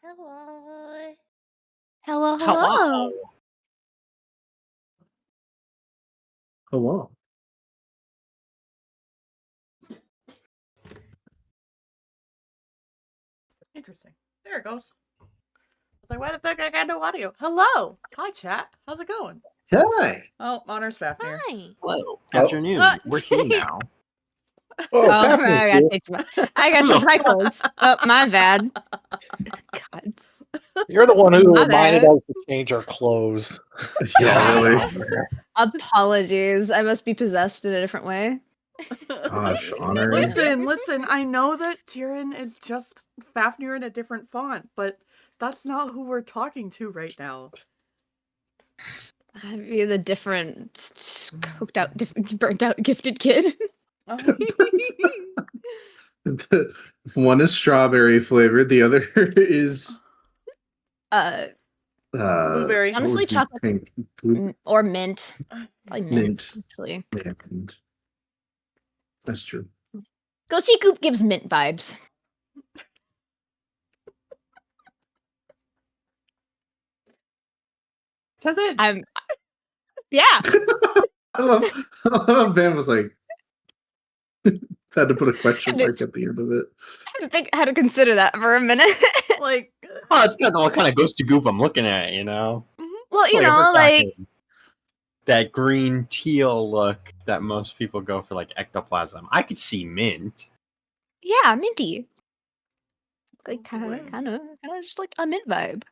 Hello. Hello, hello. Hello. Hello. Interesting. There it goes. I was like, why the fuck I got no audio? Hello. Hi, chat. How's it going? Hi. Oh, Honor's Fafnir. Hi. Hello. Oh. Afternoon. We're here now. Oh, I Fafnir. got some typos. Oh, my bad. God. You're the one who My reminded bad. us to change our clothes. Yeah, really. Apologies. I must be possessed in a different way. Gosh, Honor. Listen. I know that Tyrion is just Fafnir in a different font, but that's not who we're talking to right now. I'd be the different, coked out, burnt out, gifted kid. One is strawberry flavored. The other is Blueberry. Honestly, chocolate pink? or mint. Probably mint. Actually, Mint. That's true. Ghosty Goop gives mint vibes. Does it? Yeah. I love Bam was like had to put a question mark at the end of it. I had to think how to consider that for a minute. Like, Oh, it's because of what kind of ghost to goop I'm looking at, you know? well, you Like, if know, we're like talking that green teal look that most people go for, like ectoplasm. I could see mint. yeah, minty. Like kind of just like a mint vibe.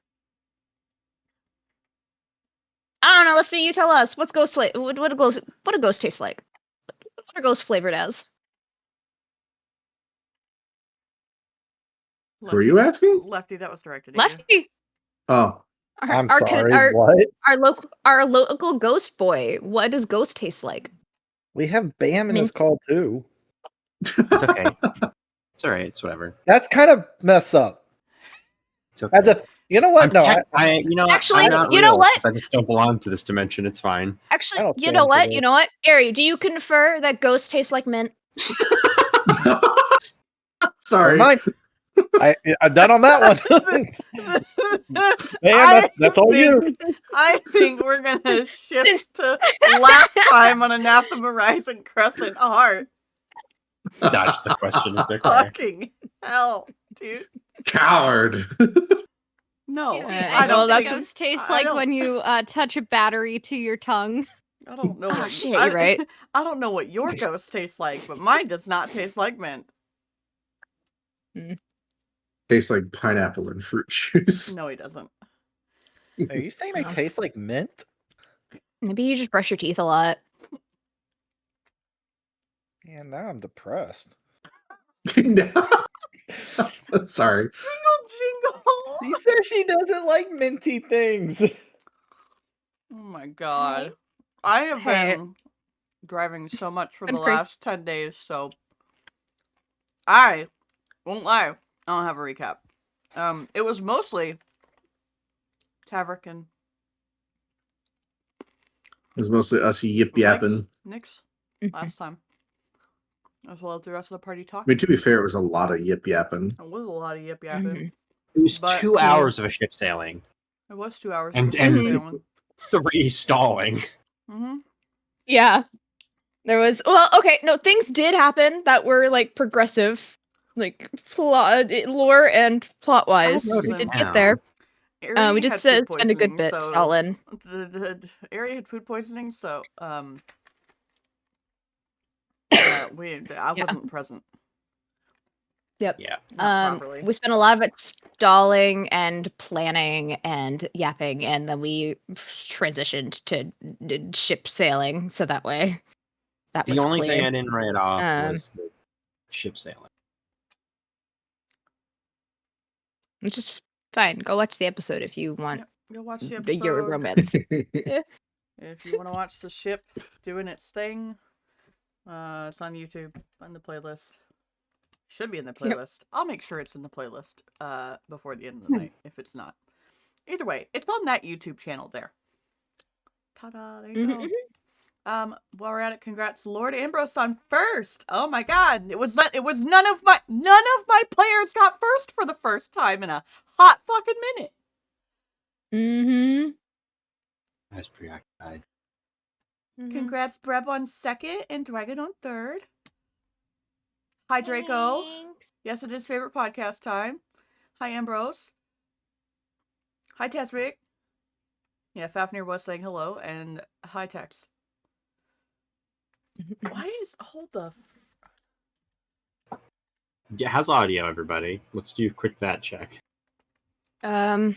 I don't know, Lefty, you tell us. What's ghost what a ghost tastes like? What are ghosts flavored as? Lefty, Were you asking? Lefty, that was directed at you. Lefty. Oh. I'm sorry, what? Our local ghost boy. What does ghost taste like? We have Bam in this call too. It's okay. It's alright, it's whatever. That's kind of messed up. It's okay. As a, you know what? Actually, I'm not you know real, what? 'cause I just don't belong to this dimension. It's fine. Actually, you know what? You know what? Ari, do you confer that ghost tastes like mint? Sorry. I'm done on that one. Man, that's all you. I think we're gonna shift to last time on Anathema Rising Crescent Heart. Dodge the question. It's okay. Fucking hell, dude. Coward. No, I don't know think ghost tastes like when you touch a battery to your tongue. I don't know. Oh shit, you're right. I don't know what your ghost tastes like, but mine does not taste like mint. Tastes like pineapple and fruit juice. No, he doesn't. Are you saying I taste like mint? Maybe you just brush your teeth a lot. Yeah, now I'm depressed. Sorry. Jingle. She says she doesn't like minty things. Oh my god. I have been driving so much for the last 10 days, so I won't lie. I don't have a recap. It was mostly Tavrick and It was mostly us yip-yapping. Nix last time. As well as the rest of the party I talking. mean, to be fair, it was a lot of yip-yapping. It was a lot of yip-yapping. It was 2 hours of a ship sailing. It was 2 hours And of sailing. 3 stalling. Yeah. There was things did happen that were like progressive, like plot, lore and plot wise. We did get there. We did spend a good bit stalling. The area had food poisoning, so I wasn't present. Yep. Yeah. We spent a lot of it stalling and planning and yapping, and then we transitioned to ship sailing. So that way, that was The only clear. thing I didn't write off was the ship sailing. Which is fine. Go watch the episode if you want. Go watch the episode. Your romance. If you want to watch the ship doing its thing, it's on YouTube on the playlist. Should be in the playlist. I'll make sure it's in the playlist before the end of the night if it's not. Either way, it's on that YouTube channel there. Ta-da, there you While we're at it, congrats, Lord Ambrose on first. Oh my God, it was none of my players got first for the first time in a hot fucking minute. Mm-hmm. I was preoccupied. Congrats, Breb on second and Dragon on third. Hi, Draco. Thanks. Yes, it is favorite podcast time. Hi, Ambrose. Hi, Tavrick. Yeah, Fafnir was saying hello, and hi, Tex. Hold the... Yeah, how's audio, everybody? Let's do a quick that check. I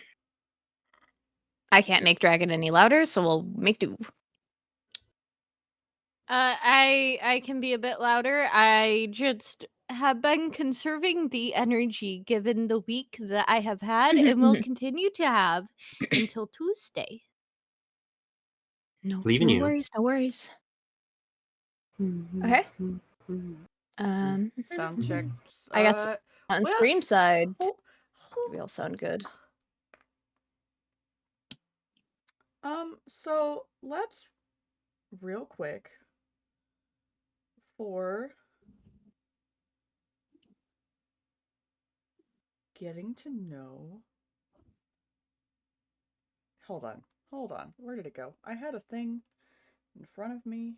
can't make Dragon any louder, so we'll make do. I can be a bit louder. I just have been conserving the energy given the week that I have had and will continue to have until Tuesday. No, Believe in no you. worries, no worries. Okay. Sound checks. I got on well, screen side. hold- We all sound good. So let's real quick for getting to know. Hold on. Where did it go? I had a thing in front of me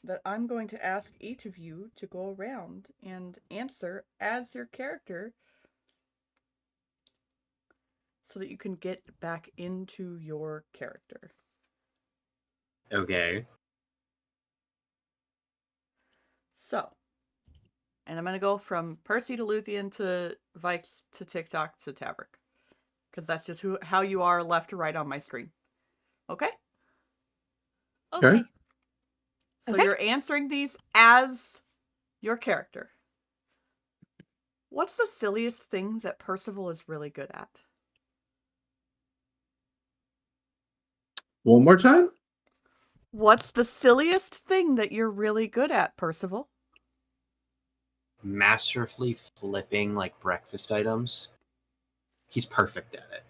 that I'm going to ask each of you to go around and answer as your character so that you can get back into your character. Okay. So, and I'm going to go from Percy to Luthien to Vaiks to TikTok to Tavrick. Because that's just how you are left to right on my screen. Okay? Okay. So Okay. you're answering these as your character. What's the silliest thing that Percival is really good at? One more time? What's the silliest thing that you're really good at, Percival? Masterfully flipping like breakfast items. He's perfect at it.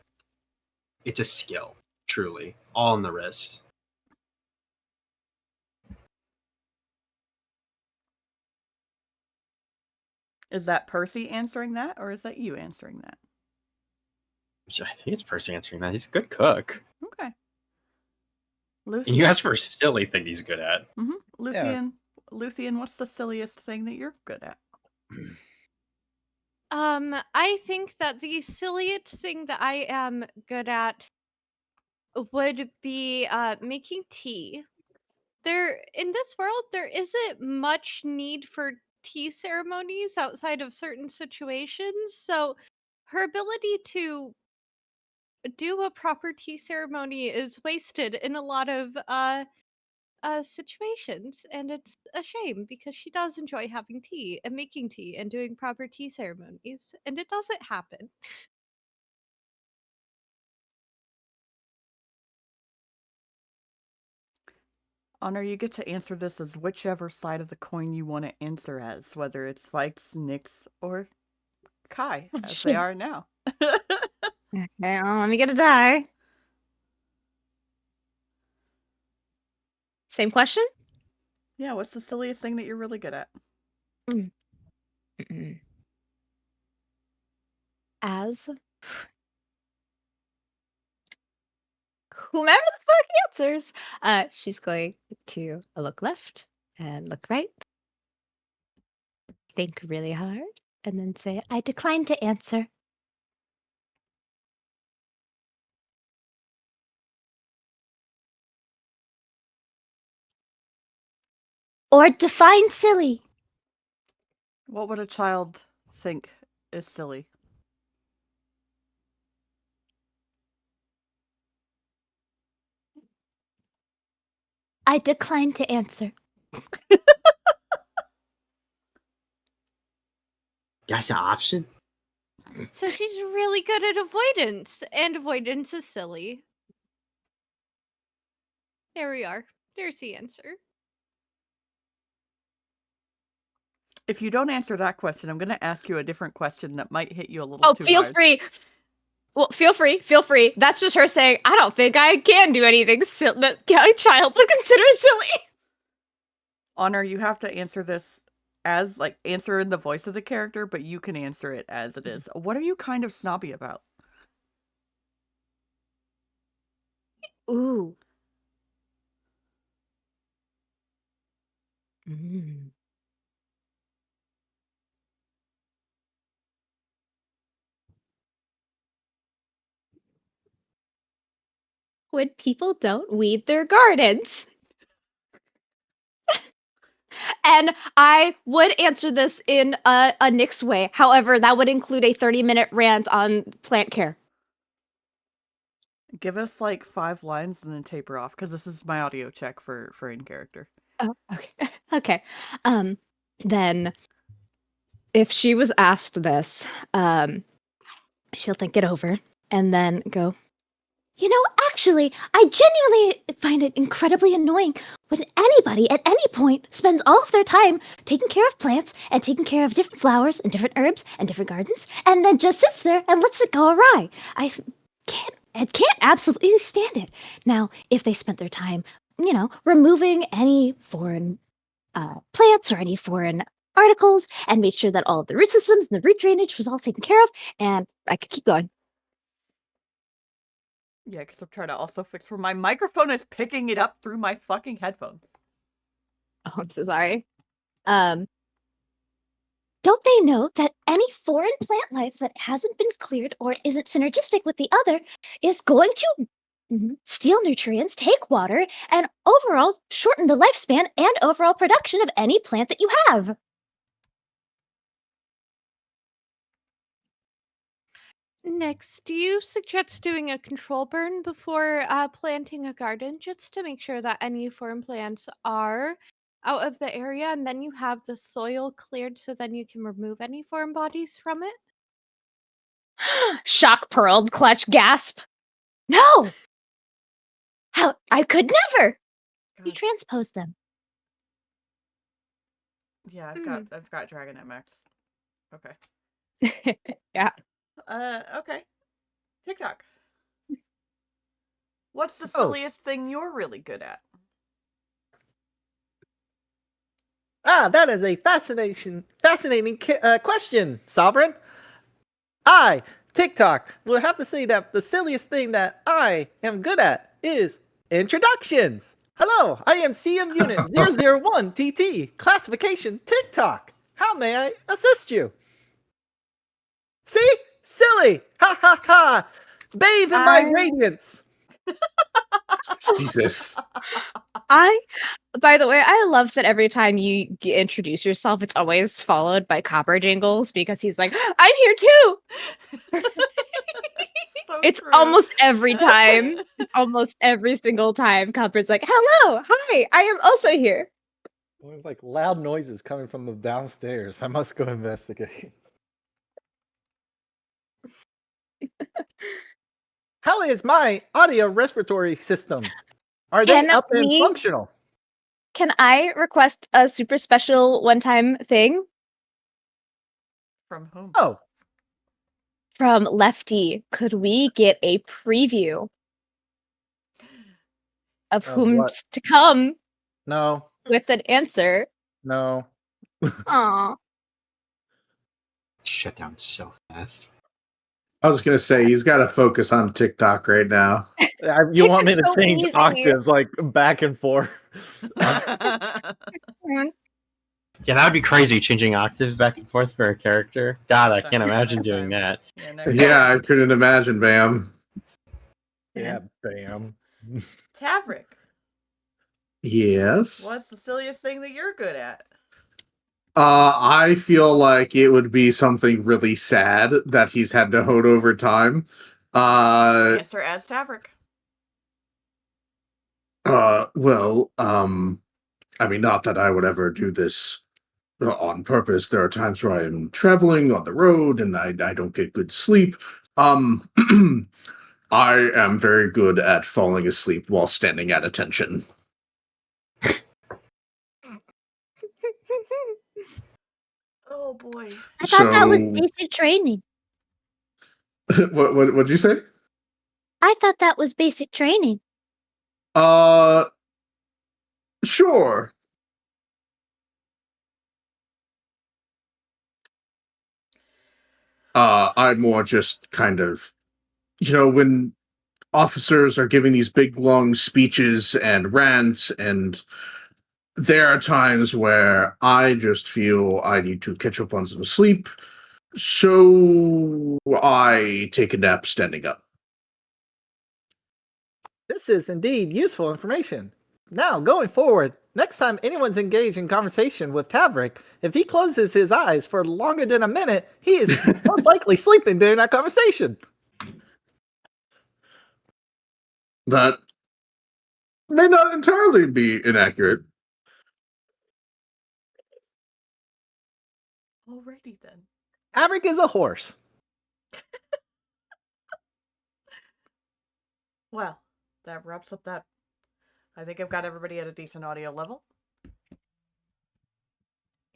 It's a skill, truly. All in the wrist. Is that Percy answering that, or is that you answering that? I think it's Percy answering that. He's a good cook. Okay. And you asked for a silly thing he's good at. Mm-hmm. Luthien, what's the silliest thing that you're good at? I think that the silliest thing that I am good at would be making tea. In this world, there isn't much need for tea ceremonies outside of certain situations, so her ability to do a proper tea ceremony is wasted in a lot of situations, and it's a shame because she does enjoy having tea and making tea and doing proper tea ceremonies, and it doesn't happen. Honor, you get to answer this as whichever side of the coin you want to answer as, whether it's Vaiks, Nyx, or Kai, as they are now. Okay, let me get a die. Same question? Yeah, what's the silliest thing that you're really good at? As whomever the fuck answers, she's going to look left and look right, think really hard, and then say, I decline to answer. Or define silly. What would a child think is silly? I decline to answer. That's an option? So she's really good at avoidance, and avoidance is silly. There we are. There's the answer. If you don't answer that question, I'm going to ask you a different question that might hit you a little too hard. Oh, feel free. Well, feel free. That's just her saying, I don't think I can do anything that a child would consider silly. Honor, you have to answer this as, like, answer in the voice of the character, but you can answer it as it is. What are you kind of snobby about? Ooh. When people don't weed their gardens. And I would answer this in a Nyx way. However, that would include a 30-minute rant on plant care. Give us like 5 lines and then taper off, because this is my audio check for in character. Oh, okay. Okay. Then if she was asked this, she'll think it over and then go, you know, actually, I genuinely find it incredibly annoying when anybody at any point spends all of their time taking care of plants and taking care of different flowers and different herbs and different gardens and then just sits there and lets it go awry. I can't absolutely stand it. Now, if they spent their time, you know, removing any foreign plants or any foreign articles and made sure that all of the root systems and the root drainage was all taken care of, and I could keep going. Yeah, because I'm trying to also fix where my microphone is picking it up through my fucking headphones. Oh, I'm so sorry. Don't they know that any foreign plant life that hasn't been cleared or isn't synergistic with the other is going to steal nutrients, take water, and overall shorten the lifespan and overall production of any plant that you have? Next, do you suggest doing a control burn before planting a garden, just to make sure that any foreign plants are out of the area, and then you have the soil cleared so then you can remove any foreign bodies from it? Shock pearled, clutch, gasp. No! How? I could never! You God. transpose them. Yeah, I've got Dragon MX. Okay. Yeah. Okay. TikTok. What's the silliest thing you're really good at? That is a fascinating question, Sovereign. TikTok, will have to say that the silliest thing that I am good at is introductions. Hello, I am CM Unit 001 TT, classification TikTok. How may I assist you? See? Silly! Ha ha ha! Bathe in my radiance! Jesus. By the way, I love that every time you introduce yourself, it's always followed by Copper Jingles because he's like, I'm here too! So It's true. almost every time. It's almost every single time Copper's like, hello, hi, I am also here. There's like loud noises coming from the downstairs. I must go investigate. How is my audio respiratory systems? Are they Can up and we- functional? Can I request a super special one-time thing? From whom? Oh, From Lefty, could we get a preview of Of whom's what? to come no, with an answer? no. Aw. Shut down so fast. I was gonna say he's got to focus on TikTok right now. You want me to TikTok's so change easy. octaves like back and forth? Yeah, that would be crazy, changing octaves back and forth for a character. God, I can't imagine doing that. Yeah, I couldn't imagine, Bam. Yeah, bam. Tavrick, Yes. what's the silliest thing that you're good at? I feel like it would be something really sad that he's had to hold over time. Answer as Tavrick. Well, I mean, not that I would ever do this on purpose. There are times where I am traveling on the road and I don't get good sleep. I am very good at falling asleep while standing at attention. Oh boy. I thought that was basic training. What'd you say? I thought that was basic training. Sure. I'm more just kind of, when officers are giving these big long speeches and rants, and there are times where I just feel I need to catch up on some sleep, so I take a nap standing up. This is indeed useful information. Now, going forward, next time anyone's engaged in conversation with Tavrick, if he closes his eyes for longer than a minute, he is most likely sleeping during that conversation. That may not entirely be inaccurate. Alrighty then. Tavrick is a horse. Well, that wraps up that. I think I've got everybody at a decent audio level.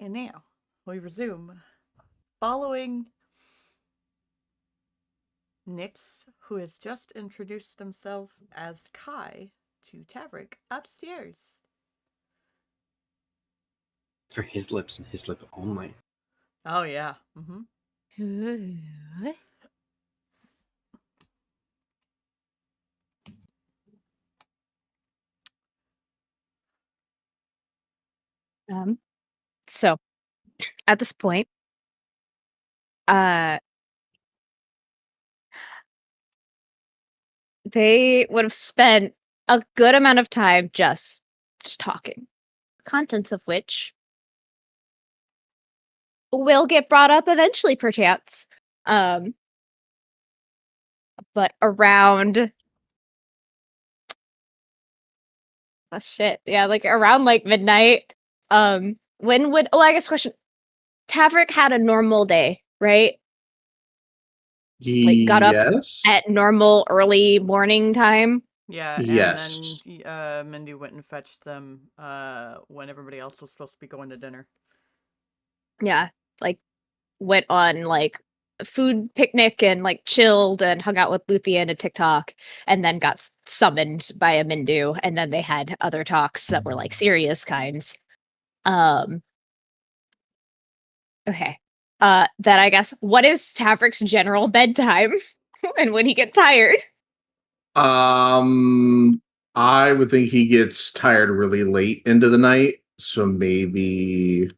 And now, we resume. Following Nyx, who has just introduced himself as Kai to Tavrick upstairs. For his lips and his lip only. Oh, yeah. So at this point, they would have spent a good amount of time just talking, contents of which will get brought up eventually, perchance. But around, oh shit, yeah, like around like midnight. When would? Oh, I guess question. Tavrick had a normal day, right? Like got up at normal early morning time. Yeah, Yes. and then Mindy went and fetched them when everybody else was supposed to be going to dinner. Yeah, like went on like a food picnic and like chilled and hung out with Luthien and TikTok, and then got summoned by a Mindu, and then they had other talks that were like serious kinds. Okay. Then I guess, what is Tavrick's general bedtime and when he get tired? I would think he gets tired really late into the night, so maybe,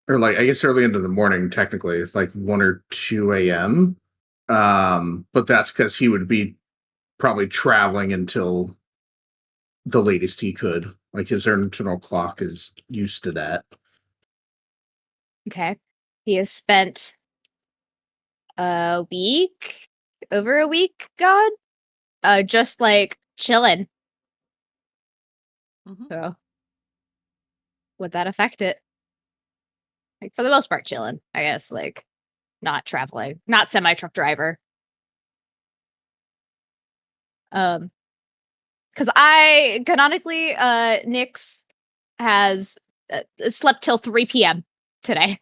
or like I guess early into the morning. Technically, it's like 1 or 2 a.m. But that's because he would be probably traveling until the latest he could. Like his internal clock is used to that. Okay. He has spent over a week, just like chilling. So would that affect it? Like for the most part, chilling, I guess, like not traveling, not semi-truck driver. Because I canonically, Nyx has slept till 3 p.m. today.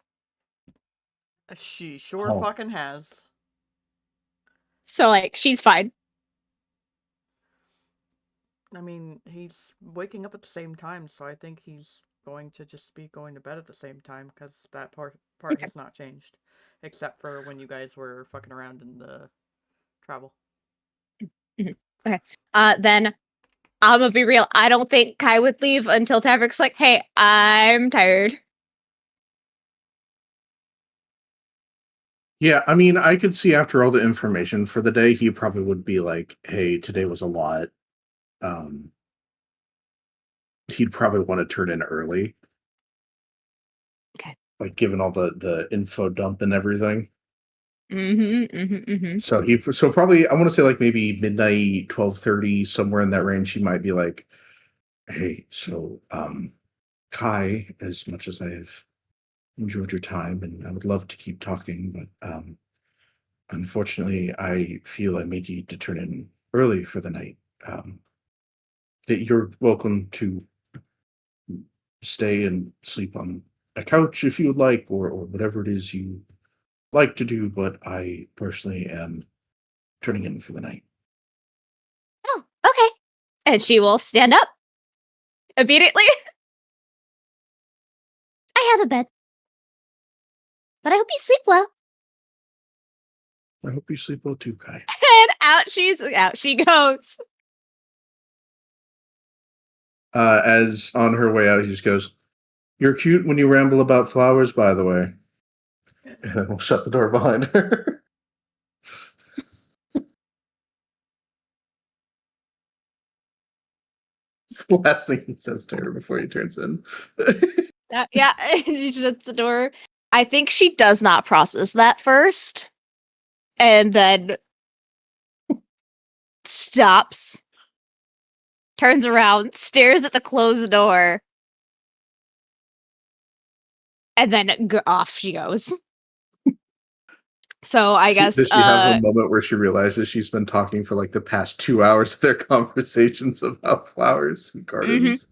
She sure fucking has. So, like, she's fine. I mean, he's waking up at the same time, so I think he's going to just be going to bed at the same time, because that part has not changed. Except for when you guys were fucking around in the travel. Okay. Then I'm gonna be real. I don't think Kai would leave until Tavrick's like, hey, I'm tired. Yeah, I mean, I could see after all the information for the day, he probably would be like, hey, today was a lot. He'd probably want to turn in early. Okay. Like, given all the info dump and everything. Mm-hmm. So probably, I want to say like maybe midnight, 12:30, somewhere in that range, he might be like, hey, so, Kai, as much as I have enjoyed your time and I would love to keep talking, but unfortunately, I feel I may need to turn in early for the night. You're welcome to stay and sleep on a couch if you would like, or whatever it is you like to do, but I personally am turning in for the night. Oh, okay. And she will stand up immediately. I have a bed. But I hope you sleep well. I hope you sleep well too, Kai. And out she goes. As on her way out, he just goes, "You're cute when you ramble about flowers, by the way." And then we'll shut the door behind her. It's the last thing he says to her before he turns in. Yeah, she shuts the door. I think she does not process that first. And then stops, turns around, stares at the closed door, and then off she goes. So I guess does she have a moment where she realizes she's been talking for like the past 2 hours of their conversations about flowers and gardens?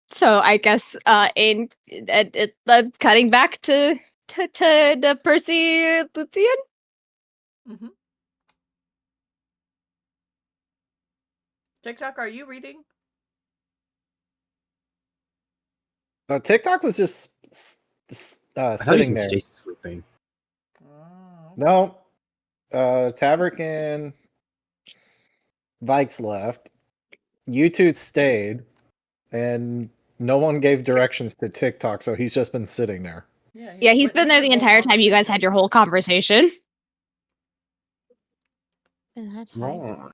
So I guess in cutting back to the Percy Luthien. Mm-hmm. TikTok, are you reading? TikTok was just sitting there. Stacy sleeping. Oh. No, Tavrick and Vaiks left. You two stayed, and no one gave directions to TikTok, so he's just been sitting there. Yeah, he's been there the entire time you guys had your whole conversation. That's Right.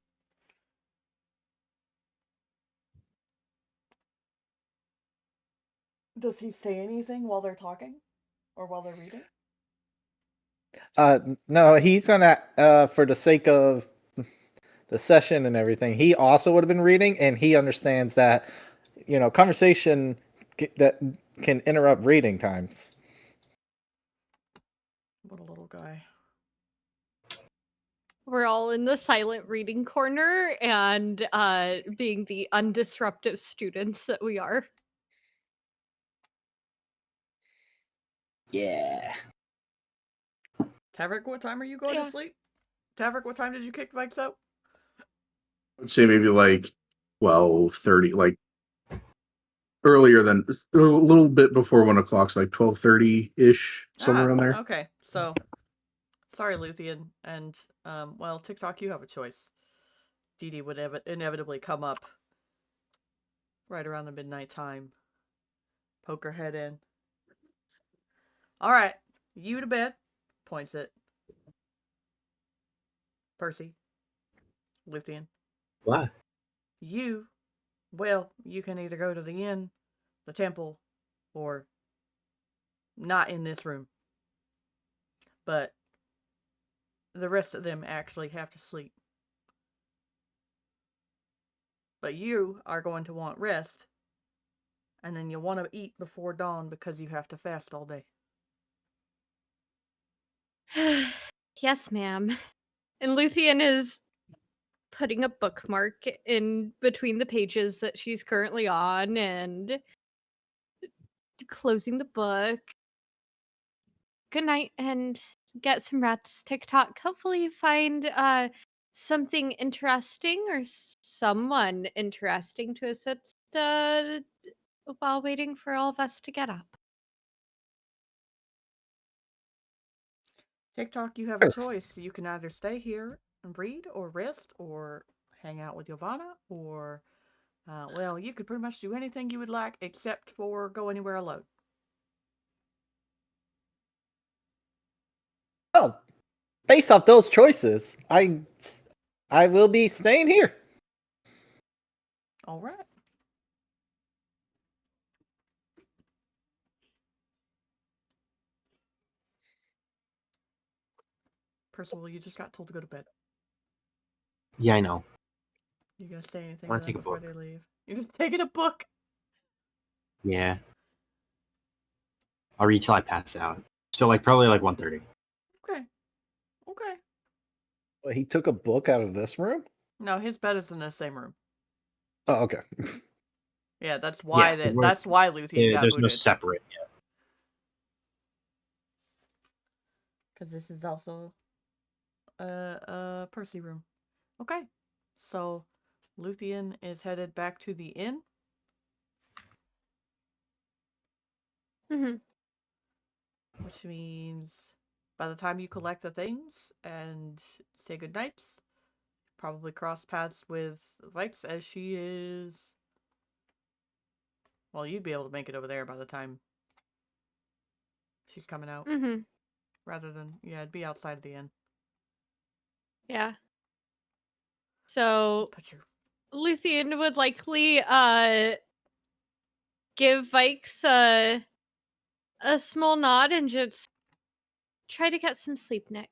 Does he say anything while they're talking? Or while they're reading? No, he's gonna, for the sake of the session and everything, he also would have been reading, and he understands that, conversation that can interrupt reading times. What a little guy. We're all in the silent reading corner and being the undisruptive students that we are. Yeah. Tavrick, what time are you going to sleep? Tavrick, what time did you kick Vaiks out? I would say maybe like 12:30, like earlier than a little bit before 1 o'clock, so like 12:30-ish, somewhere around there. Okay, so sorry, Luthien, and well, TikTok, you have a choice. Dee Dee would inevitably come up right around the midnight time. Poke her head in. All right, you to bed. Points it. Percy. Luthien. What? You, well, you can either go to the inn, the temple, or not in this room. But the rest of them actually have to sleep. But you are going to want rest, and then you'll want to eat before dawn because you have to fast all day. Yes, ma'am. And Luthien is putting a bookmark in between the pages that she's currently on and closing the book. Good night and get some rest. TikTok. Hopefully you find something interesting or someone interesting to assist while waiting for all of us to get up. TikTok, you have a choice. You can either stay here and read or rest or hang out with Ylvanna or, well, you could pretty much do anything you would like except for go anywhere alone. Well, based off those choices, I will be staying here. All right. Percival, you just got told to go to bed. Yeah, I know. You gonna say anything I to wanna them take a before book. they leave? You're just taking a book. Yeah. I'll read till I pass out. So probably 1:30. Okay. Okay. Well, he took a book out of this room? No, his bed is in the same room. Oh, okay. Yeah, that's why that's why Luthien got There's no booted. separate yet. Because this is also a Percy room. Okay. So, Luthien is headed back to the inn. Which means by the time you collect the things and say goodnights, probably cross paths with Vaiks as she is... Well, you'd be able to make it over there by the time she's coming out. Rather than, yeah, it'd be outside the inn. Yeah. So, Luthien would likely give Vaiks a small nod and just try to get some sleep, Nick.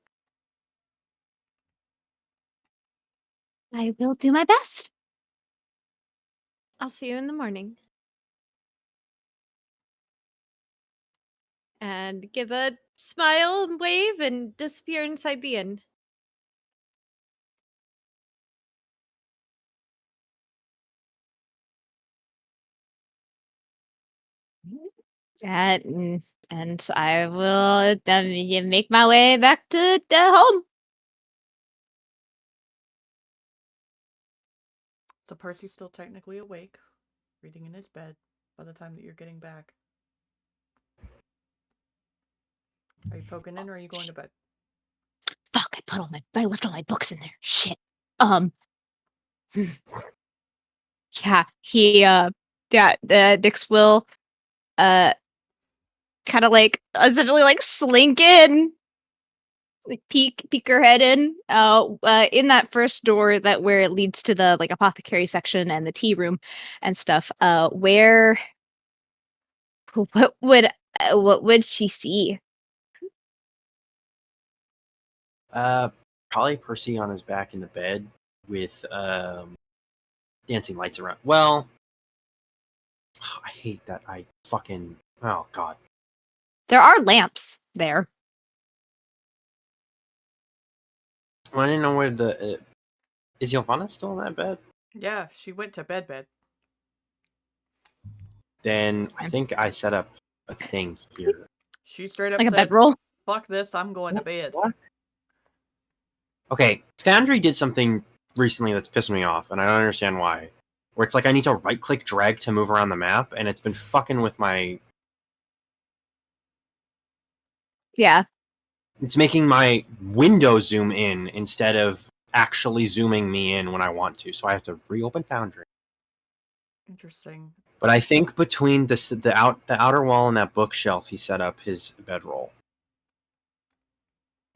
I will do my best. I'll see you in the morning. And give a smile and wave and disappear inside the inn. And I will make my way back to home. So Percy's still technically awake, reading in his bed by the time that you're getting back. Are you poking in or are you going to bed? Fuck, I left all my books in there. Shit. Dix will kind of like essentially like slink in, like peek her head in that first door that where it leads to the like apothecary section and the tea room and stuff. What would she see? Probably Percy on his back in the bed with dancing lights around. Well, I hate that. Oh god. There are lamps there. Well, I didn't know where the is Ylvanna still in that bed? Yeah, she went to bed. Then I think I set up a thing here. She straight up like said, a bedroll. "Fuck this, I'm going to bed." What? Okay, Foundry did something recently that's pissed me off, and I don't understand why. Where it's like I need to right-click drag to move around the map, and it's been fucking with my... Yeah. It's making my window zoom in instead of actually zooming me in when I want to, so I have to reopen Foundry. Interesting. But I think between the outer wall and that bookshelf, he set up his bedroll.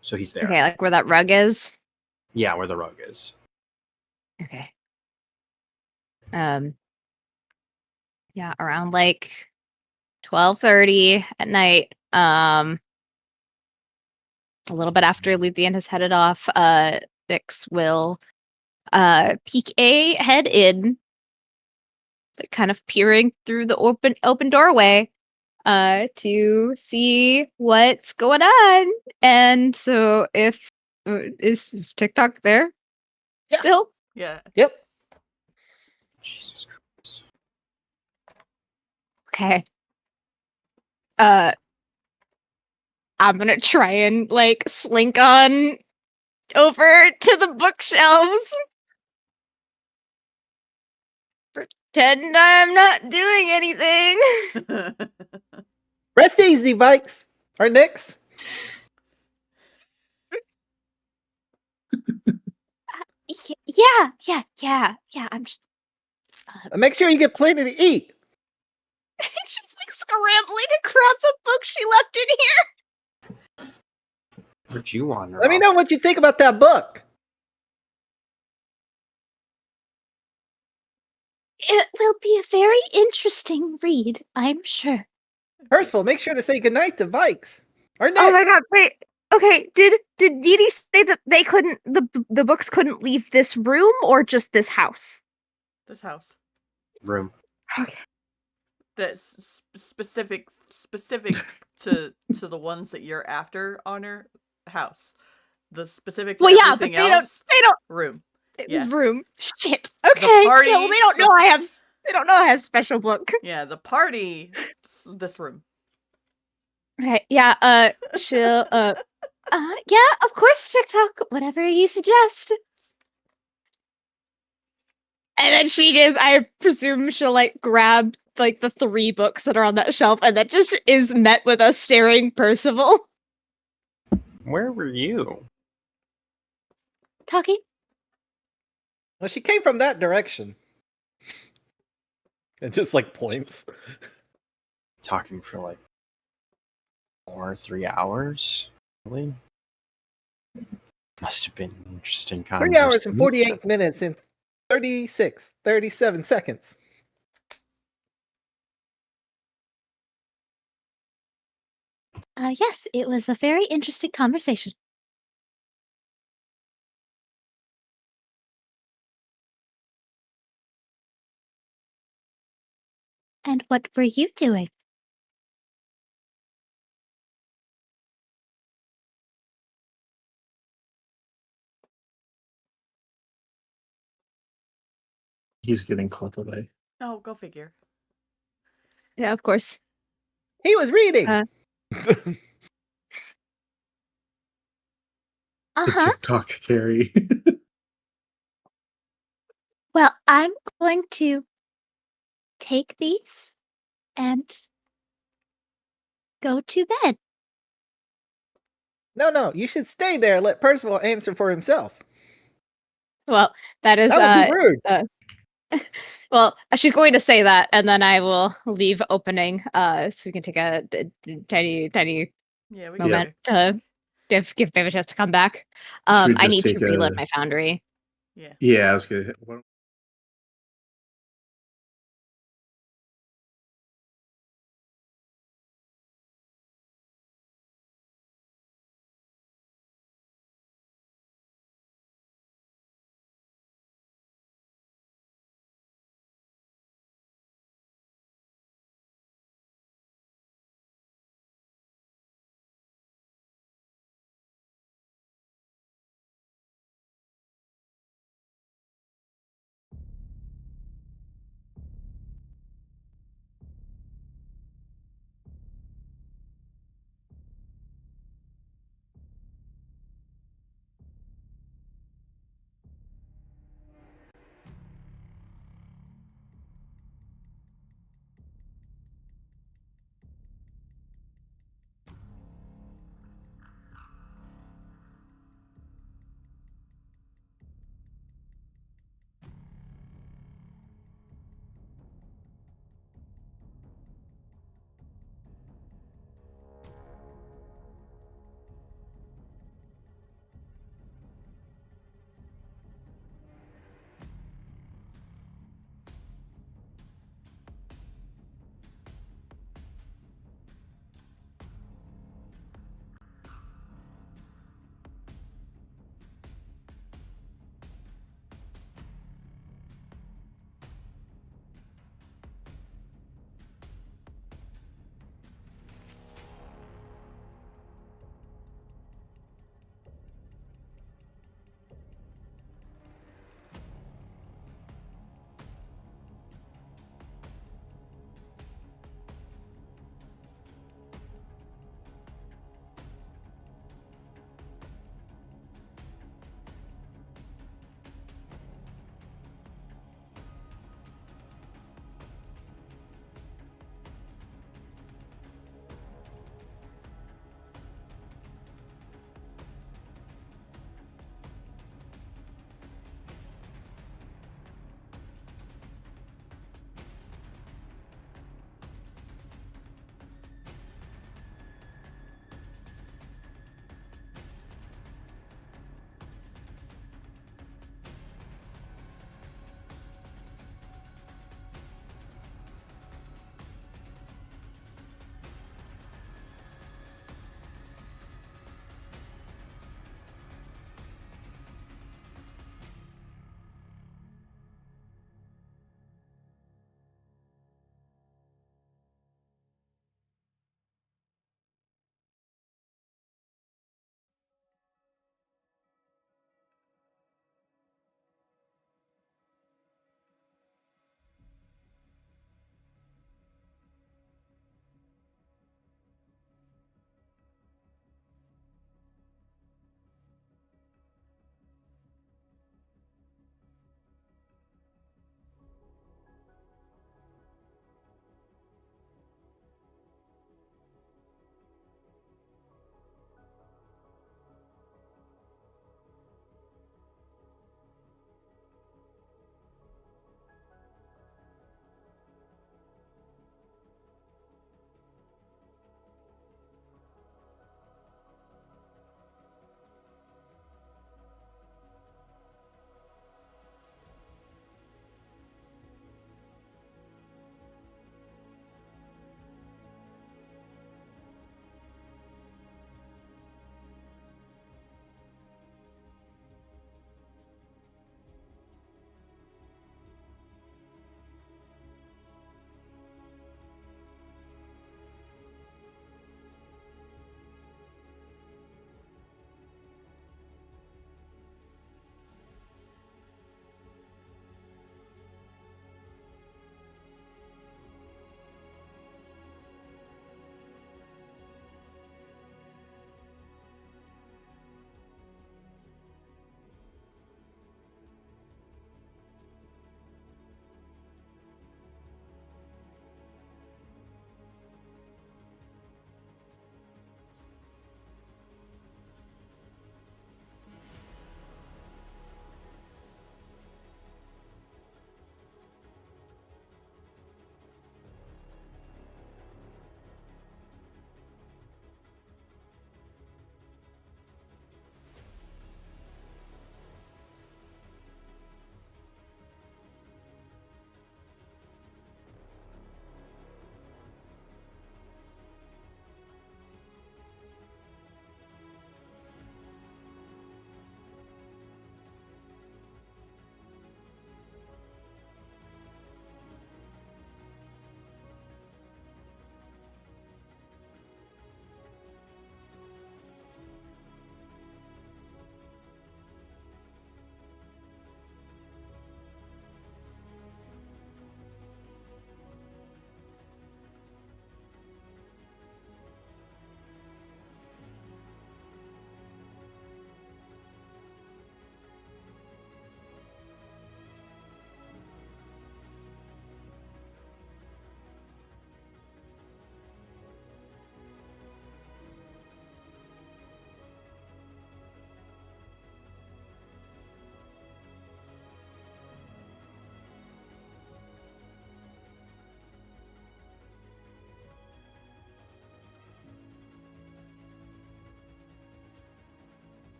So he's there. Okay, like where that rug is? Yeah, where the rug is. Okay. Yeah, around like 12:30 at night. A little bit after Luthien has headed off, Vix will peek a head in, kind of peering through the open doorway to see what's going on. And so if is TikTok there still? Yeah. Yep. Jesus Christ. Okay. I'm gonna try and like slink on over to the bookshelves. Pretend I'm not doing anything. Rest easy, Vaiks. Or Nix. Yeah. I'm just. Make sure you get plenty to eat. She's like scrambling to grab the book she left in here. Where'd you wander? Let me know what you think about that book. It will be a very interesting read, I'm sure. Percival, make sure to say goodnight to Vaiks. Or Nix. Oh my god, wait. Okay, did Dee say that they couldn't the books couldn't leave this room or just this house? This house. Room. Okay. That's specific to the ones that you're after, Honor, house. The specific to everything else, they don't room. Yeah. Room. Shit. Okay. Party, yeah, well, they don't know I have special book. Yeah, the party, this room. Okay, yeah, she'll Yeah, of course, TikTok. Whatever you suggest. And then I presume she'll like grab like the 3 books that are on that shelf, and that just is met with a staring Percival. Where were you? Talkie? Well, she came from that direction. And just like points. Talking for like 3 hours? Really? Must have been an interesting 3 hours and conversation. 48 minutes and 37 seconds. Yes, it was a very interesting conversation. And what were you doing? He's getting caught away. Oh, go figure. Yeah, of course. He was reading. The Uh-huh. TikTok carry. Well, I'm going to take these and go to bed. No, you should stay there and let Percival answer for himself. Well, that is That would be rude. well, she's going to say that, and then I will leave opening, so we can take a tiny Yeah, we moment can. to give Babe a chance to come back. Should we I just need to take reload a- my foundry. Yeah. Yeah, I was gonna.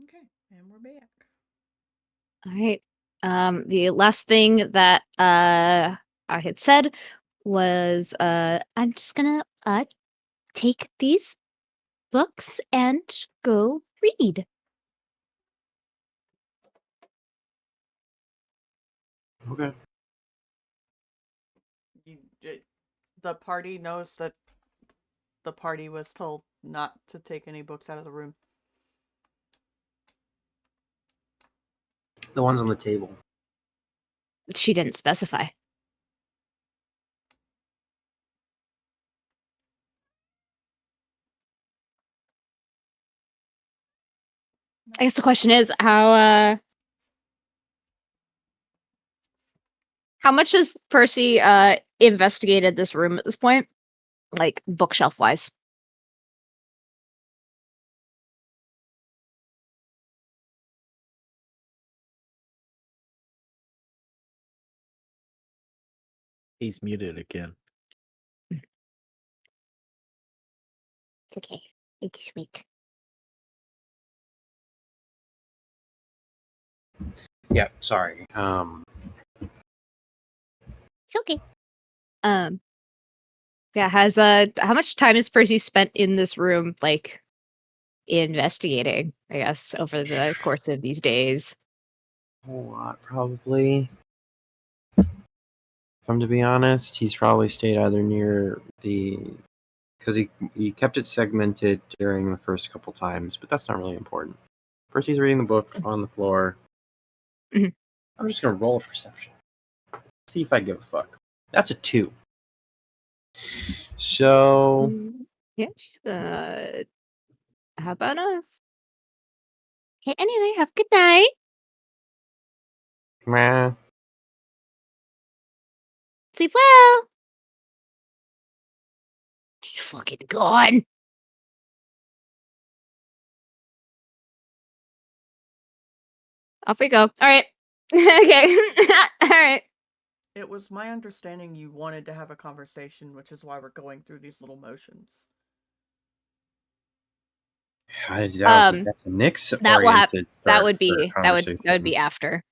Okay, and we're back. All right. The last thing that I had said was I'm just gonna take these books and go read. Okay. The party knows that the party was told not to take any books out of the room. The ones on the table. She didn't specify. I guess the question is how much has Percy investigated this room at this point? Like bookshelf wise. He's muted again. It's okay. It's sweet. Yeah, sorry. It's okay. Yeah, has how much time has Percy spent in this room, like investigating, I guess, over the course of these days? A whole lot, probably. If I'm to be honest, he's probably stayed either near the... Because he kept it segmented during the first couple times, but that's not really important. Percy's reading the book on the floor. Mhm. I'm just going to roll a perception. See if I give a fuck. That's a 2. So... Yeah, she's how about enough? Okay, anyway, have a good night. Meh. Sleep well. She's fucking gone. Off we go. All right. Okay. All right. It was my understanding you wanted to have a conversation, which is why we're going through these little motions. That's a Nyx That will happen. oriented. That would be after.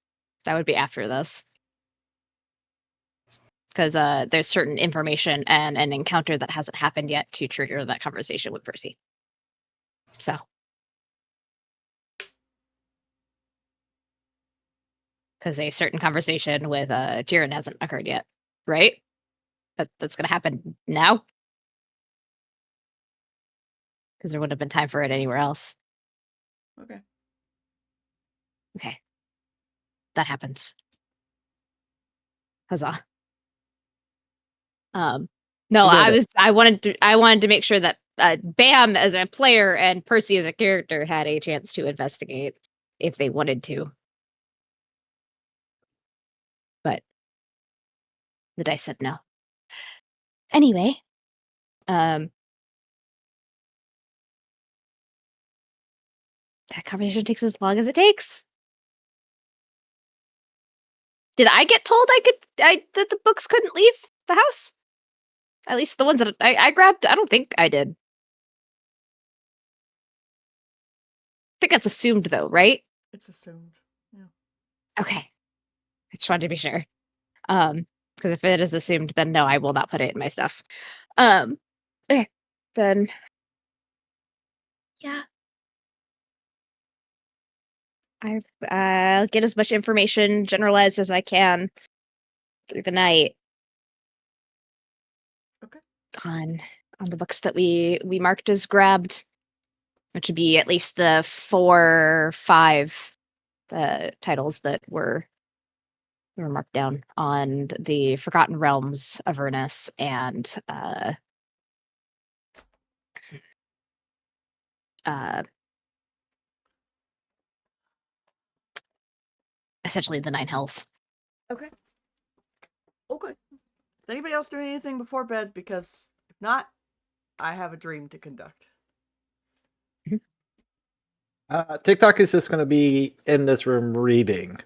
That would be after this. Because there's certain information and an encounter that hasn't happened yet to trigger that conversation with Percy. So. Because a certain conversation with Jiren hasn't occurred yet, right? That's going to happen now. Because there wouldn't have been time for it anywhere else. Okay. Okay. That happens. Huzzah. No, I wanted to make sure that Bam as a player and Percy as a character had a chance to investigate if they wanted to. But the dice said no. Anyway, that conversation takes as long as it takes. Did I get told that the books couldn't leave the house? At least the ones that I grabbed, I don't think I did. I think that's assumed though, right? It's assumed. Yeah. Okay. I just wanted to be sure. Because if it is assumed, then no, I will not put it in my stuff. Okay. Then yeah. I'll get as much information generalized as I can through the night. Okay. On the books that we marked as grabbed, which would be at least the 4, 5 titles that were marked down on the Forgotten Realms, Avernus, and essentially the 9 Hells. Okay. Okay. Is anybody else doing anything before bed? Because if not, I have a dream to conduct. TikTok is just going to be in this room reading.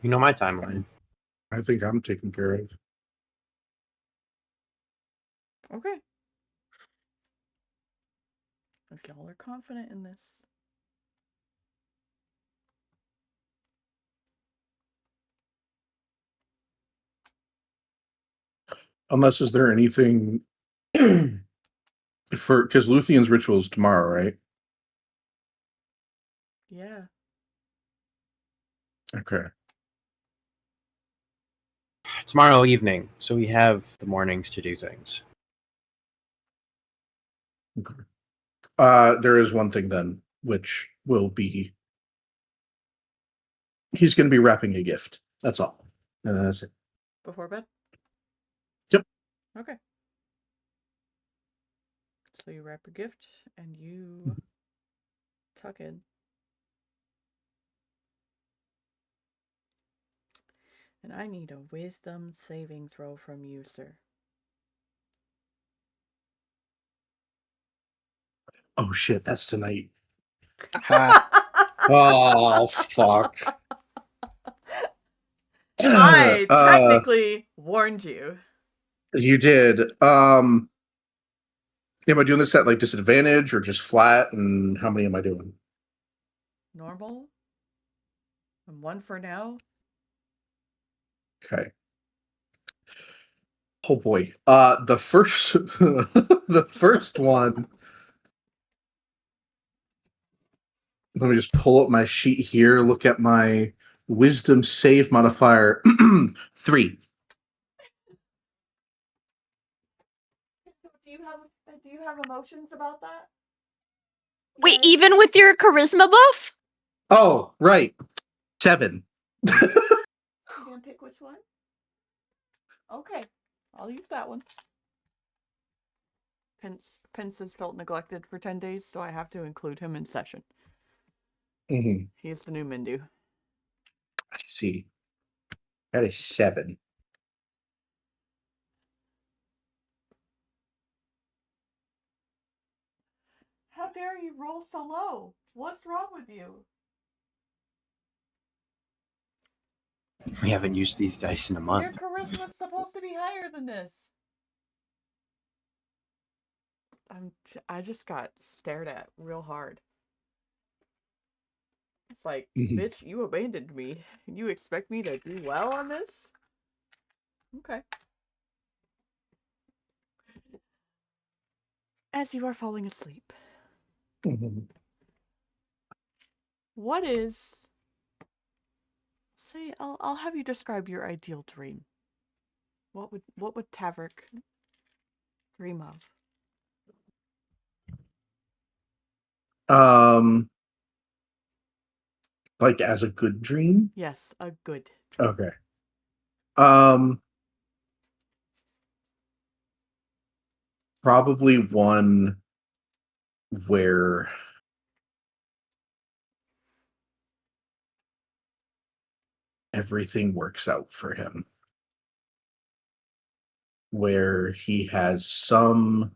You know my timeline. I think I'm taken care of. Okay. If y'all are confident in this. Unless, is there anything because Luthien's ritual is tomorrow, right? Yeah. Okay. Tomorrow evening, so we have the mornings to do things. There is one thing then, which will be he's going to be wrapping a gift. That's all. And that's it. Before bed? Yep. Okay. So you wrap a gift and you tuck in. And I need a wisdom saving throw from you, sir. Oh shit, that's tonight. Ha. Oh fuck. I technically warned you. You did. Am I doing this at like disadvantage or just flat? And how many am I doing? Normal. And one for now. Okay. Oh boy. The first the first one. Let me just pull up my sheet here, look at my wisdom save modifier. 3. Do you have emotions about that? Wait, even with your charisma buff? Oh, right. 7. You gonna pick which one? Okay, I'll use that one. Pence has felt neglected for 10 days, so I have to include him in session. Mm-hmm. He's the new Mindu. I see. That is 7. How dare you roll so low? What's wrong with you? We haven't used these dice in a Your month. charisma's supposed to be higher than this. I just got stared at real hard. It's like, bitch, you abandoned me. You expect me to do well on this? Okay. As you are falling asleep. What is... Say, I'll have you describe your ideal dream. What would Tavrick dream of? Like as a good dream? Yes, a good dream. Okay. Probably one where everything works out for him. Where he has some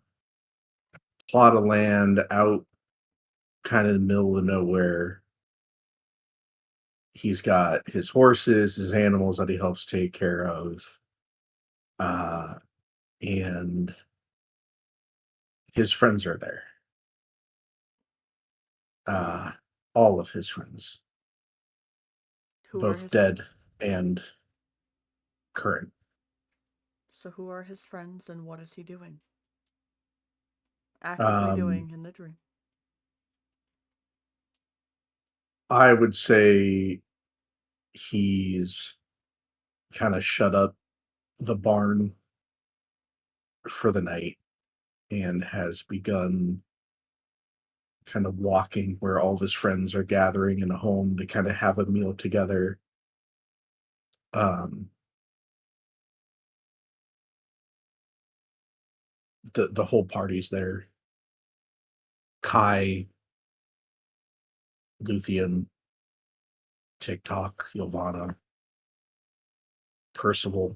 plot of land out kind of in the middle of nowhere. He's got his horses, his animals that he helps take care of. And his friends are there. All of his friends. Both dead and current. So who are his friends and what is he doing? Actively doing in the dream. I would say he's kind of shut up the barn for the night and has begun kind of walking where all of his friends are gathering in a home to kind of have a meal together. The whole party's there. Kai, Luthien, Tock, Ylvanna, Percival.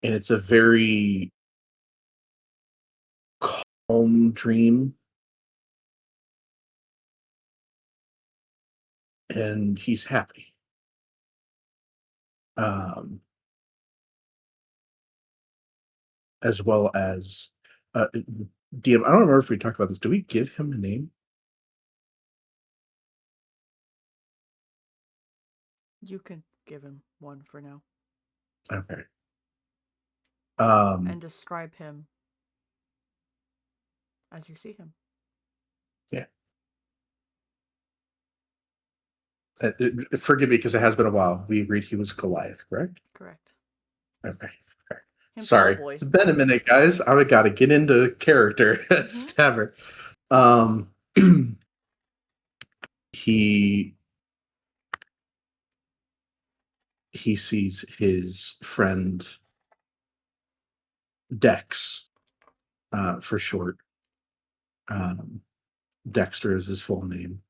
And it's a very calm dream. And he's happy. As well as DM, I don't remember if we talked about this. Do we give him a name? You can give him one for now. Okay. And describe him as you see him. Yeah. Forgive me because it has been a while. We agreed he was Goliath, correct? Correct. Okay. Him Sorry. Cowboy. It's been a minute, guys. I got to get into character as Tavrick. He sees his friend Dex, for short. Dexter is his full name.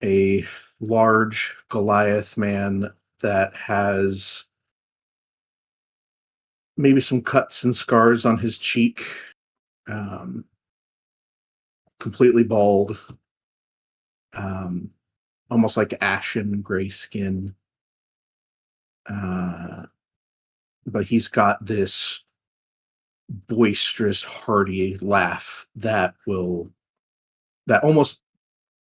A large Goliath man that has maybe some cuts and scars on his cheek. Completely bald. Almost like ashen gray skin. But he's got this boisterous, hearty laugh that almost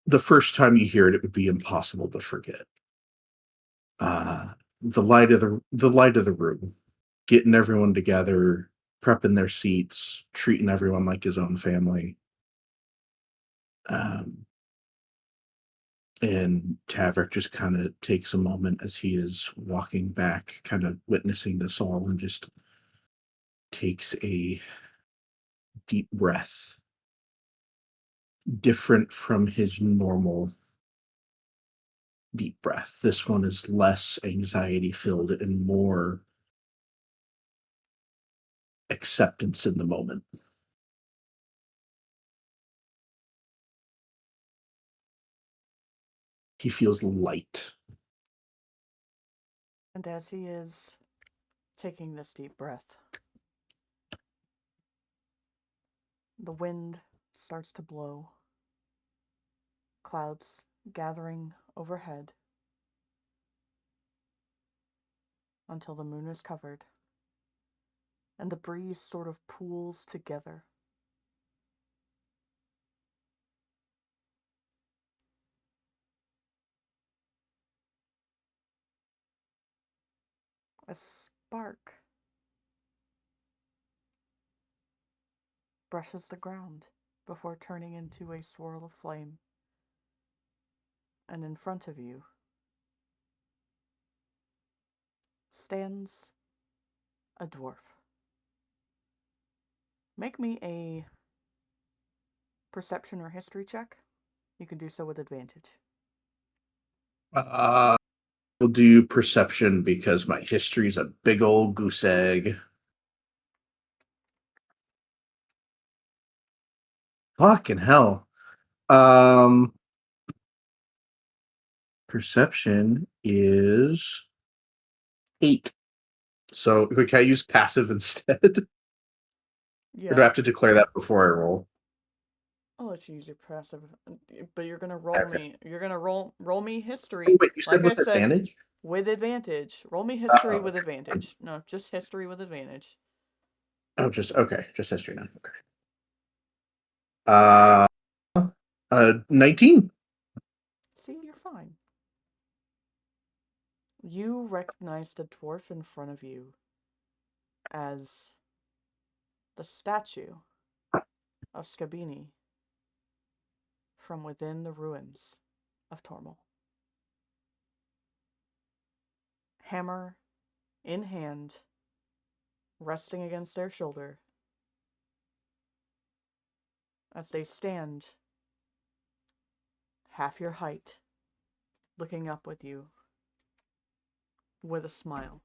the first time you hear it, it would be impossible to forget. The light of the room, getting everyone together, prepping their seats, treating everyone like his own family. And Tavrick just kind of takes a moment as he is walking back, kind of witnessing this all, and just takes a deep breath, different from his normal deep breath. This one is less anxiety filled and more acceptance in the moment. He feels light. And as he is taking this deep breath, the wind starts to blow, clouds gathering overhead until the moon is covered, and the breeze sort of pools together. A spark brushes the ground before turning into a swirl of flame. And in front of you stands a dwarf. Make me a perception or history check. You can do so with advantage. We'll do perception because my history's a big old goose egg. Fucking hell. Perception is 8. So can I use passive instead? Yeah. Or do I have to declare that before I roll? I'll let you use your passive, but you're gonna roll Okay. me. You're gonna roll me history. Oh, wait, you said like with I said, advantage? with advantage. Roll me history with Okay. advantage. No, just history with advantage. Oh, just history now. Okay. 19. See, you're fine. You recognize the dwarf in front of you as the statue of Scabini from within the ruins of Tormal. Hammer in hand, resting against their shoulder, as they stand half your height, looking up with you with a smile.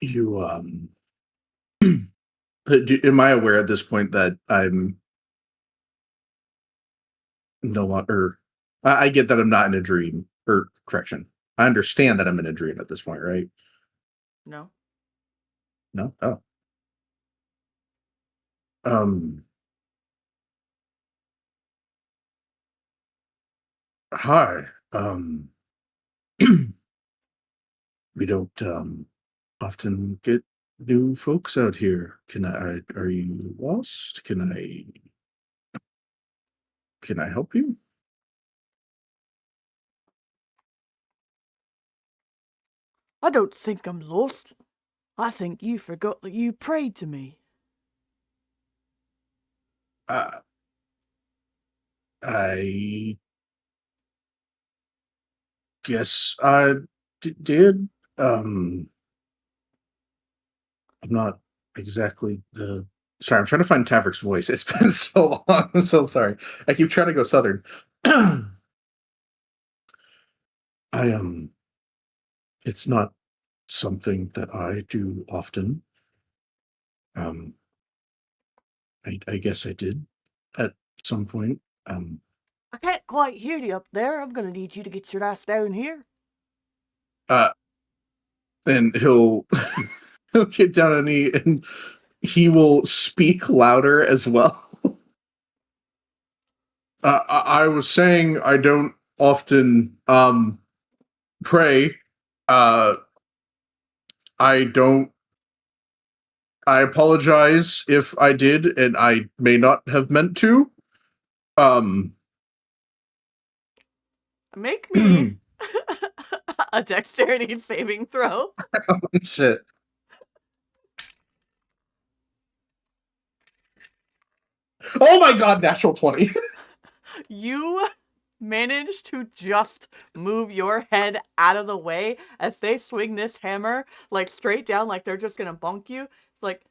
You am I aware at this point that I'm no longer? I get that I'm not in a dream. Or correction, I understand that I'm in a dream at this point, right? No. No. Oh. Hi. we don't often get new folks out here. Are you lost? Can I help you? I don't think I'm lost. I think you forgot that you prayed to me. I guess I did. I'm not exactly the. Sorry, I'm trying to find Tavrick's voice. It's been so long. I'm so sorry. I keep trying to go southern. It's not something that I do often. I guess I did at some point. I can't quite hear you up there. I'm gonna need you to get your ass down here. And he'll he'll get down on a knee and he will speak louder as well. I was saying I don't often pray. I don't. I apologize if I did, and I may not have meant to. Make me a dexterity saving throw. Shit. Oh my god, natural 20. You manage to just move your head out of the way as they swing this hammer, like, straight down, like they're just gonna bonk you. Like,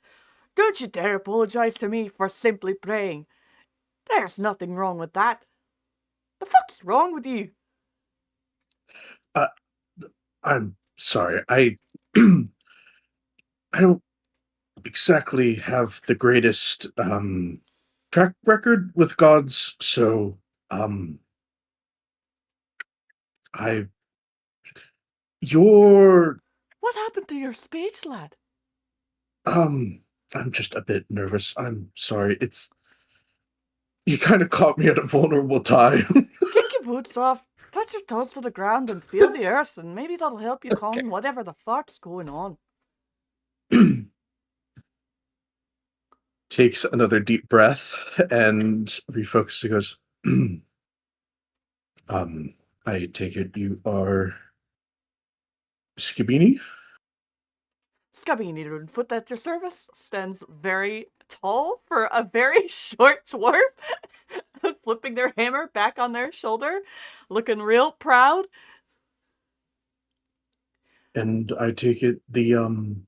don't you dare apologize to me for simply praying. There's nothing wrong with that. The fuck's wrong with you? I'm sorry. I don't exactly have the greatest track record with gods, so you're What happened to your speech, lad? I'm just a bit nervous. I'm sorry. You kind of caught me at a vulnerable time. Kick your boots off, touch your toes to the ground and feel the earth, and maybe that'll help you calm whatever the fuck's going on. Takes another deep breath and refocuses. He goes, I take it you are Skibini? Skibini Runefoot at your service stands very tall for a very short dwarf, flipping their hammer back on their shoulder, looking real proud. And I take it the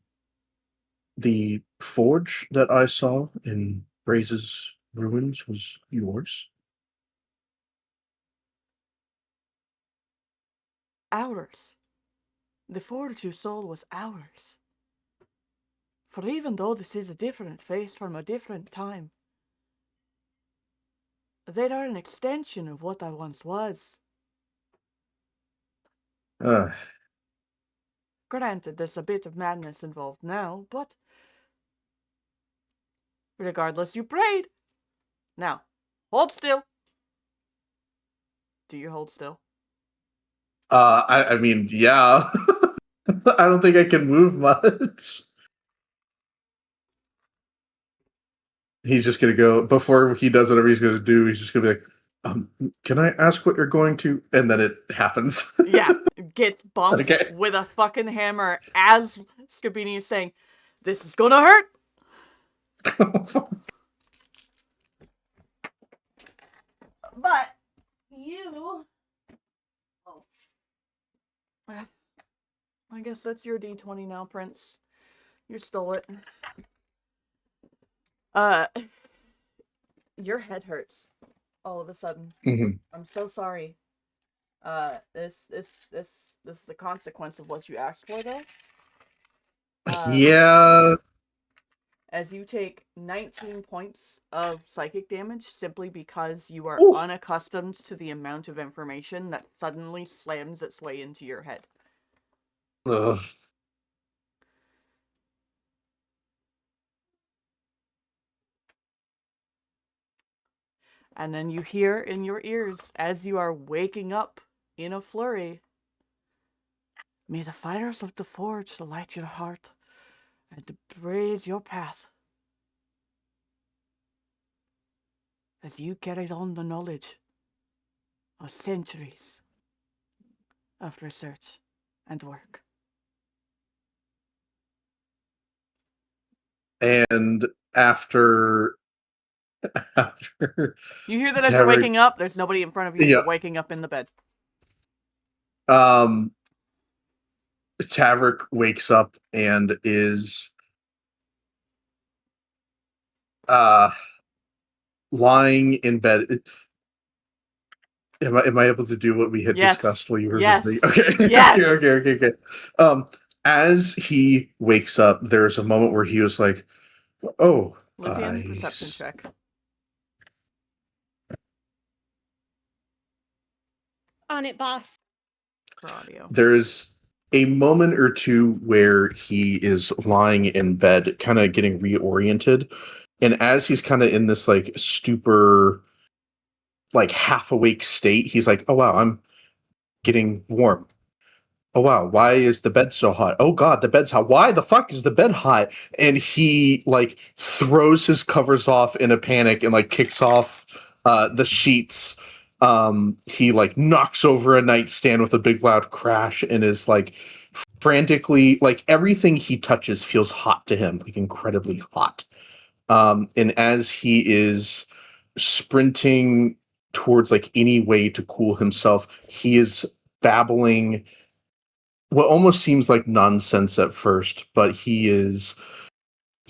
forge that I saw in Braze's ruins was yours? Ours. The forge you sold was ours. For even though this is a different face from a different time, they are an extension of what I once was. Granted, there's a bit of madness involved now, but regardless, you prayed. Now, hold still. Do you hold still? I mean, yeah. I don't think I can move much. He's just gonna go, before he does whatever he's gonna do, he's just gonna be like, can I ask what you're going to? And then it happens. Yeah, gets bumped Okay. with a fucking hammer as Skibini is saying, this is gonna hurt! But you... Oh. I guess that's your D20 now, Prince. You stole it. Your head hurts all of a sudden. Mm-hmm. I'm so sorry. This is the consequence of what you asked for, though. Yeah. As you take 19 points of psychic damage simply because you are unaccustomed to the amount of information that suddenly slams its way into your head. Ugh. And then you hear in your ears, as you are waking up in a flurry, May the fires of the forge light your heart and blaze your path as you carry on the knowledge of centuries of research and work. And after you hear that as you're waking up, there's nobody in front of you, you're waking up in the bed. Tavrick wakes up and is lying in bed. Am I able to do what we had discussed while you were visiting? Okay. Yes. Okay. As he wakes up, there's a moment where he was like, "Oh, Luthien, perception check. On it, boss. For audio. There's a moment or two where he is lying in bed, kind of getting reoriented, and as he's kind of in this like stupor, like half awake state, he's like, "Oh wow, I'm getting warm. Oh wow, why is the bed so hot? Oh god, the bed's hot. Why the fuck is the bed hot?" And he like throws his covers off in a panic and like kicks off the sheets. He like knocks over a nightstand with a big loud crash and is like frantically, like everything he touches feels hot to him, like incredibly hot. And as he is sprinting towards like any way to cool himself, he is babbling what almost seems like nonsense at first, but he is.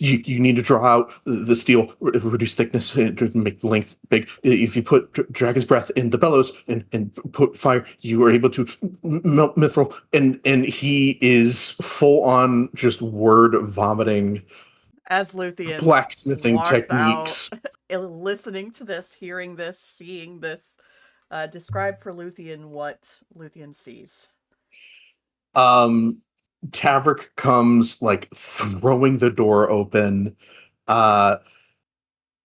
You need to draw out the steel, reduce thickness, to make the length big. If you put dragon's breath in the bellows and put fire, you are able to melt mithril. And he is full on just word vomiting. As Luthien blacksmithing techniques. Listening to this, hearing this, seeing this, describe for Luthien what Luthien sees. Tavrick comes like throwing the door open,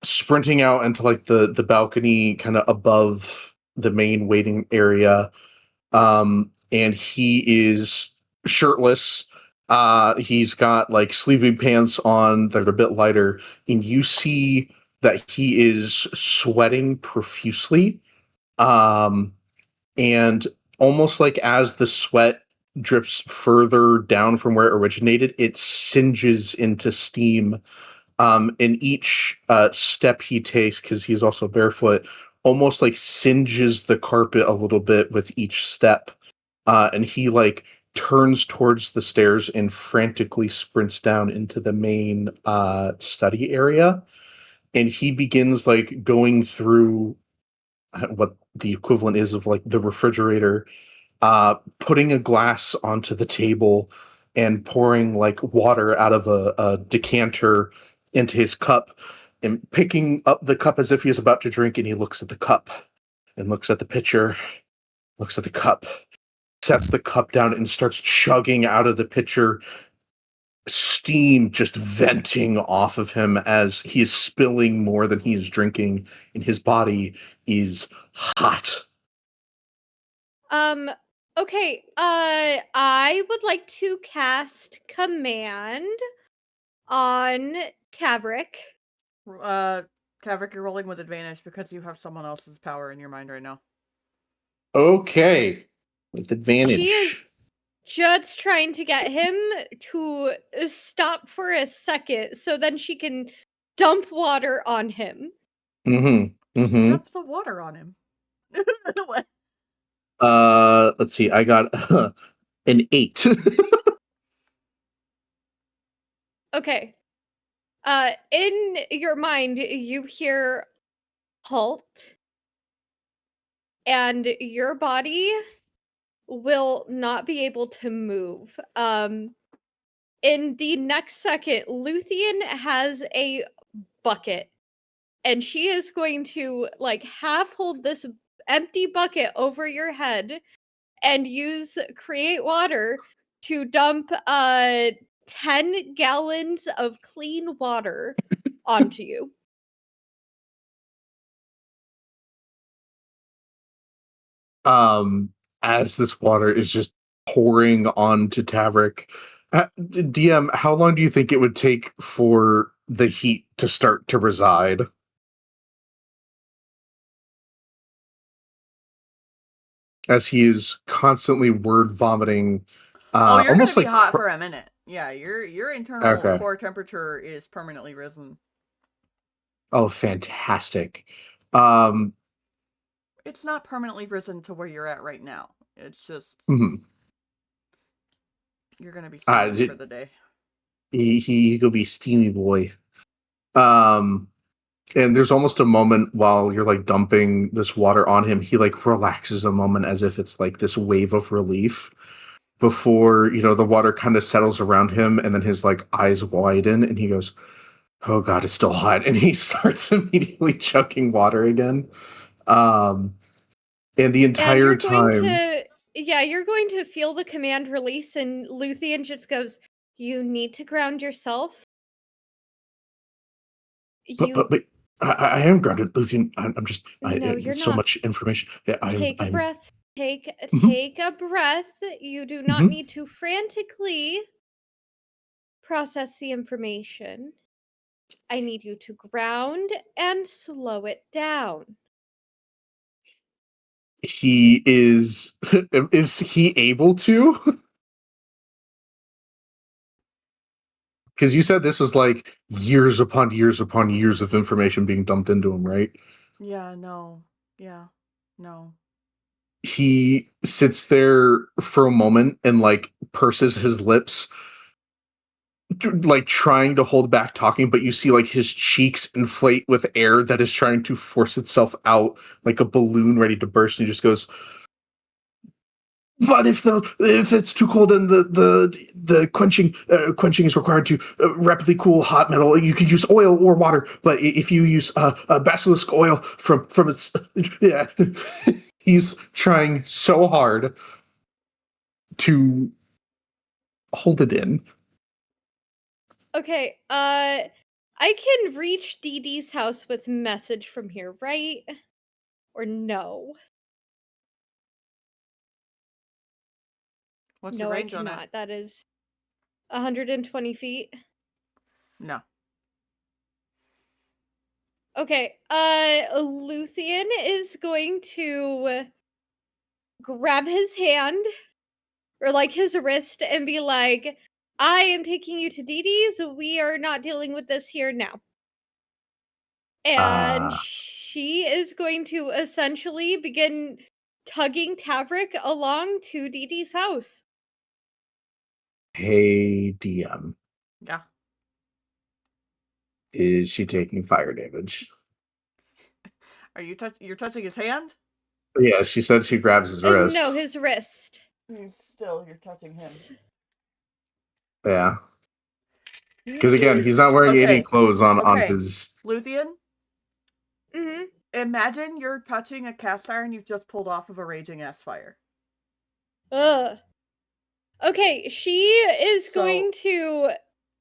sprinting out into like the balcony kind of above the main waiting area. And he is shirtless. He's got like sleeping pants on that are a bit lighter, and you see that he is sweating profusely. And almost like as the sweat drips further down from where it originated, it singes into steam. And each step he takes, because he's also barefoot, almost like singes the carpet a little bit with each step. And he like turns towards the stairs and frantically sprints down into the main study area. And he begins like going through what the equivalent is of like the refrigerator, putting a glass onto the table and pouring like water out of a decanter into his cup and picking up the cup as if he was about to drink. And he looks at the cup and looks at the pitcher, looks at the cup, sets the cup down and starts chugging out of the pitcher, steam just venting off of him as he is spilling more than he is drinking, and his body is hot. Okay, I would like to cast Command on Tavrick. Tavrick, you're rolling with advantage because you have someone else's power in your mind right now. Okay, with advantage. She is just trying to get him to stop for a second so then she can dump water on him. Dump the water on him. Let's see. I got an 8. Okay. In your mind, you hear halt, and your body will not be able to move. In the next second, Luthien has a bucket, and she is going to like half hold this empty bucket over your head and use create water to dump 10 gallons of clean water onto you. As this water is just pouring onto Tavrick. DM, how long do you think it would take for the heat to start to reside? As he is constantly word vomiting. Oh, you're almost gonna be like hot for a minute. Yeah, your internal core temperature is permanently risen. Oh, fantastic. It's not permanently risen to where you're at right now. It's just you're gonna be steamy for the day. He could be steamy boy. And there's almost a moment while you're like dumping this water on him, he like relaxes a moment as if it's like this wave of relief before, you know, the water kind of settles around him, and then his like eyes widen and he goes, "Oh God, it's still hot." And he starts immediately chugging water again. And the entire time. You're going to feel the command release, and Luthien just goes, "You need to ground yourself." But I am grounded, Luthien. I'm just. No, you're so not. much information. Yeah, Take a breath. Take a breath. You do not need to frantically process the information. I need you to ground and slow it down. He is. Is he able to? Because you said this was like years upon years upon years of information being dumped into him, right? Yeah, no. Yeah, no. He sits there for a moment and like purses his lips, like trying to hold back talking, but you see like his cheeks inflate with air that is trying to force itself out like a balloon ready to burst, and he just goes, "But if it's too cold and the quenching is required to rapidly cool hot metal, you can use oil or water. But if you use a basilisk oil from its yeah." He's trying so hard to hold it in. Okay, I can reach Dee Dee's house with message from here, right? Or no? What's the range on it? No, I cannot. That is 120 feet. No. Okay, Luthien is going to grab his hand, or like his wrist, and be like, "I am taking you to Dee Dee's. We are not dealing with this here now." And she is going to essentially begin tugging Tavrick along to Dee Dee's house. Hey, DM. Yeah. Is she taking fire damage? Are you you're touching his hand? Yeah, she said she grabs his wrist. No, his wrist. You're touching him. Yeah. Because again, he's not wearing any clothes on his. Luthien? Mm-hmm. Imagine you're touching a cast iron you've just pulled off of a raging ass fire. Ugh. Okay, she is going to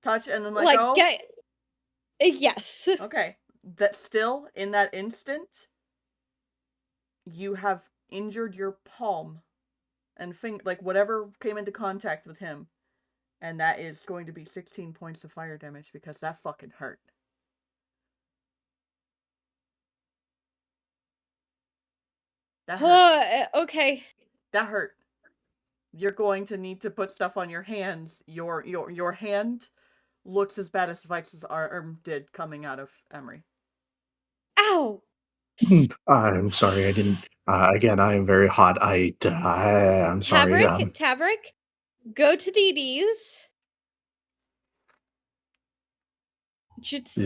touch and then let go? Yes. Okay. That still, in that instant, you have injured your palm and like whatever came into contact with him. And that is going to be 16 points of fire damage because that fucking hurt. That hurt. Okay. That hurt. You're going to need to put stuff on your hands. Your hand looks as bad as Vaiks' arm did coming out of Emery. Ow! I'm sorry, I didn't. Again, I am very hot. I'm sorry. Tavrick, go to Dee Dee's. Just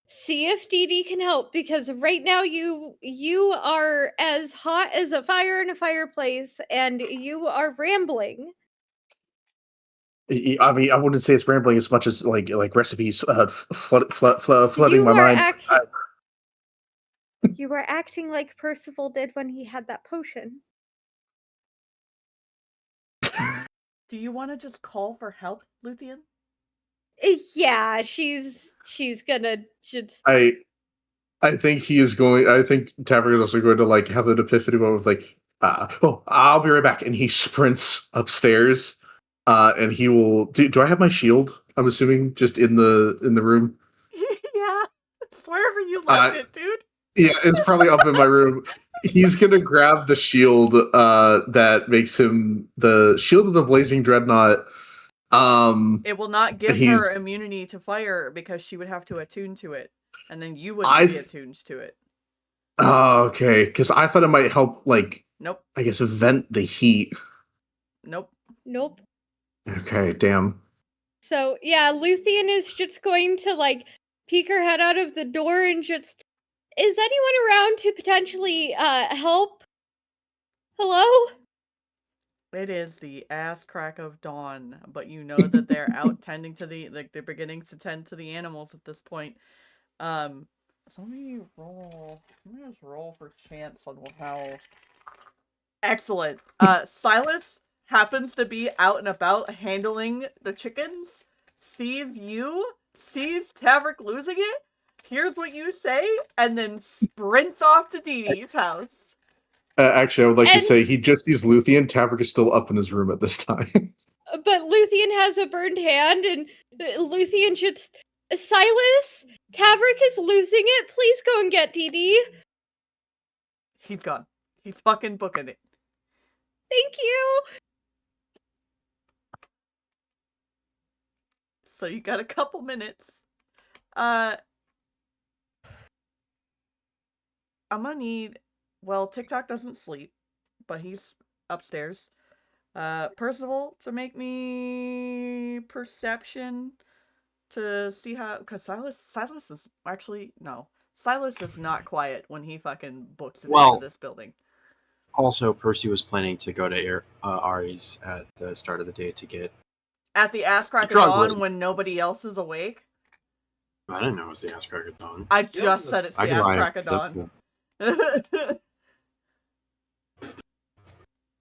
see if Dee Dee can help, because right now you are as hot as a fire in a fireplace, and you are rambling. I mean, I wouldn't say it's rambling as much as like recipes flooding my mind. You were acting like Percival did when he had that potion. Do you want to just call for help, Luthien? Yeah, she's gonna just. I think he is going. I think Tavrick is also going to like have an epiphany moment of like, I'll be right back. And he sprints upstairs, and he will. Do I have my shield? I'm assuming just in the room. Yeah, it's wherever you left it, dude. Yeah, it's probably up in my room. He's gonna grab the shield that makes him the shield of the Blazing Dreadnought. It will not give her immunity to fire because she would have to attune to it, and then you wouldn't be attuned to it. Oh, okay. Because I thought it might help, like, nope. I guess vent the heat. Nope. Nope. Okay, damn. So yeah, Luthien is just going to like peek her head out of the door and just, is anyone around to potentially help? Hello? It is the ass crack of dawn, but you know that they're out tending to they're beginning to tend to the animals at this point. So let me just roll for chance on how. Excellent. Silas happens to be out and about handling the chickens, sees Tavrick losing it, hears what you say, and then sprints off to Dee Dee's house. Actually, I would like to say he just sees Luthien. Tavrick is still up in his room at this time. But Luthien has a burned hand, and Luthien just... Silas? Tavrick is losing it. Please go and get Dee Dee. He's gone. He's fucking booking it. Thank you. So you got a couple minutes. I'm gonna need... Well, TikTok doesn't sleep, but he's upstairs. Percival, to make me perception to see how... Because Silas is... Actually, no. Silas is not quiet when he fucking books it into this building. Also, Percy was planning to go to Ari's at the start of the day to get... At the ass crack of dawn when nobody else is awake? I didn't know it was the ass crack of dawn. I just said it's the ass crack of dawn.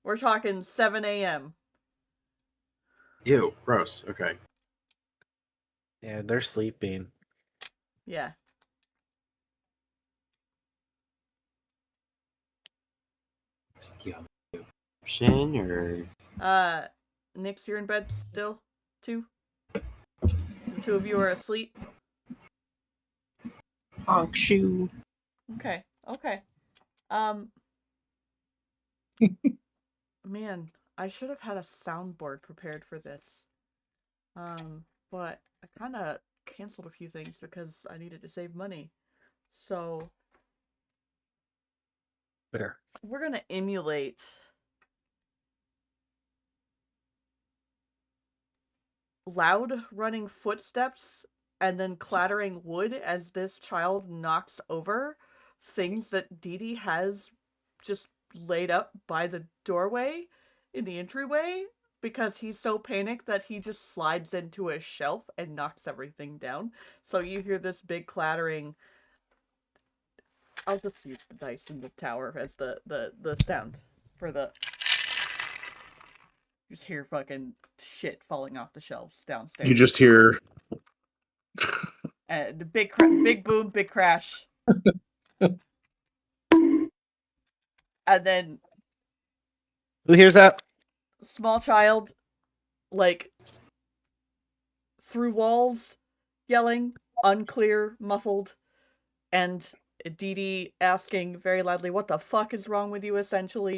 We're talking 7 a.m. Ew, gross. Okay. Yeah, they're sleeping. Yeah. Do you have an option, or... Nix, you're in bed still? Too? The two of you are asleep? Honk shoe. Okay. Man, I should have had a soundboard prepared for this. But I kind of canceled a few things because I needed to save money. So... Fair. We're gonna emulate... loud running footsteps and then clattering wood as this child knocks over things that Dee Dee has just laid up by the doorway in the entryway because he's so panicked that he just slides into a shelf and knocks everything down. So you hear this big clattering. I'll just use the dice in the tower as the sound for the... You just hear fucking shit falling off the shelves downstairs. You just hear... the big boom, big crash. And then... Who hears that? Small child, like, through walls, yelling, unclear, muffled, and Dee Dee asking very loudly, "What the fuck is wrong with you?" Essentially,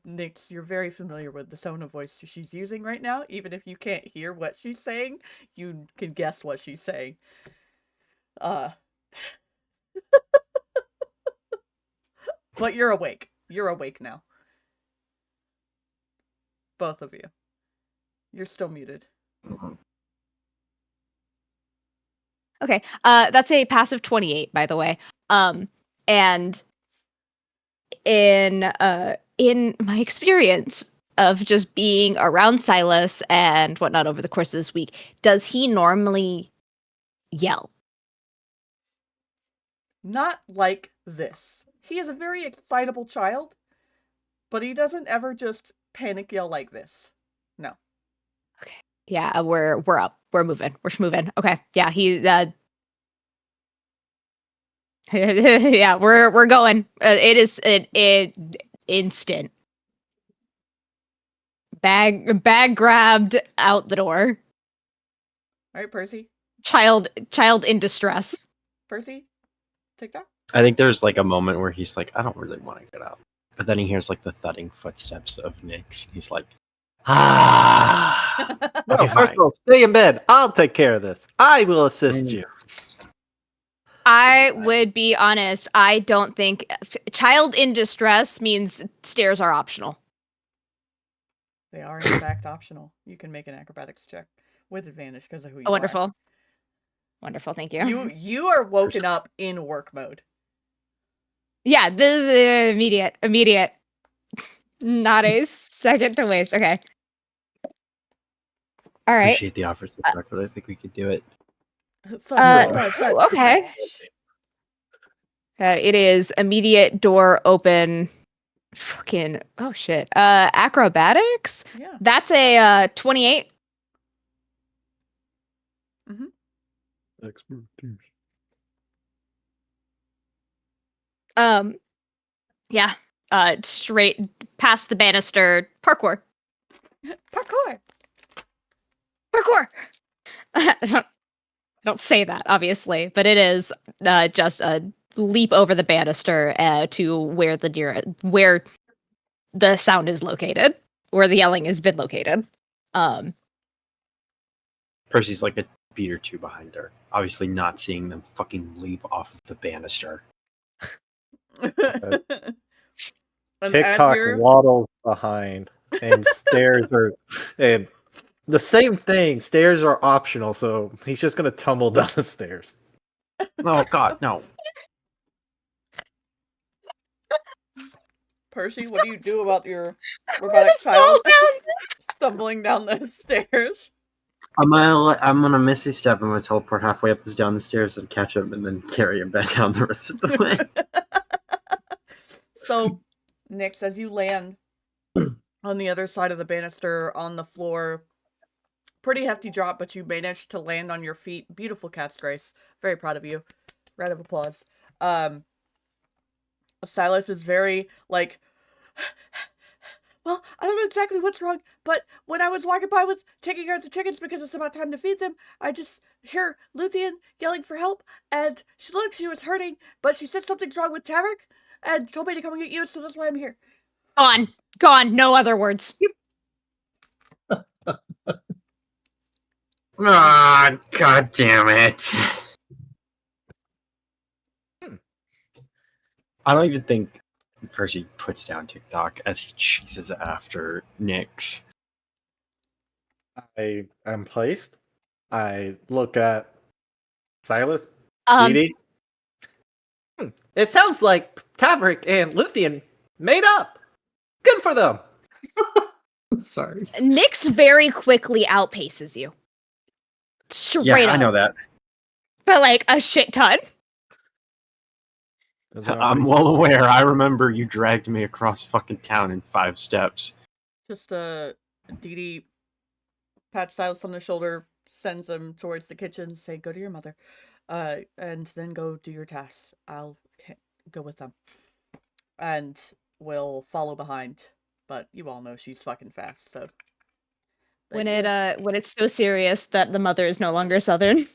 Nix, you're very familiar with the tone of voice she's using right now. Even if you can't hear what she's saying, you can guess what she's saying. But you're awake. You're awake now. Both of you. You're still muted. Okay, that's a passive 28, by the way. And in my experience of just being around Silas and whatnot over the course of this week, does he normally yell? Not like this. He is a very excitable child, but he doesn't ever just panic yell like this. No. Okay. Yeah, we're up. We're moving. We're schmoving. Okay. Yeah, yeah, we're going. It instant. Bag grabbed out the door. All right, Percy. Child in distress. Percy, TikTok. I think there's like a moment where he's like, I don't really want to get out. But then he hears like the thudding footsteps of Nyx. He's like, ah. No, Okay, Percival, stay in bed. I'll take care of this. I will assist you. I would be honest. I don't think child in distress means stairs are optional. They are in fact optional. You can make an acrobatics check with advantage because of who you are. Wonderful. Wonderful, thank you. You are woken up in work mode. Yeah, this is immediate. Not a second to waste. Okay. All right. Appreciate the offer, but I think we could do it. Okay. It is immediate door open. Fucking oh shit. Acrobatics? Yeah. That's a 28. Expertise. Yeah. Straight past the banister. Parkour. I don't say that, obviously, but it is just a leap over the banister to where the sound is located, where the yelling has been located. Percy's like a beat or two behind her, obviously not seeing them fucking leap off of the banister. TikTok waddles behind, and and the same thing. Stairs are optional, so he's just gonna tumble down the stairs. Oh God, no! Percy, what do you do about your robotic child stumbling down the stairs? I'm gonna missy step. I'm gonna teleport halfway up down the stairs and catch him, and then carry him back down the rest of the way. So, Nyx, as you land on the other side of the banister on the floor, pretty hefty drop, but you managed to land on your feet. Beautiful cat's grace. Very proud of you. Round of applause. Silas is very like, well, I don't know exactly what's wrong, but when I was walking by with taking care of the chickens because it's about time to feed them, I just hear Luthien yelling for help, and she looked, she was hurting, but she said something's wrong with Tavrick, and told me to come and get you, so that's why I'm here. Gone, no other words. Ah, God damn it. I don't even think Percy puts down TikTok as he chases after Nyx. I am placed. I look at Silas. Edie. It sounds like Tavrick and Luthien made up. Good for them. Sorry. Nyx very quickly outpaces you. Straight up. I know that. But like a shit ton. I'm well aware. I remember you dragged me across fucking town in 5 steps. Just Dee pats Silas on the shoulder, sends him towards the kitchen, say, go to your mother, and then go do your tasks. I'll go with them. And we'll follow behind. But you all know she's fucking fast, so. When it's so serious that the mother is no longer Southern.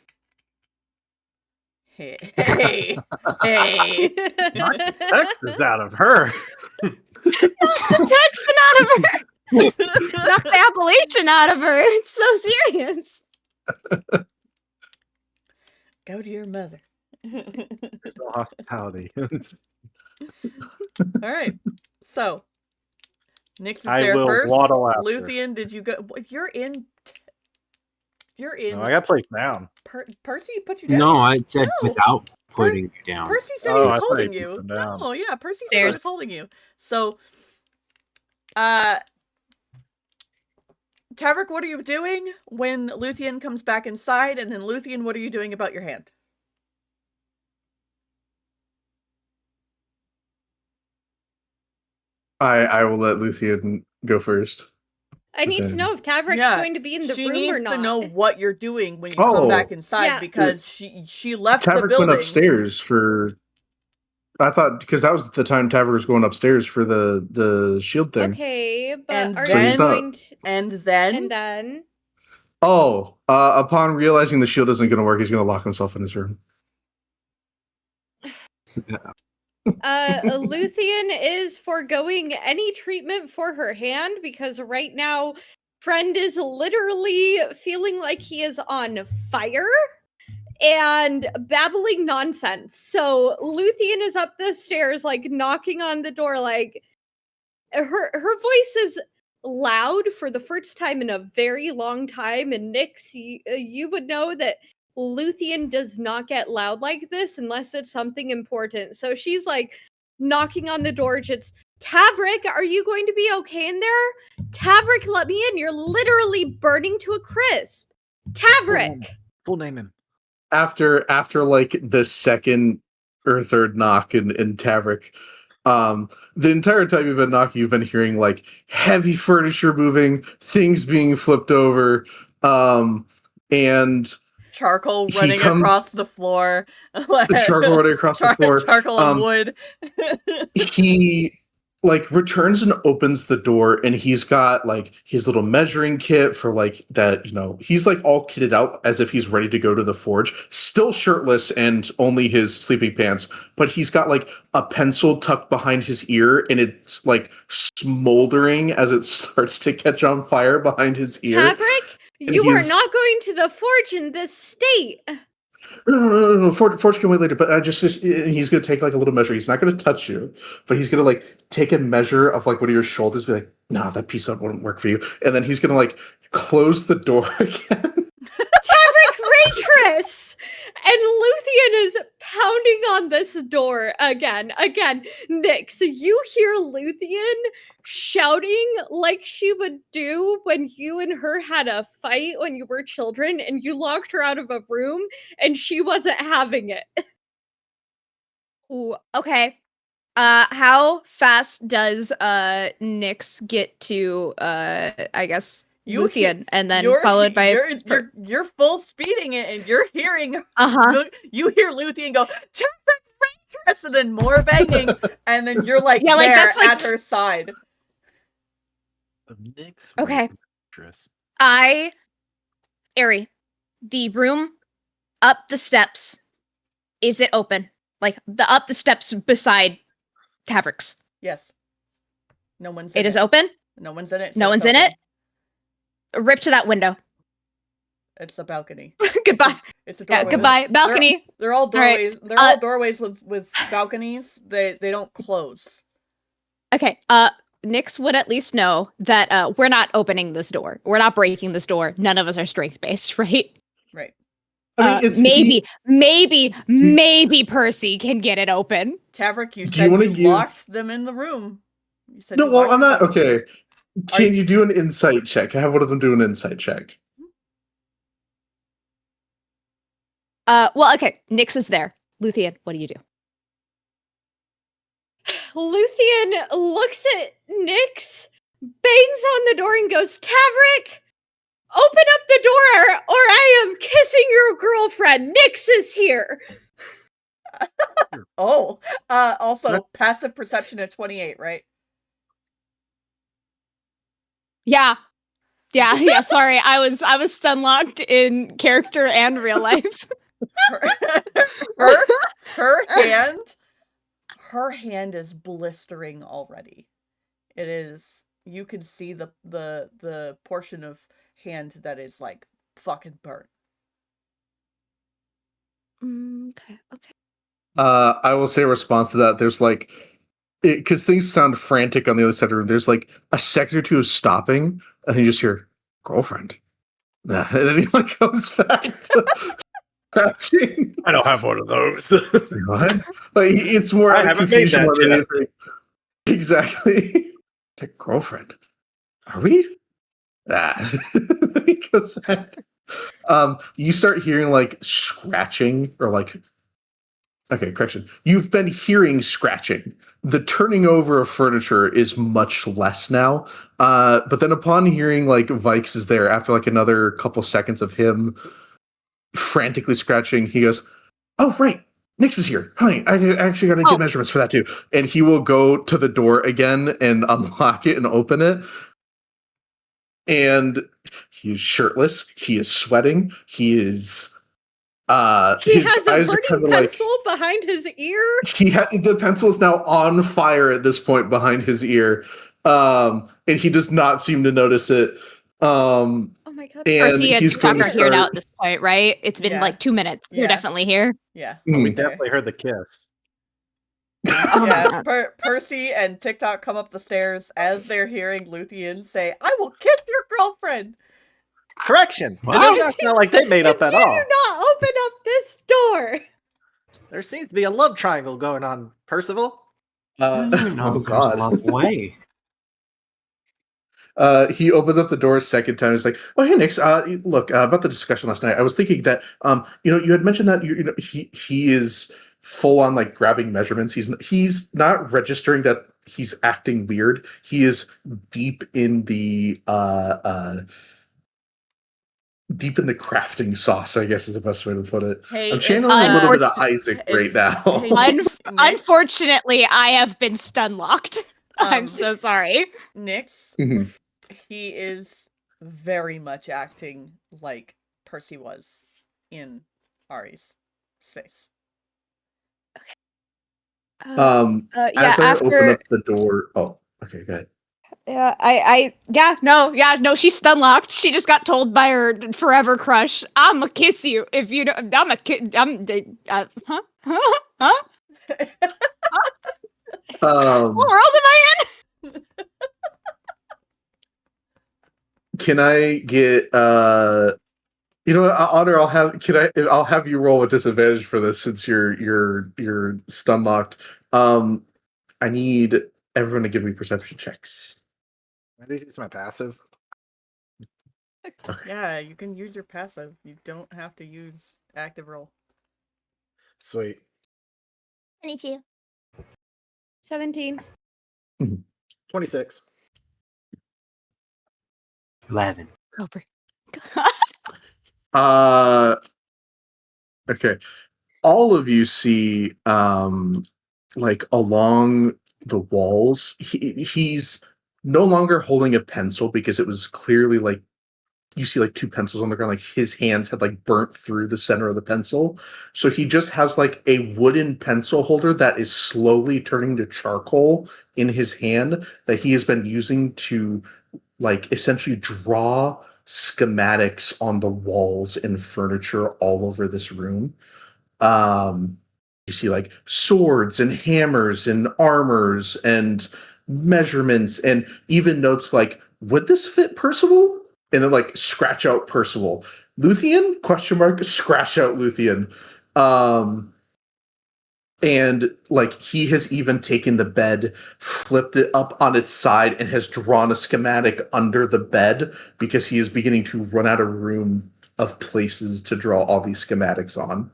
Hey. Text is out of her. Texan out of her. Knock the Appalachian out of her. It's so serious. Go to your mother. There's no hospitality. All right. So, Nyx is I there will first. waddle after. Luthien, did you go? You're in. No, I got placed down. Percy put you down. No, I said without putting you down. Percy said he was I holding thought he you. put them down. No, yeah, Percy said he was holding you. So, Tavrick, what are you doing when Luthien comes back inside? And then Luthien, what are you doing about your hand? I will let Luthien go first. I need to know if Tavrick's going to be in the room or not. She needs to know what you're doing when you come back inside because she left the Tavrick building. went upstairs for I thought because that was the time Tavrick was going upstairs for the shield thing. Okay, but And are then- you going to... And then? And then... Oh, upon realizing the shield isn't going to work, he's going to lock himself in his room. Luthien is foregoing any treatment for her hand because right now, friend is literally feeling like he is on fire and babbling nonsense. So Luthien is up the stairs, like knocking on the door, like her voice is loud for the first time in a very long time. And Nyx, you would know that Luthien does not get loud like this unless it's something important. So she's like knocking on the door. It's Tavrick, are you going to be okay in there? Tavrick, let me in. You're literally burning to a crisp. Tavrick. Full name him. After like the second or third knock in Tavrick, the entire time you've been knocking, you've been hearing like heavy furniture moving, things being flipped over, and charcoal running across the floor. Charcoal running across the floor. Charcoal and wood. He like returns and opens the door, and he's got like his little measuring kit for like that, you know, he's like all kitted out as if he's ready to go to the forge, still shirtless and only his sleeping pants, but he's got like a pencil tucked behind his ear, and it's like smoldering as it starts to catch on fire behind his ear. Tavrick, you are not going to the forge in this state. No. Forge can wait later, but he's going to take like a little measure. He's not going to touch you, but he's going to like take a measure of like one of your shoulders, be like, nah, that piece up wouldn't work for you. And then he's going to like close the door again. Tavrick Raytris! And Luthien is pounding on this door again. Nyx, you hear Luthien shouting like she would do when you and her had a fight when you were children and you locked her out of a room and she wasn't having it. Ooh, okay. How fast does Nyx get to I guess Luthien, and then followed by you're full speeding it, and you're hearing you hear Luthien go Tavrick, and then more banging, and then you're like there that's at her side. Okay. Aerie, the room up the steps, is it open? Like up the steps beside Tavrick's? Yes. No one's in it. It is open? No one's in it. So no one's in it? Rip to that window. It's a balcony. Goodbye. It's a doorway. Goodbye. Balcony. They're all doorways. Right. They're all doorways with balconies. They don't close. Okay. Nyx would at least know that we're not opening this door. We're not breaking this door. None of us are strength-based, right? Right. I mean, maybe Percy can get it open. Tavrick, you said you locked them in the room. You said no, well, I'm not. Okay. Can you do an insight check? Have one of them do an insight check. Well, okay. Nyx is there. Luthien, what do you do? Luthien looks at Nyx, bangs on the door, and goes, Tavrick, open up the door, or I am kissing your girlfriend. Nyx is here. Also, passive perception at 28, right? Yeah. Sorry, I was stun locked in character and real life. Her hand is blistering already. It is. You can see the portion of hand that is like fucking burnt. Okay. I will say in response to that, there's like, because things sound frantic on the other side of the room, there's like a second or two of stopping, and then you just hear, girlfriend. And then he like goes back to scratching. I don't have one of those. What? Like, it's more out of confusion more than anything. Exactly. Like, girlfriend. Are we? He goes back. You start hearing like scratching or like, okay, correction. You've been hearing scratching. The turning over of furniture is much less now. But then upon hearing like Vaiks is there after like another couple seconds of him frantically scratching, he goes, oh, right. Nyx is here. Honey, I actually got to get measurements for that too. And he will go to the door again and unlock it and open it. And he is shirtless. He is sweating. He is. He his has a eyes are burning kinda pencil behind his ear. The pencil is now on fire at this point behind his ear. And he does not seem to notice it. Oh my god. And Percy and he's going Tock to are here now start. at this point, right? It's been like 2 minutes. They're Yeah. definitely here. Yeah. We They're- definitely heard the kiss. Oh my yeah, God. Percy and TikTok come up the stairs as they're hearing Luthien say, "I will kiss your girlfriend." Correction. Wow. It does not sound like they made up If at you all. do not open up this door. There seems to be a love triangle going on, Percival. No, Oh there's a lot God. way. He opens up the door a second time. He's like, "Oh, hey, Nyx. Look, about the discussion last night. I was thinking that, you had mentioned that he is full on like grabbing measurements. He's not registering that he's acting weird. He is deep in the crafting sauce, I guess is the best way to put it. Hey, I'm it's, channeling a little bit of it's- Isaac right it's- now. hey, Nyx- Unfortunately, I have been stun locked. I'm so sorry. Nyx, Mhm. he is very much acting like Percy was in Ari's space. Yeah, As I open after up the door. Oh, okay, go ahead. no, she's stun locked. She just got told by her forever crush, "I'ma kiss you if you don't." Huh? What world am I in? Can I get Honor, I'll have you roll a disadvantage for this since you're stun locked. I need everyone to give me perception checks. I need to use my passive. Yeah, you can use your passive. You don't have to use active roll. Sweet. 22. 17. 26. 11. Cobra. Okay. All of you see like along the walls, he's no longer holding a pencil because it was clearly like you see like two pencils on the ground, like his hands had like burnt through the center of the pencil. So he just has like a wooden pencil holder that is slowly turning to charcoal in his hand that he has been using to like essentially draw schematics on the walls and furniture all over this room. You see like swords and hammers and armors and measurements and even notes like, would this fit Percival? And then like scratch out Percival. Luthien? Question mark, scratch out Luthien. And like he has even taken the bed, flipped it up on its side, and has drawn a schematic under the bed because he is beginning to run out of room of places to draw all these schematics on.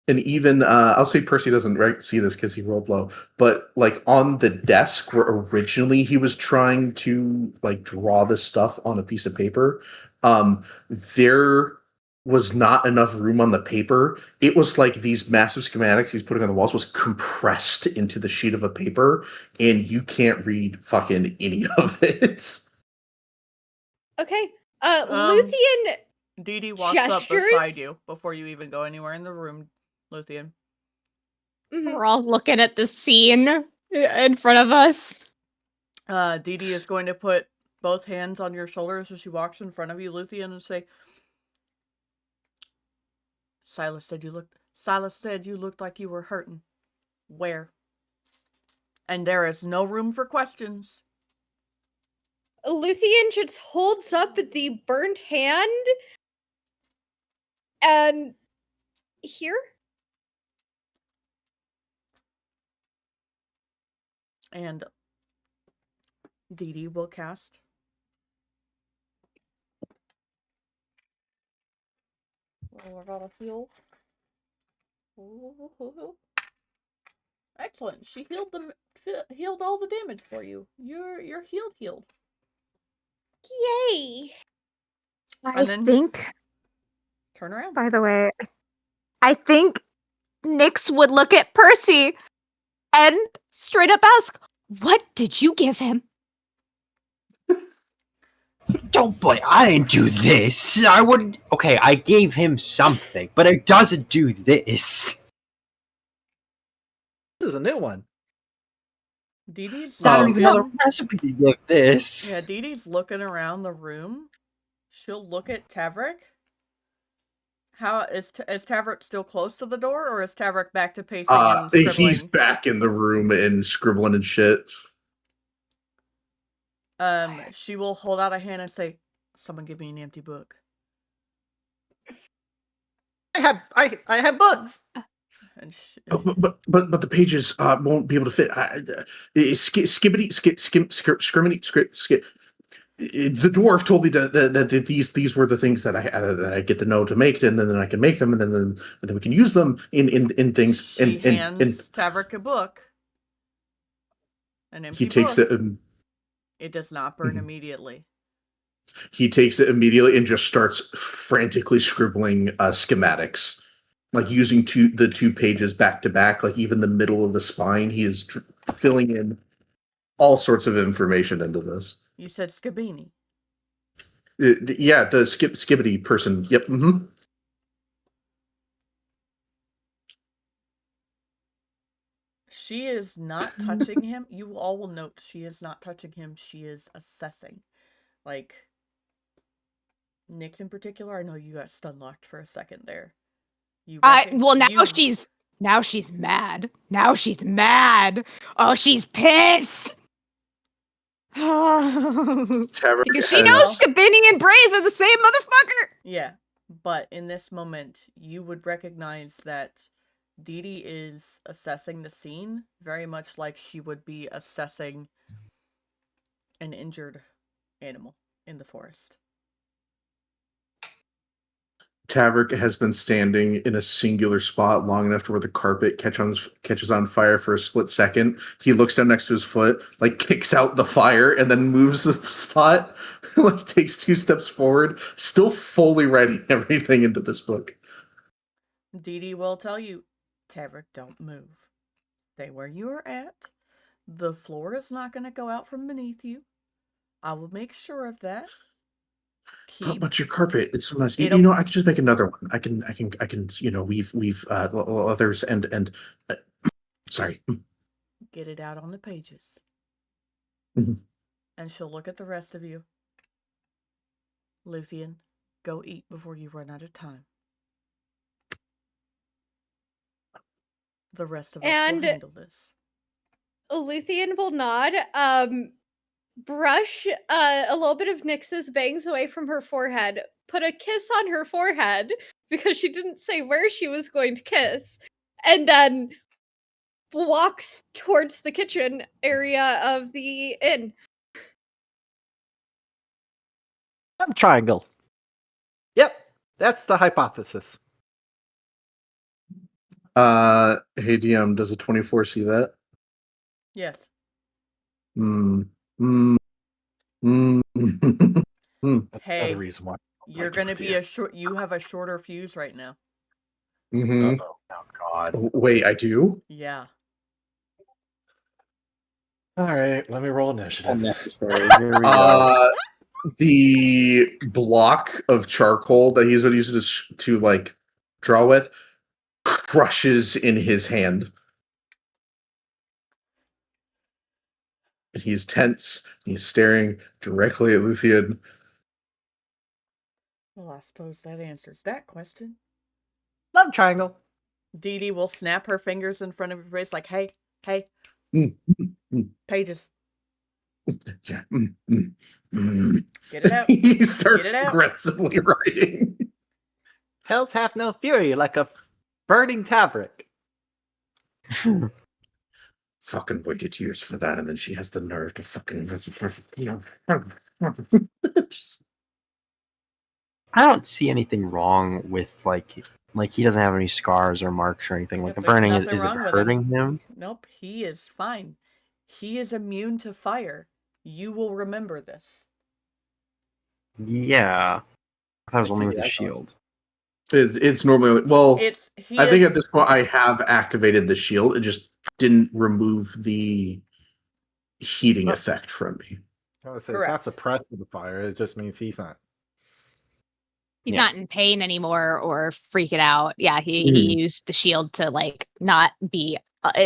And even I'll say Percy doesn't see this because he rolled low, but like on the desk where originally he was trying to like draw this stuff on a piece of paper, there was not enough room on the paper. It was like these massive schematics he's putting on the walls was compressed into the sheet of a paper, and you can't read fucking any of it. Okay. Luthien Dee Dee walks up beside gestures? you before you even go anywhere in the room, Luthien. We're all looking at the scene in front of us. Dee Dee is going to put both hands on your shoulders as she walks in front of you, Luthien, and say, Silas said you looked like you were hurting. Where? And there is no room for questions. Luthien just holds up the burnt hand and here? And Dee Dee will cast I gotta heal. Excellent. She healed all the damage for you. You're healed. Yay! I then think, turn around. by the way, I think Nyx would look at Percy and straight up ask, "What did you give him?" Don't blame. I didn't do this. I wouldn't. Okay, I gave him something, but it doesn't do this. This is a new one. Dee Dee's I don't even know the looking. recipe to give this. Yeah, Dee Dee's looking around the room. She'll look at Tavrick. How is Tavrick still close to the door, or is Tavrick back to pacing and scribbling? He's back in the room and scribbling and shit. She will hold out a hand and say, "Someone give me an empty book." I have books. And but the pages won't be able to fit. The dwarf told me that these were the things that I get to know to make, and then I can make them, and then we can use them in things. She hands Tavrick a book. An empty book. He takes it. It does not burn immediately. He takes it immediately and just starts frantically scribbling schematics, like using the two pages back to back, like even the middle of the spine. He is filling in all sorts of information into this. You said Scabini. Yeah, the skibbity person. Yep. Mm-hmm. She is not touching him. You all will note she is not touching him. She is assessing. Like, Nyx in particular, I know you got stun locked for a second there. Now she's mad. Now she's mad. Oh, she's pissed. Because she knows Scabini and Braze are the same motherfucker. Yeah, but in this moment, you would recognize that Dee Dee is assessing the scene very much like she would be assessing an injured animal in the forest. Tavrick has been standing in a singular spot long enough to where the carpet catches on fire for a split second. He looks down next to his foot, like kicks out the fire, and then moves the spot, like takes 2 steps forward, still fully writing everything into this book. Dee Dee will tell you, Tavrick, don't move. Stay where you are at. The floor is not going to go out from beneath you. I will make sure of that. But your carpet, it's so nice. You know, I can just make another one. I can, weave others and sorry. Get it out on the pages. Mm-hmm. And she'll look at the rest of you. Luthien, go eat before you run out of time. The rest of us will handle this. Luthien will nod. Brush a little bit of Nyx's bangs away from her forehead, put a kiss on her forehead because she didn't say where she was going to kiss, and then walks towards the kitchen area of the inn. Love triangle. Yep, that's the hypothesis. Hey DM, does a 24 see that? Yes. That's hey, another reason why you're gonna be you have a shorter fuse right now. Mm-hmm. Oh God! Wait, I do? Yeah. All right, let me roll initiative. Unnecessary. Here we go. The block of charcoal that he's been using to like draw with crushes in his hand. And he's tense. He's staring directly at Luthien. Well, I suppose that answers that question. Love triangle. Dee Dee will snap her fingers in front of your face like, hey, pages. Yeah. Get it out. He starts aggressively writing. Hells have no fury like a burning Tavrick. Fucking waited years for that, and then she has the nerve to fucking. I don't see anything wrong with like he doesn't have any scars or marks or anything. Like the burning is it hurting him? Nope, he is fine. He is immune to fire. You will remember this. Yeah, I thought it was only with the shield. It's normally well. I think at is this point I have activated the shield. It just didn't remove the heating effect from me. I would say it's Correct. not suppressing the fire. It just means he's not. He's Yeah. not in pain anymore or freaking out. Yeah, he Mhm. used the shield to like not be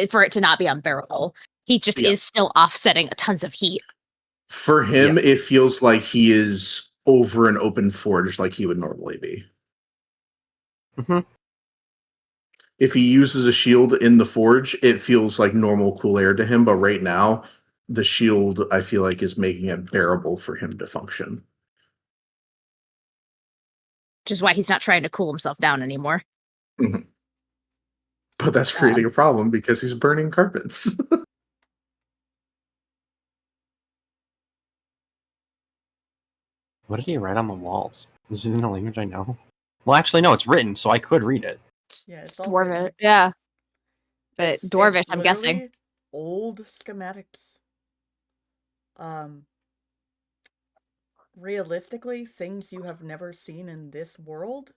for it to not be unbearable. He just Yeah. is still offsetting tons of heat. For him, it feels like he is over an open forge like he would normally be. Mhm. If he uses a shield in the forge, it feels like normal cool air to him. But right now, the shield, I feel like, is making it bearable for him to function. Which is why he's not trying to cool himself down anymore. Mhm. But that's creating a problem because he's burning carpets. What did he write on the walls? Is it in a language I know? Well, actually, no, it's written, so I could read it. Yeah, It's it's all written. Dwarvish. Yeah. But It's Dwarvish, I'm guessing. literally old schematics. Realistically, things you have never seen in this world,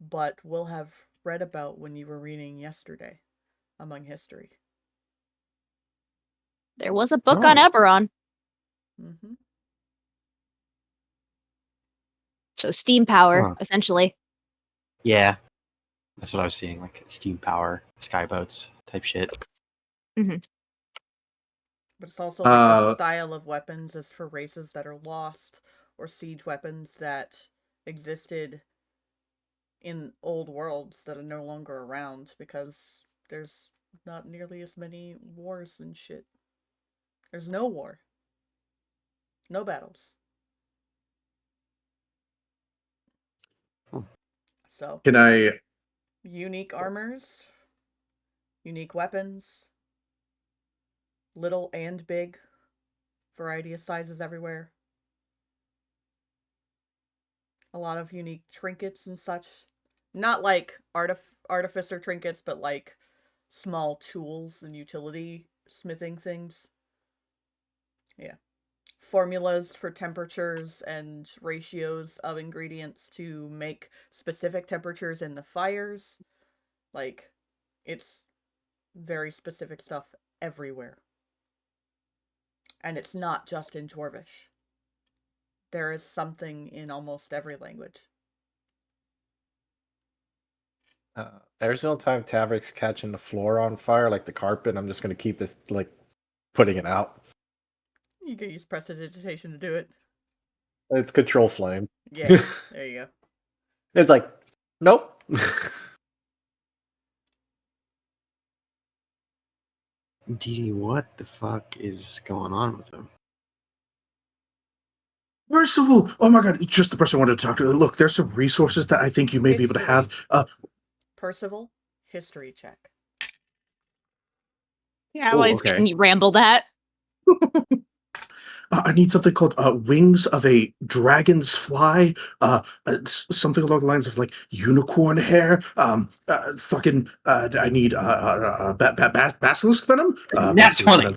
but will have read about when you were reading yesterday among history. There was a book on Oh. Eberron. Mm-hmm. So steam power, Huh. essentially. Yeah. That's what I was seeing, like steam power, skyboats type shit. But it's also like the style of weapons is for races that are lost, or siege weapons that existed in old worlds that are no longer around because there's not nearly as many wars and shit. There's no war. No battles. So, Can I... unique armors, unique weapons, little and big, variety of sizes everywhere. A lot of unique trinkets and such. Not like artificer trinkets, but like small tools and utility smithing things. Yeah. Formulas for temperatures and ratios of ingredients to make specific temperatures in the fires. Like, it's very specific stuff everywhere. And it's not just in Dwarvish. There is something in almost every language. Every single time Tavrick's catching the floor on fire, like the carpet, I'm just gonna keep this like putting it out. You can use prestidigitation to do it. It's control flame. Yeah, there you go. It's like, nope. Dee, what the fuck is going on with him? Percival! Oh my god, it's just the person I wanted to talk to. Look, there's some resources that I think you may be able to have. Percival, history check. Yeah, well, it's getting rambled at. I need something called Wings of a Dragon's Fly. Something along the lines of like unicorn hair. I need basilisk venom. That's funny.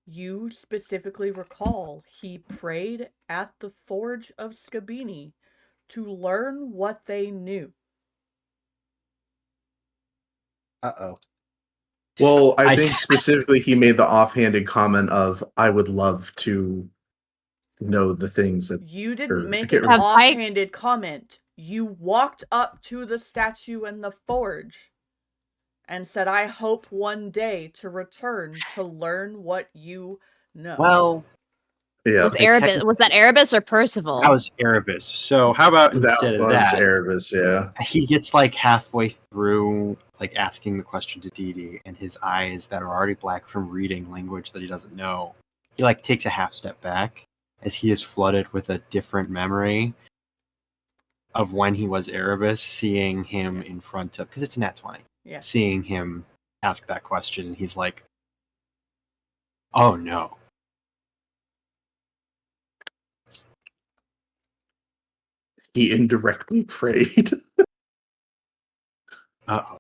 You specifically recall he prayed at the Forge of Scabini to learn what they knew. Uh-oh. Well, I think specifically he made the offhanded comment of, I would love to know the things that... You didn't make an offhanded comment. You walked up to the statue in the forge and said, I hope one day to return to learn what you know. Well, yeah. Was that Erebus or Percival? That was Erebus. So how about instead of that, Erebus, yeah. He gets like halfway through like asking the question to Dee, and his eyes that are already black from reading language that he doesn't know, he like takes a half step back as he is flooded with a different memory of when he was Erebus, seeing him in front of, because it's Nat 20, seeing him ask that question, and he's like, oh no. He indirectly prayed. Uh-oh.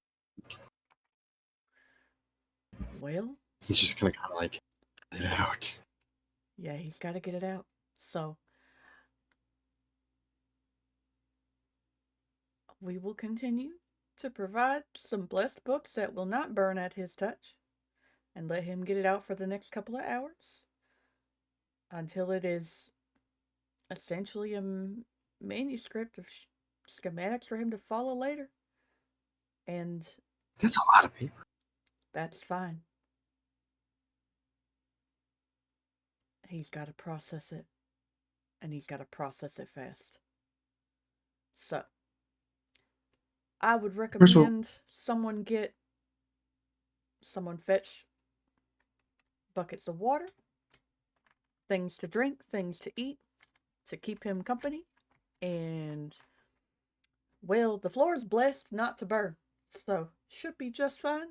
Well, he's just gonna kind of like get it out. Yeah, he's got to get it out. So, we will continue to provide some blessed books that will not burn at his touch, and let him get it out for the next couple of hours until it is essentially a manuscript of schematics for him to follow later. And that's a lot of paper. That's fine. He's got to process it, and he's got to process it fast. So, I would recommend someone fetch buckets of water, things to drink, things to eat, to keep him company, and, well, the floor is blessed not to burn, so should be just fine.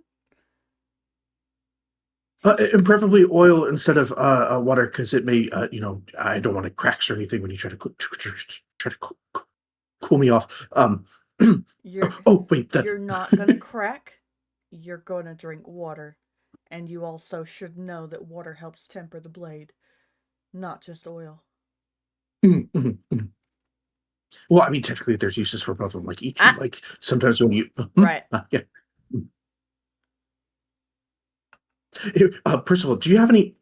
And preferably oil instead of water, because it may, I don't want it cracks or anything when you try to cool me off. You're not gonna crack. You're gonna drink water, and you also should know that water helps temper the blade, not just oil. Well, I mean, technically, there's uses for both of them. Like each, like sometimes when you right, yeah. Percival, do you have any?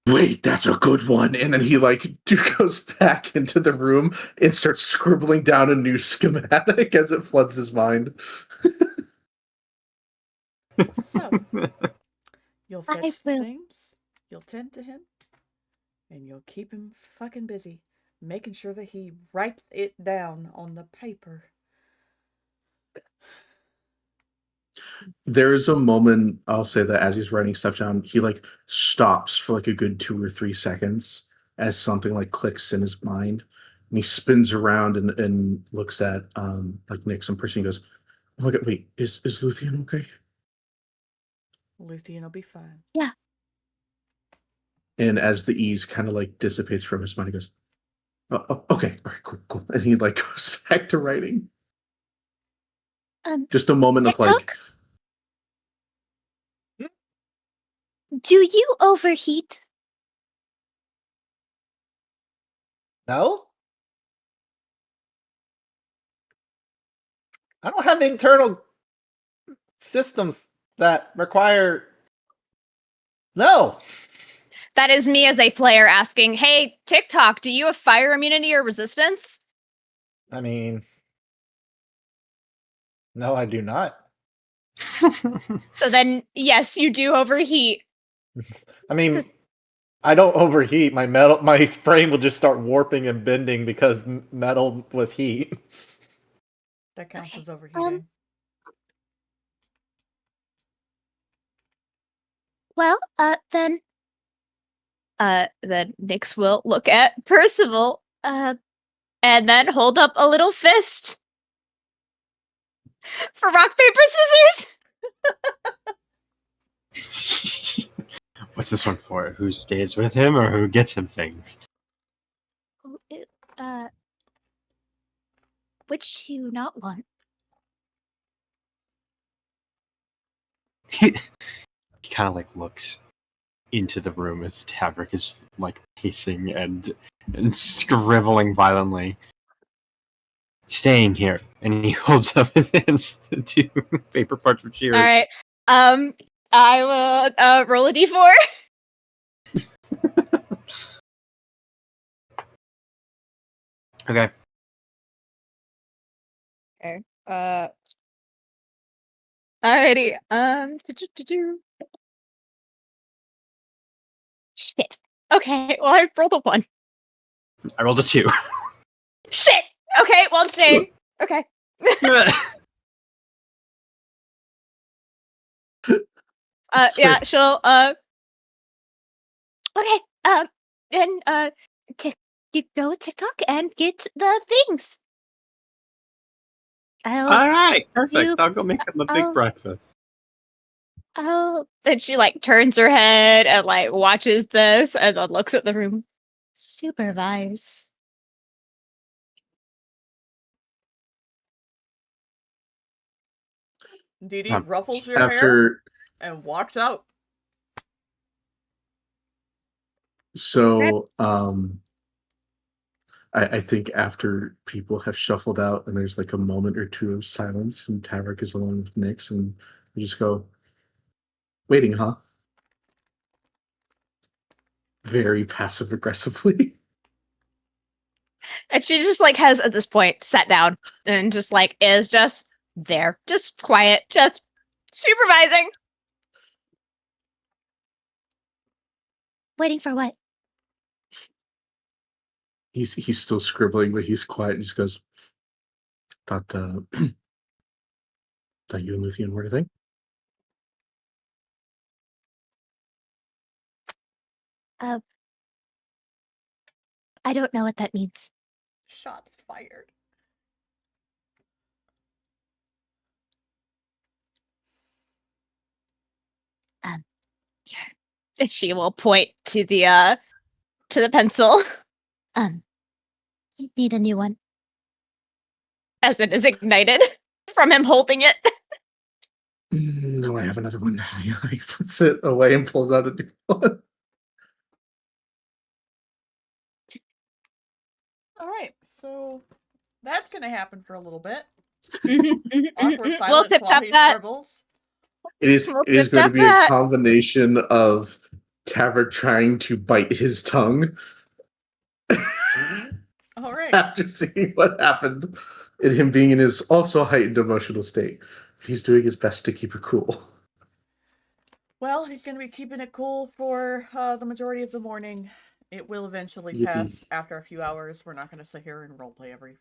Wait, that's a good one. And then he goes back into the room and starts scribbling down a new schematic as it floods his mind. So, you'll fetch things, you'll tend to him, and you'll keep him fucking busy, making sure that he writes it down on the paper. There's a moment, I'll say that as he's writing stuff down, he stops for a good 2 or 3 seconds as something clicks in his mind. And he spins around and looks at Nix and Percy and goes, "Oh my god, wait, is Luthien okay?" Luthien will be fine. Yeah. And as the ease kind of dissipates from his mind, he goes, "Oh, okay, all right, cool." And he goes back to writing. Just a moment of Tock? Do you overheat? No? I don't have internal systems that require... No! That is me as a player asking, hey, TikTok, do you have fire immunity or resistance? I mean... No, I do not. So then, yes, you do overheat. I mean, I don't overheat. My frame will just start warping and bending because metal with heat. That counts as overheating. Well, then Nix will look at Percival, and then hold up a little fist for rock, paper, scissors. What's this one for? Who stays with him or who gets him things? Which do you not want? He kind of looks into the room as Tavrick is pacing and scribbling violently. Staying here, and he holds up his hands to two paper parchment shears. All right. I will roll a d4. Okay. Okay. Alrighty. Shit. Okay. Well, I rolled a 1. I rolled a 2. Shit. Okay. Well, I'm staying. Okay. Yeah. She'll. Okay. Then you go with TikTok and get the things. All right. Perfect. I'll go make him a big breakfast. Oh. Then she turns her head and watches this and then looks at the room. Supervise. Dee Dee ruffles your hair and walks out. So, I think after people have shuffled out and there's like a moment or two of silence and Tavrick is alone with Nyx and we just go, waiting, huh? Very passive aggressively. And she just like has at this point sat down and just like is just there, just quiet, just supervising. Waiting for what? He's still scribbling, but he's quiet and just goes, thought thought you and Luthien were a thing. I don't know what that means. Shots fired. She will point to the pencil. You need a new one. As it is ignited from him holding it. No, I have another one. He like puts it away and pulls out a new one. All right, so that's gonna happen for a little bit. Mm-hmm. Awkward silence We'll tip while top he that. scribbles. It is We'll going to tip be that. a combination of Tavrick trying to bite his tongue All right. after seeing what happened and him being in his also heightened emotional state. He's doing his best to keep it cool. Well, he's going to be keeping it cool for the majority of the morning. It will eventually Yippee. pass after a few hours. We're not going to sit here and roleplay every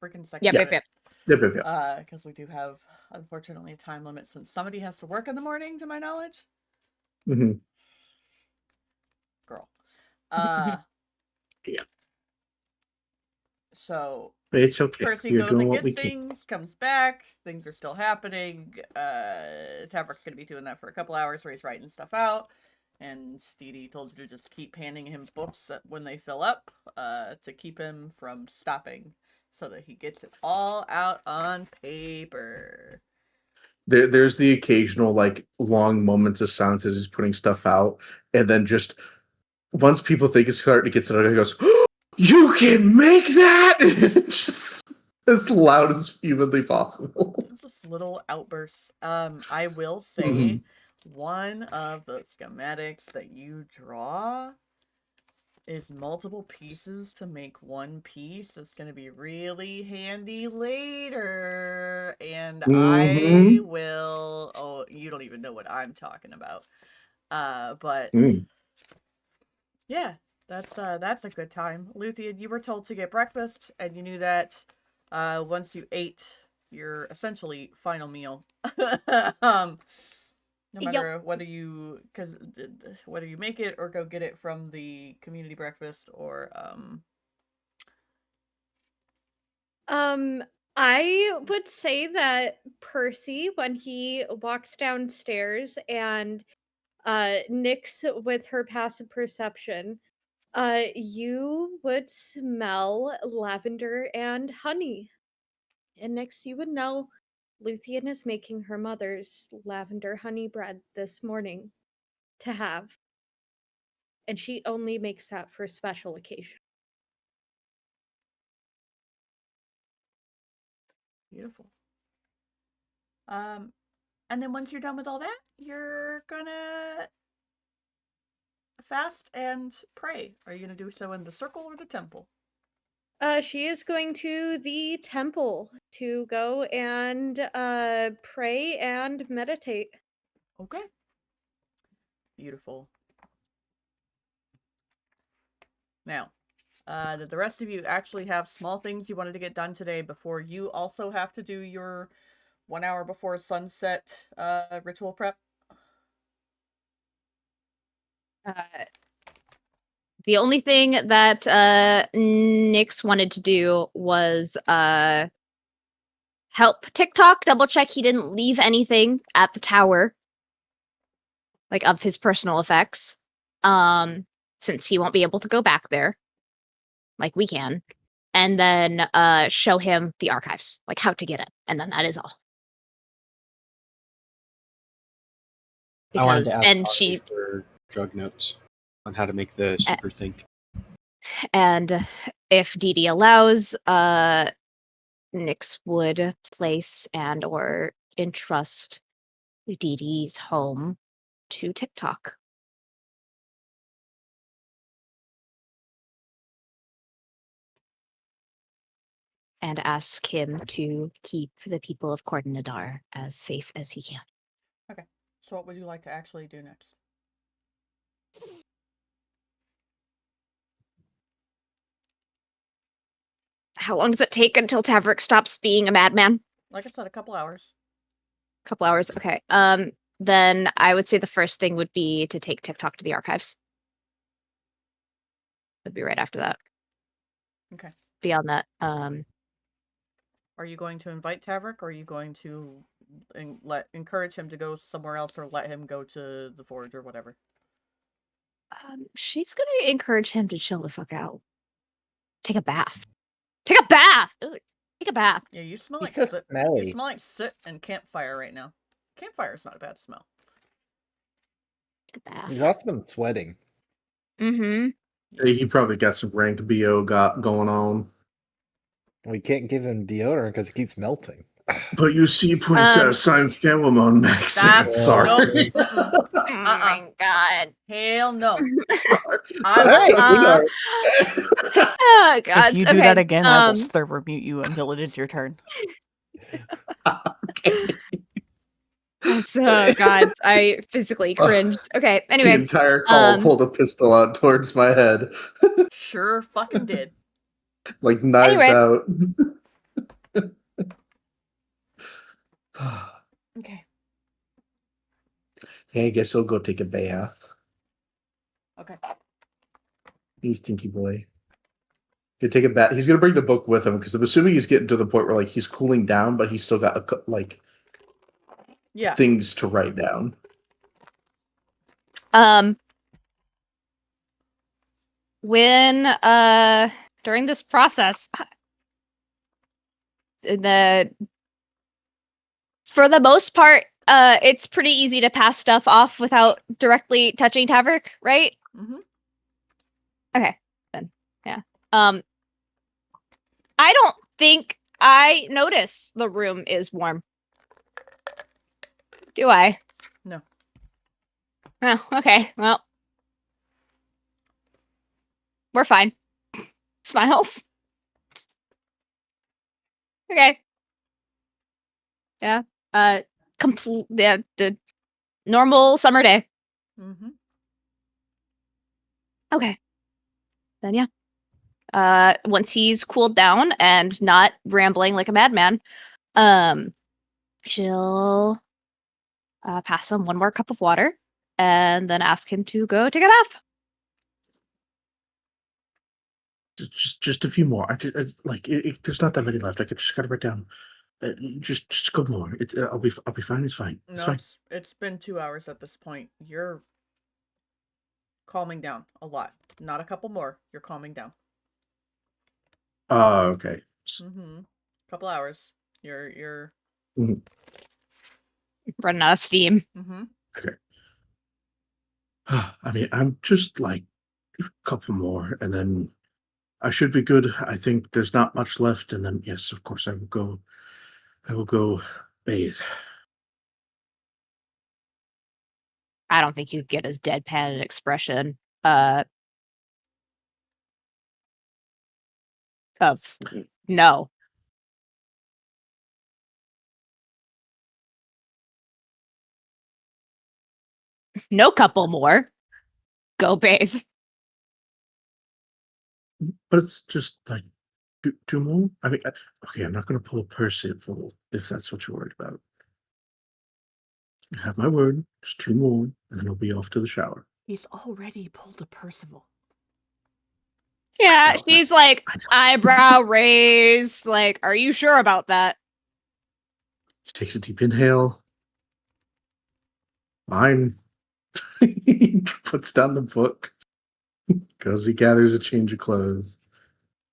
freaking second. Yep. Yep. Because we do have, unfortunately, a time limit since somebody has to work in the morning, to my knowledge. Mm-hmm. Girl. Yeah. So It's okay. Percy You're goes doing and what gets we can. things, comes back, things are still happening. Tavrick's gonna be doing that for a couple hours where he's writing stuff out. And Dee told you to just keep handing him books when they fill up, to keep him from stopping, so that he gets it all out on paper. There's the occasional like long moments of silence as he's putting stuff out, and then just once people think it's starting to get started, he goes, oh, "You can make that!" Just as loud as humanly possible. Just little outbursts. I will say, one of the schematics that you draw is multiple pieces to make one piece. It's going to be really handy later. And I will... Oh, you don't even know what I'm talking about. But... Yeah, that's a good time. Luthien, you were told to get breakfast, and you knew that once you ate your essentially final meal. No matter whether you make it or go get it from the community breakfast or I would say that Percy, when he walks downstairs and Nyx with her passive perception, you would smell lavender and honey. And Nyx, you would know Luthien is making her mother's lavender honey bread this morning to have. And she only makes that for a special occasion. Beautiful. And then once you're done with all that, you're gonna fast and pray. Are you gonna do so in the circle or the temple? She is going to the temple to go and pray and meditate. Okay. Beautiful. Now, did the rest of you actually have small things you wanted to get done today before you also have to do your 1 hour before sunset ritual prep? The only thing that Nyx wanted to do was help TikTok double check he didn't leave anything at the tower, like of his personal effects, since he won't be able to go back there, like we can, and then show him the archives, like how to get it, and then that is all. I wanted Because to ask and Audrey she for drug notes on how to make the super think. And if DD allows, Nyx would place and or entrust DD's home to TikTok. And ask him to keep the people of Cordonadar as safe as he can. Okay. So what would you like to actually do next? How long does it take until Tavrick stops being a madman? Like I said, a couple hours. Couple hours, okay. Then I would say the first thing would be to take TikTok to the archives. Would be right after that. Okay. Beyond that, Are you going to invite Tavrick, or are you going to encourage him to go somewhere else, or let him go to the forge or whatever? she's gonna encourage him to chill the fuck out. Take a bath. Take a bath! Ugh, take a bath. Yeah, you smell He's like so soot. smelly. You smell like soot and campfire right now. Campfire is not a bad smell. Take a bath. He's also been sweating. Mm-hmm. He probably got some rank BO going on. We can't give him deodorant because he keeps melting. But you see, Princess, I'm pheromone max. That's Sorry. Nope. Oh my god. Hell no. I'm sorry. Oh god. If you do that again, I will server mute you until it is your turn. That's, oh god, I physically cringed. Okay, The anyway. entire call pulled a pistol out towards my head. Sure fucking did. Like knives Anyway. out. Okay. Hey, I guess I'll go take a bath. Okay. He's Stinky Boy. He'll take a bath. He's gonna bring the book with him because I'm assuming he's getting to the point where like he's cooling down, but he's still got things to write down. When during this process, for the most part, it's pretty easy to pass stuff off without directly touching Tavrick, right? Mm-hmm. Okay, then yeah. I don't think I notice the room is warm. Do I? No. Oh, okay. Well, we're fine. Smiles. Okay. Yeah. Complete. Yeah. The normal summer day. Mm-hmm. Okay. Then yeah. Once he's cooled down and not rambling like a madman, she'll pass him one more cup of water and then ask him to go take a bath. Just a few more. There's not that many left. I just gotta write down. Just a couple more. I'll be fine. It's fine. It's fine. It's been 2 hours at this point. You're calming down a lot. Not a couple more. You're calming down. Okay. Mm-hmm. Couple hours. You're running out of steam. Mm-hmm. Okay. I mean, I'm just like a couple more, and then I should be good. I think there's not much left, and then yes, of course, I will go bathe. I don't think you get his deadpan expression of no. No couple more. Go bathe. But it's just like two more. I mean, okay, I'm not going to pull a Percival if that's what you're worried about. I have my word. Just 2 more, and then I'll be off to the shower. He's already pulled a Percival. Yeah, she's like eyebrow raised. Like, are you sure about that? He takes a deep inhale. Fine. He puts down the book. Goes, he gathers a change of clothes.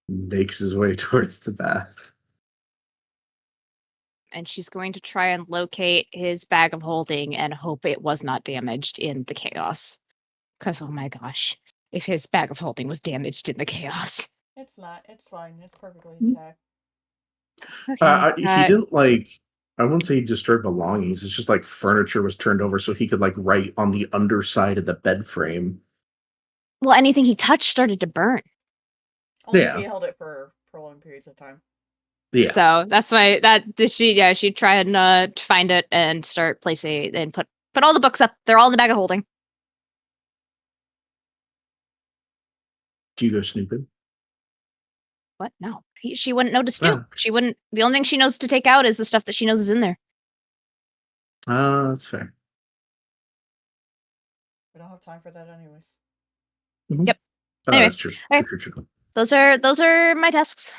Makes his way towards the bath. And she's going to try and locate his bag of holding and hope it was not damaged in the chaos. Because, oh my gosh. if his bag of holding was damaged in the chaos. It's not. It's fine. It's perfectly Mm. intact. He didn't like. I wouldn't say he disturbed belongings. It's just like furniture was turned over so he could like write on the underside of the bed frame. Well, anything he touched started to burn. Only if Yeah. he held it for prolonged periods of time. Yeah. So that's why she'd try and find it and start placing and put all the books up. They're all in the bag of holding. Do you go snooping? What? No. She wouldn't know to snoop. Oh. She wouldn't. The only thing she knows to take out is the stuff that she knows is in there. That's fair. We don't have time for that anyways. Mm-hmm. Yep. Oh, Anyway, that's true. okay. True. Those are my tasks.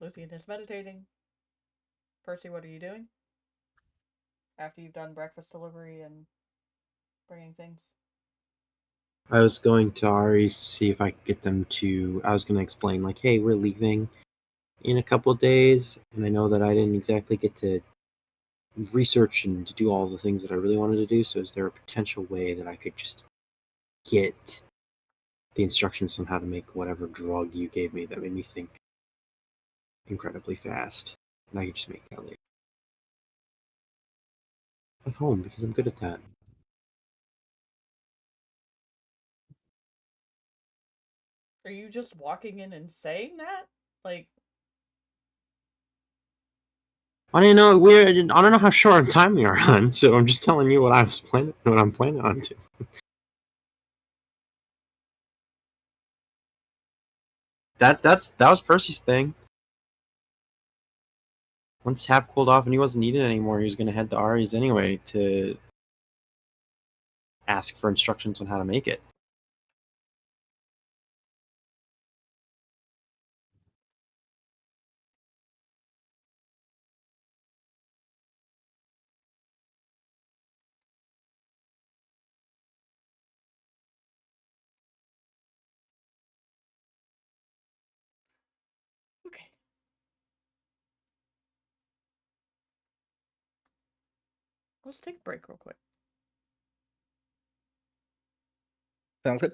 Luthien is meditating. Percy, what are you doing? After you've done breakfast delivery and bringing things. I was going to Ari's to see if I could get them to. I was going to explain, like, hey, we're leaving in a couple of days, and I know that I didn't exactly get to research and to do all the things that I really wanted to do, so is there a potential way that I could just get the instructions on how to make whatever drug you gave me that made me think incredibly fast, and I could just make that later? At home, because I'm good at that. Are you just walking in and saying that? Like, I don't know. I don't know how short on time we are on, so I'm just telling you what I'm planning on to. That was Percy's thing. Once Tav cooled off and he wasn't needed anymore, he was going to head to Ari's anyway to ask for instructions on how to make it. okay. Let's take a break real quick. Sounds good.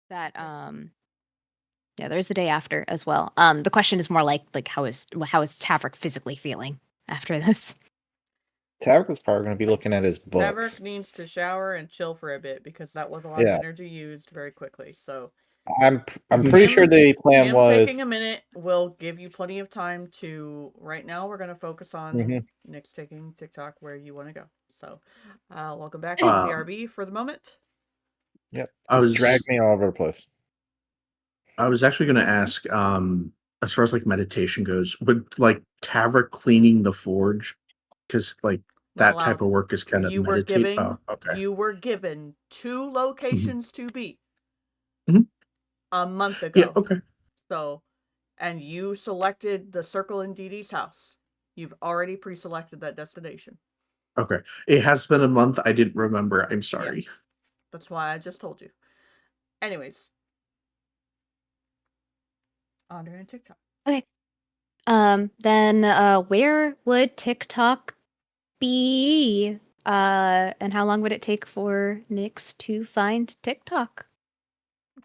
That yeah, there's the day after as well. The question is more like how is Tavrick physically feeling after this? Tavrick is probably going to be looking at his books. Tavrick needs to shower and chill for a bit because that was a lot of energy used very quickly. So I'm pretty sure the plan was taking a minute will give you plenty of time to. Right now, we're going to focus on Nick's taking TikTok where you want to go. So, welcome back to PRB for the moment. Yep, drag me all over the place. I was actually going to ask, as far as like meditation goes, would like Tavrick cleaning the forge, because like that type of work is kind of meditate. You were given 2 locations to be a month ago. Yeah, okay. So, and you selected the circle in DD's house. You've already pre-selected that destination. Okay. It has been a month. I didn't remember. I'm sorry. Yeah. That's why I just told you. Anyways. Honor and TikTok. Okay. Then where would TikTok be? And how long would it take for Nyx to find TikTok?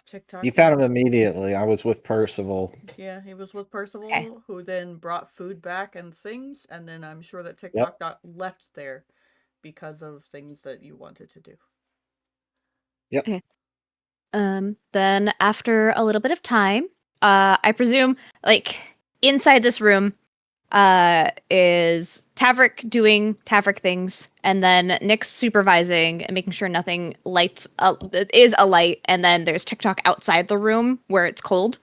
TikTok. You found him immediately. I was with Percival. Yeah, he was with Percival, who then brought food back and things, and then I'm sure that TikTok got left there because of things that you wanted to do. Yep. Okay. Then after a little bit of time, I presume, like, inside this room, is Tavrick doing Tavrick things, and then Nyx supervising and making sure nothing is a light, and then there's TikTok outside the room where it's cold,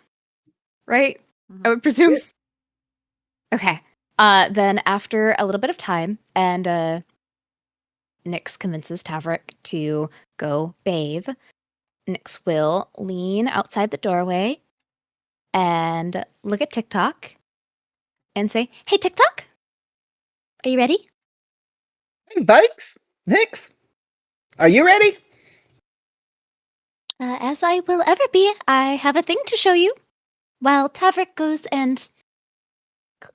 right? Mm-hmm. I would presume. Okay. Then after a little bit of time, and Nyx convinces Tavrick to go bathe, Nyx will lean outside the doorway and look at TikTok and say, "Hey, TikTok, are you ready?" Hey, Vaiks, Nyx, are you ready? As I will ever be, I have a thing to show you. While Tavrick goes and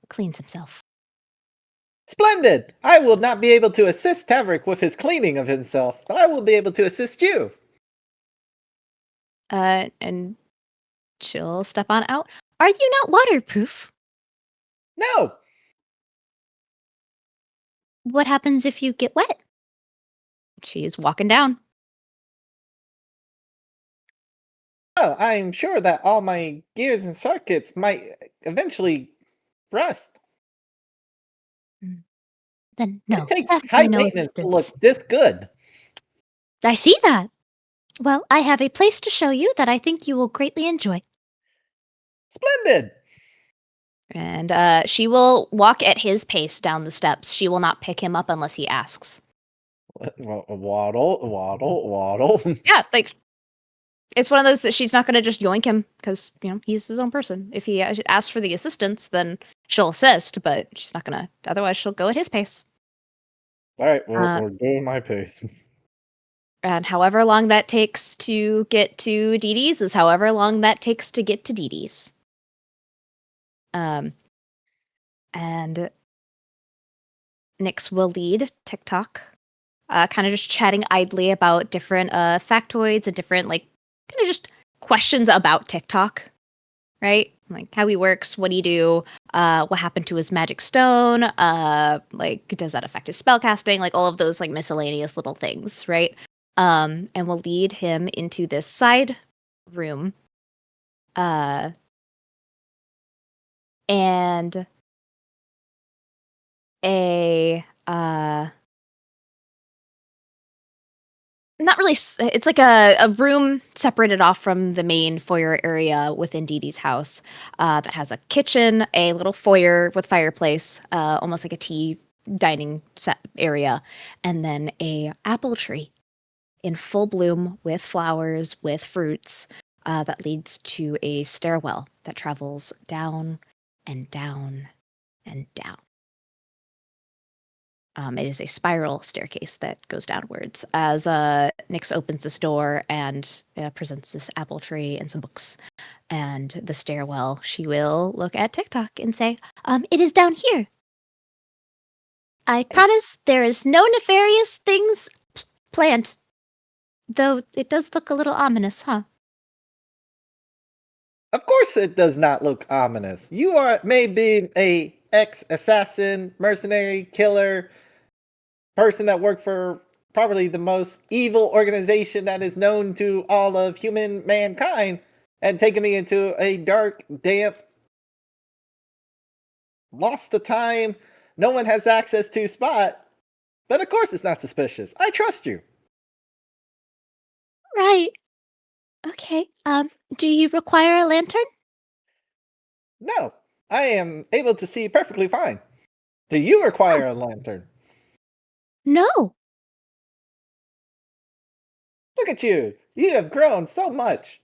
cleans himself. Splendid! I will not be able to assist Tavrick with his cleaning of himself, but I will be able to assist you. And she'll step on out. Are you not waterproof? No. What happens if you get wet? She's walking down. Oh, I'm sure that all my gears and circuits might eventually rust. Then no. It takes high maintenance to look this good. I see that. Well, I have a place to show you that I think you will greatly enjoy. Splendid. And she will walk at his pace down the steps. She will not pick him up unless he asks. Waddle. Yeah, like, it's one of those that she's not going to just yoink him because, he's his own person. If he asks for the assistance, then she'll assist, but she's not going to. Otherwise, she'll go at his pace. All right, we're doing my pace. And however long that takes to get to DD's is however long that takes to get to DD's. And Nyx will lead TikTok, kind of just chatting idly about different factoids and different, like, kind of just questions about TikTok, right? Like, how he works, what do you do, what happened to his magic stone, like, does that affect his spellcasting, like, all of those, like, miscellaneous little things, right? And we'll lead him into this side room, and not really, it's like a room separated off from the main foyer area within Dee Dee's house, that has a kitchen, a little foyer with fireplace, almost like a tea dining set area, and then a apple tree in full bloom with flowers, with fruits, that leads to a stairwell that travels down and down and down. It is a spiral staircase that goes downwards as Nyx opens this door and presents this apple tree and some books and the stairwell. She will look at TikTok and say, "It is down here. I promise there is no nefarious things planned. Though it does look a little ominous, huh?" Of course it does not look ominous. You may be a ex-assassin, mercenary, killer, person that worked for probably the most evil organization that is known to all of human mankind, and taken me into a dark, damp, lost to time, no one has access to spot. But of course it's not suspicious. I trust you. Right. Okay. Do you require a lantern? No, I am able to see perfectly fine. Do you require a lantern? No. Look at you. You have grown so much.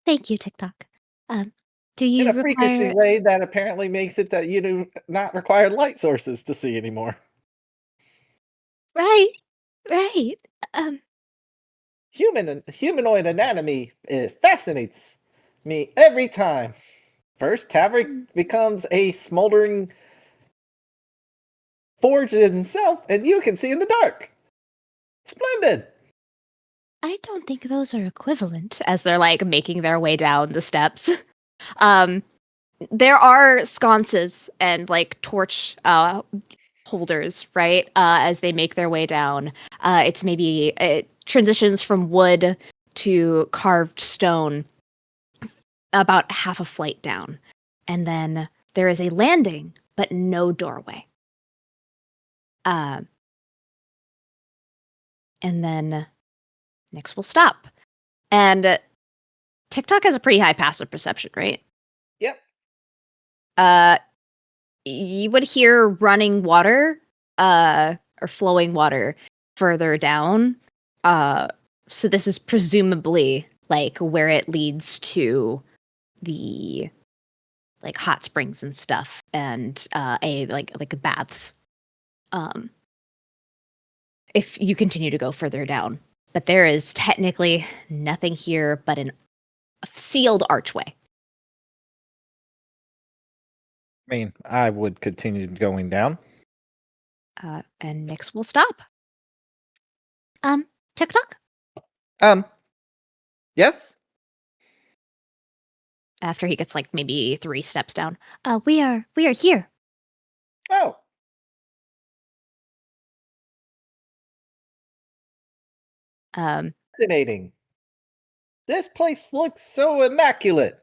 Thank you, TikTok. Do In you a freakish require? way that apparently makes it that you do not require light sources to see anymore. Right. Right. Humanoid anatomy, it fascinates me every time. First, Tavrick becomes a smoldering forge himself, and you can see in the dark. Splendid. I don't think those are equivalent. As they're like making their way down the steps. There are sconces and like torch holders, right? As they make their way down. It's maybe transitions from wood to carved stone about half a flight down. And then there is a landing, but no doorway. And then Nyx will stop. And TikTok has a pretty high passive perception, right? Yep. You would hear running water, or flowing water further down. So this is presumably like where it leads to the like hot springs and stuff, and like baths. If you continue to go further down, but there is technically nothing here but a sealed archway. I mean, I would continue going down. And Nyx will stop. TikTok? Yes? After he gets like maybe 3 steps down. We are here. Oh. Fascinating. This place looks so immaculate.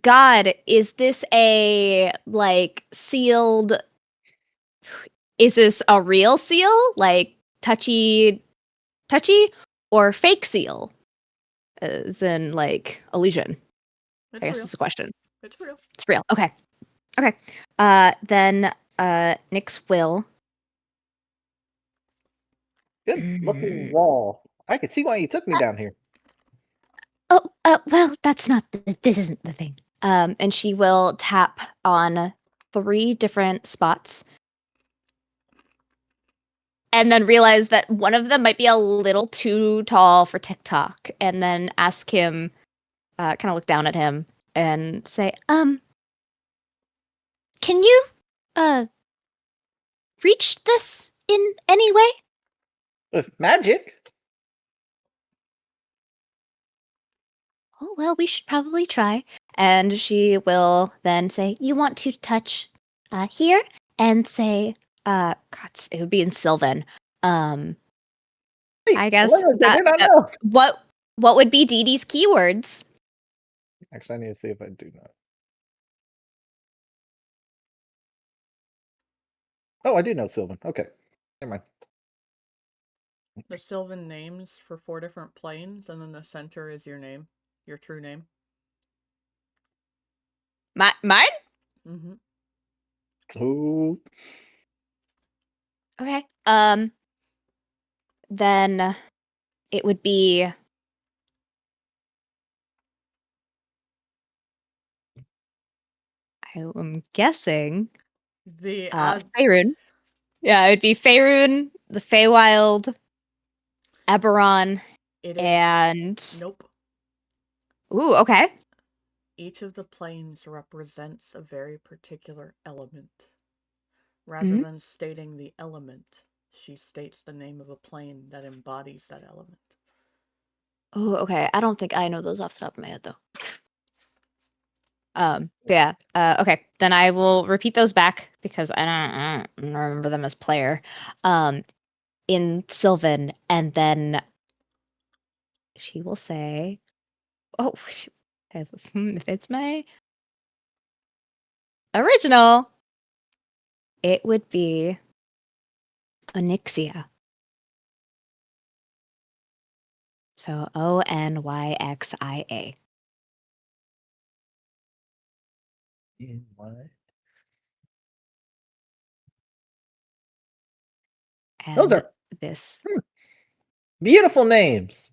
God, is this a like sealed? Is this a real seal, like touchy, or fake seal, as in like illusion? It's I guess real. is the question. It's real. It's real. Okay. Then Nyx will. Good looking wall. I can see why you took me down here. Oh, well, that's not. This isn't the thing. And she will tap on 3 different spots, and then realize that one of them might be a little too tall for TikTok, and then ask him, kind of look down at him and say, can you, reach this in any way? With magic? Oh, well, we should probably try. And she will then say, you want to touch here? And say, God, it would be in Sylvan. Hey, I guess I did not know. what would be Dee Dee's keywords? Actually, I need to see if I do not. Oh, I do know Sylvan. Okay. Never mind. The Sylvan names for 4 different planes, and then the center is your name. Your true name. Mine? Mm-hmm. Oh. Okay. Then it would be I'm guessing The Faerun. Yeah, it would be Faerun, the Feywild, Eberron, and nope. Ooh, okay. Each of the planes represents a very particular element. Rather than stating the element, she states the name of a plane that embodies that element. Oh, okay. I don't think I know those off the top of my head though. Yeah. Okay. Then I will repeat those back because I don't remember them as player. In Sylvan, and then she will say, "Oh, if it's my original, it would be Onyxia." So Onyxia. Those And are this. beautiful names.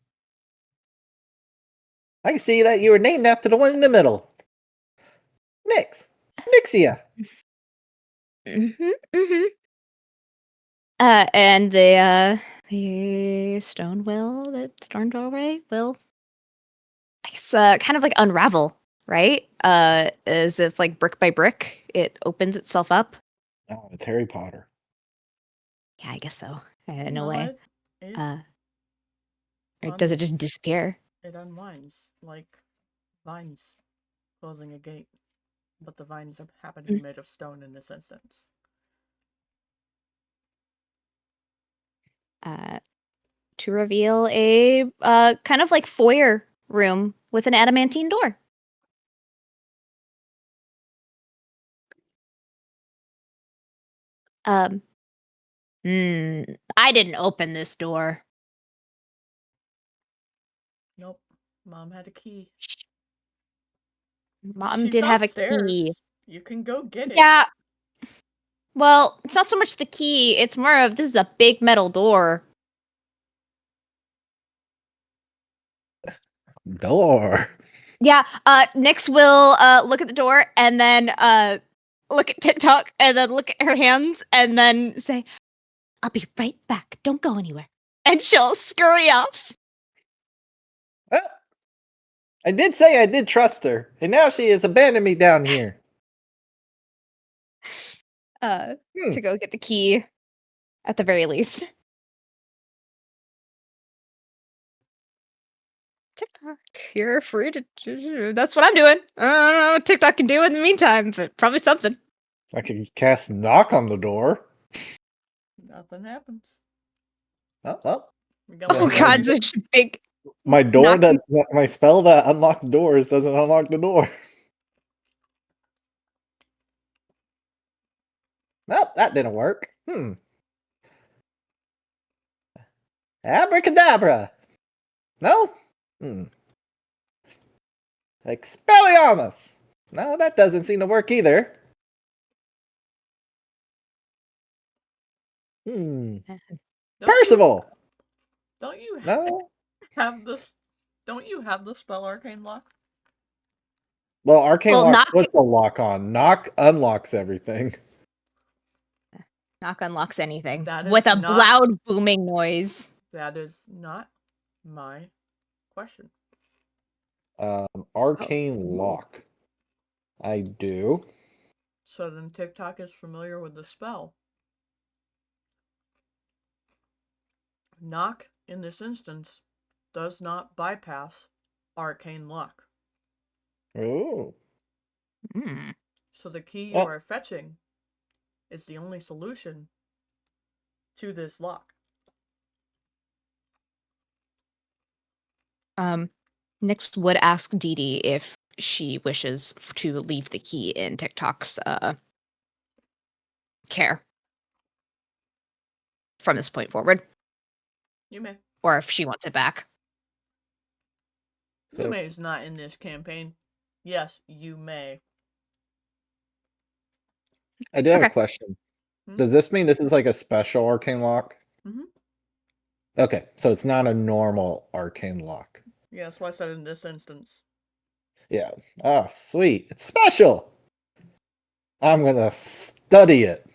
I can see that you were named after the one in the middle. Nixia. And the stone doorway will, I guess, kind of like unravel, right? As if like brick by brick, it opens itself up. Oh, it's Harry Potter. Yeah, I guess so. In a No, way. it Or does it just disappear? It unwinds like vines closing a gate, but the vines happen to be made of stone in this instance. To reveal a kind of like foyer room with an adamantine door. I didn't open this door. Nope. Mom had a key. Mom She's did have a upstairs. key. You can go get it. Yeah. Well, it's not so much the key, it's more of this is a big metal door. Door. Yeah, Nyx will look at the door and then look at TikTok and then look at her hands and then say, "I'll be right back. Don't go anywhere." And she'll scurry off. Well, I did say I did trust her, and now she has abandoned me down here. To go get the key, at the very least. TikTok, you're free to. That's what I'm doing. I don't know what TikTok can do in the meantime, but probably something. I can cast knock on the door. Nothing happens. Oh, well. Oh God, such big. My door knock- my spell that unlocks doors doesn't unlock the door. Well, that didn't work. Abracadabra. No? Expelliarmus. No, that doesn't seem to work either. Percival. Don't you No? have this? Don't you have the spell Arcane Lock? Well, Arcane Lock knock puts a lock on. Knock unlocks everything. Knock unlocks anything That with is a not- loud booming noise. That is not my question. Arcane Lock. I do. So then TikTok is familiar with the spell. Knock, in this instance, does not bypass Arcane Lock. Oh. So the key you are fetching is the only solution to this lock. Nyx would ask Dee Dee if she wishes to leave the key in TikTok's care from this point forward. You may. Or if she wants it back. You may is not in this campaign. Yes, you may. I do have a question. Does this mean this is like a special arcane lock? Okay, so it's not a normal arcane lock. Yeah, that's why I said in this instance. Yeah. Oh, sweet. It's special. I'm going to study it.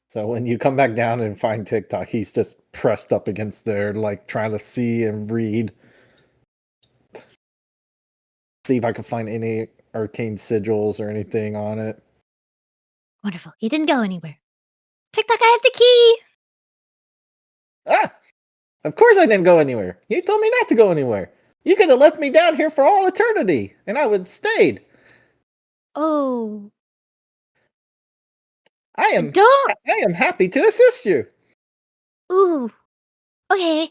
So when you come back down and find TikTok, he's just pressed up against there, like trying to see and read. See if I can find any arcane sigils or anything on it. Wonderful. He didn't go anywhere. TikTok, I have the key. Ah! Of course I didn't go anywhere. You told me not to go anywhere. You could have left me down here for all eternity, and I would have stayed. Oh. I am Don't. I am happy to assist you. Ooh. Okay.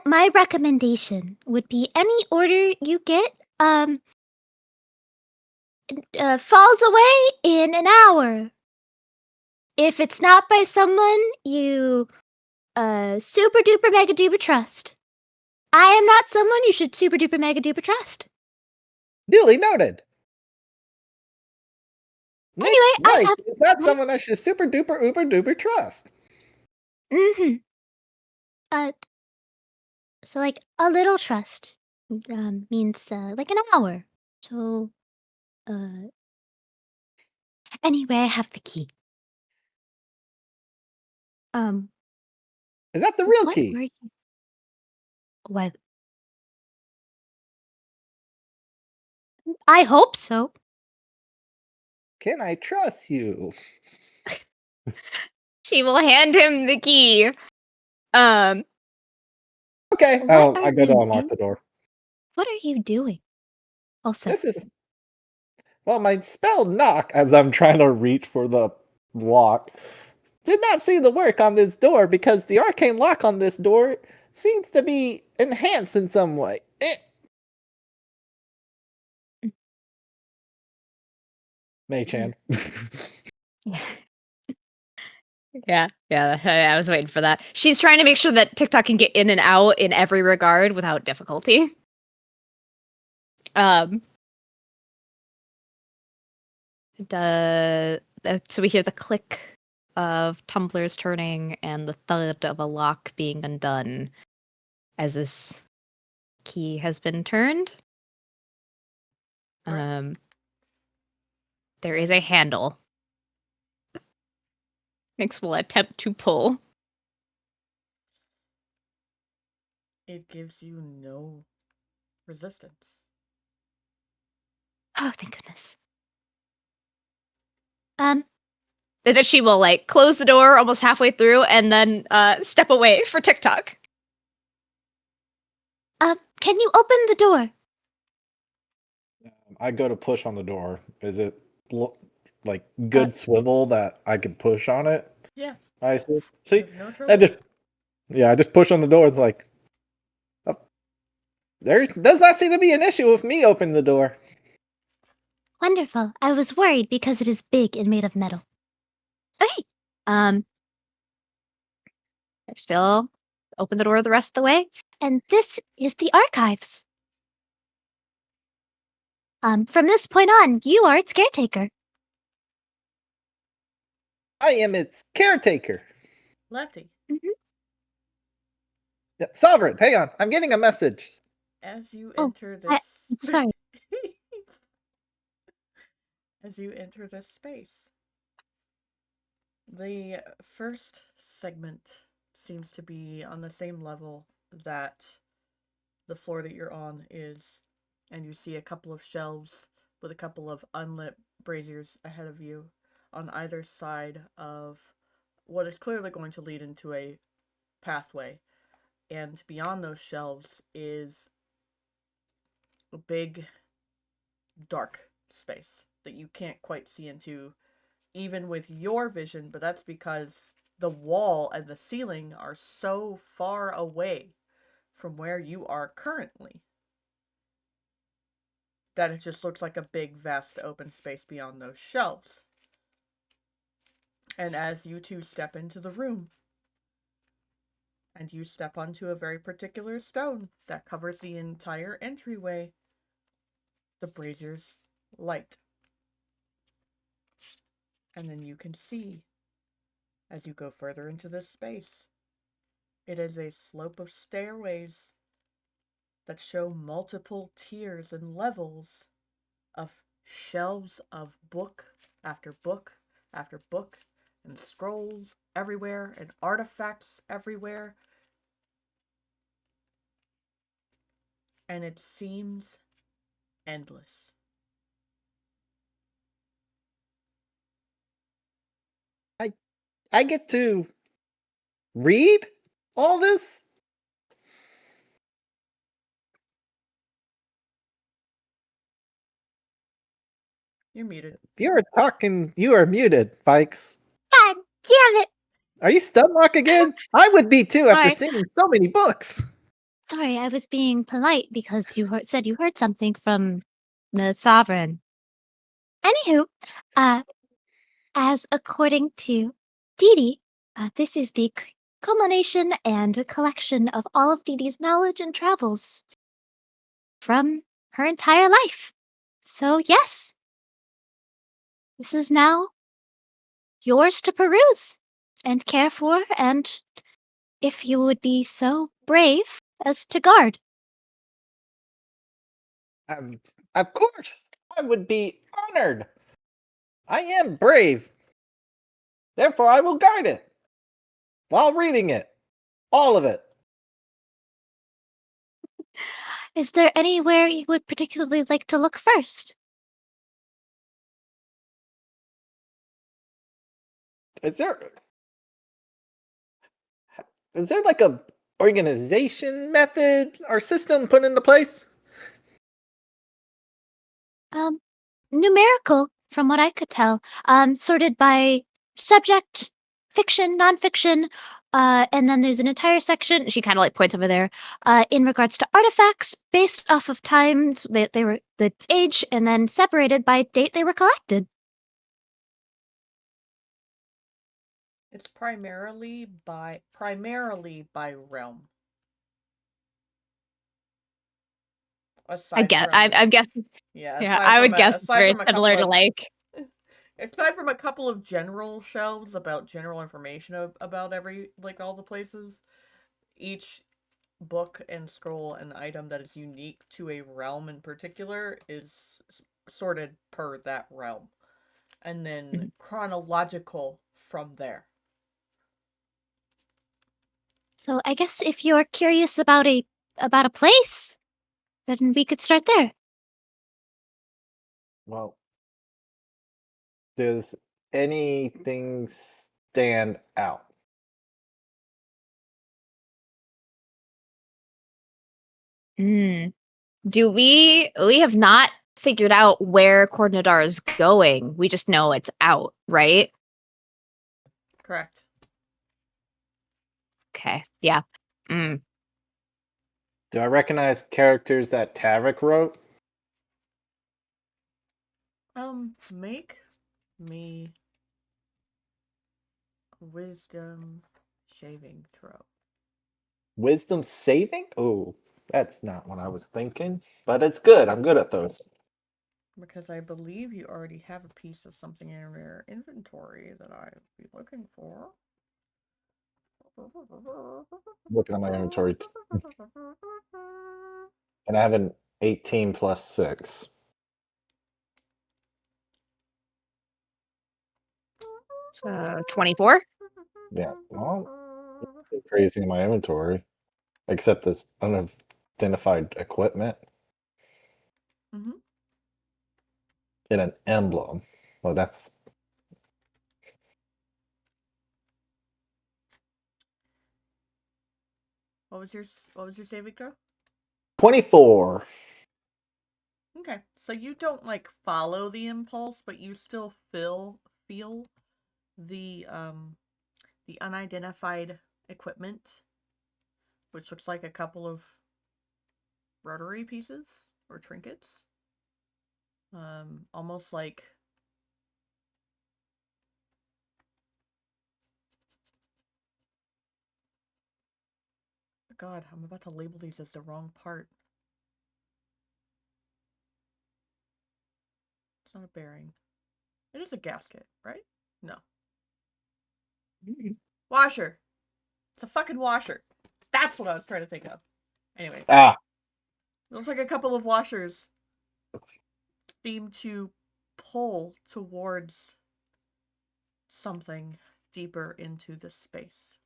My recommendation would be any order you get, falls away in an hour. If it's not by someone you, super duper mega duper trust. I am not someone you should super duper mega duper trust. Duly noted. Anyway, Nice. Is that someone I should super duper uber duper trust? Mm-hmm. So like a little trust means like an hour. So anyway, I have the key. Is that the real What key? were you? What? I hope so. Can I trust you? She will hand him the key. Okay. What I are go to you unlock doing? the door. What are you doing? Also, This is my spell knock as I'm trying to reach for the lock. Did not see the work on this door because the arcane lock on this door seems to be enhanced in some way. Mei-chan. Yeah, I was waiting for that. She's trying to make sure that TikTok can get in and out in every regard without difficulty. So we hear the click of tumblers turning and the thud of a lock being undone as this key has been turned. Right. There is a handle. Nyx will attempt to pull. It gives you no resistance. oh thank goodness. That she will like close the door almost halfway through and then step away for TikTok. Can you open the door? I go to push on the door. Is it like good swivel that I can push on it? Yeah. I see. See, No trouble. I just push on the door. It's like, oh, there does not seem to be an issue with me opening the door. Wonderful. I was worried because it is big and made of metal. Okay. Still open the door the rest of the way. And this is the archives. From this point on, you are its caretaker. I am its caretaker. Lefty. Yeah, Sovereign, hang on. I'm getting a message. As you enter this... Sorry. As you enter this space, the first segment seems to be on the same level that the floor that you're on is, and you see a couple of shelves with a couple of unlit braziers ahead of you on either side of what is clearly going to lead into a pathway. And beyond those shelves is a big, dark space that you can't quite see into, even with your vision, but that's because the wall and the ceiling are so far away from where you are currently that it just looks like a big, vast open space beyond those shelves. And as you two step into the room, and you step onto a very particular stone that covers the entire entryway, the braziers light. And then you can see, as you go further into this space, it is a slope of stairways that show multiple tiers and levels of shelves of book after book after book, and scrolls everywhere, and artifacts everywhere. And it seems endless. I get to read all this? You're muted. If you are talking, you are muted, Vaiks. God damn it! Are you stunlock again? I would be too after Sorry. seeing so many books. Sorry, I was being polite because you said you heard something from the sovereign. Anywho, as according to Dee, this is the culmination and collection of all of Dee knowledge and travels from her entire life. So yes, this is now yours to peruse and care for, and if you would be so brave as to guard. Of course, I would be honored. I am brave. Therefore, I will guard it while reading it. All of it. Is there anywhere you would particularly like to look first? Is there like a organization method or system put into place? Numerical, from what I could tell. Sorted by subject, fiction, nonfiction, and then there's an entire section, she kind of like points over there, in regards to artifacts based off of times they were, the age, and then separated by date they were collected. It's primarily by realm. I'm guessing. Yeah, I would guess very similar to like. Aside from a couple of general shelves about general information about all the places, each book and scroll and item that is unique to a realm in particular is sorted per that realm, and then chronological from there. So I guess if you're curious about a place, then we could start there. Well, does anything stand out? Do we have not figured out where Coordinator is going. We just know it's out, right? Correct. Okay. Yeah. Do I recognize characters that Tavrick wrote? Make me a wisdom saving throw. Wisdom saving? Oh, that's not what I was thinking. But it's good. I'm good at those. Because I believe you already have a piece of something in your inventory that I'd be looking for. Looking at my inventory. And I have an 18 plus 6. So 24? Yeah. Well, crazy in my inventory. Except this unidentified equipment. Mm-hmm. And an emblem. Well, that's... What was your saving throw? 24. Okay, so you don't like follow the impulse, but you still feel the unidentified equipment, which looks like a couple of rotary pieces or trinkets. Almost like God, I'm about to label these as the wrong part. It's not a bearing. It is a gasket, right? No. Washer. It's a fucking washer. That's what I was trying to think of. Anyway. Ah. It looks like a couple of washers seem to pull towards something deeper into the space.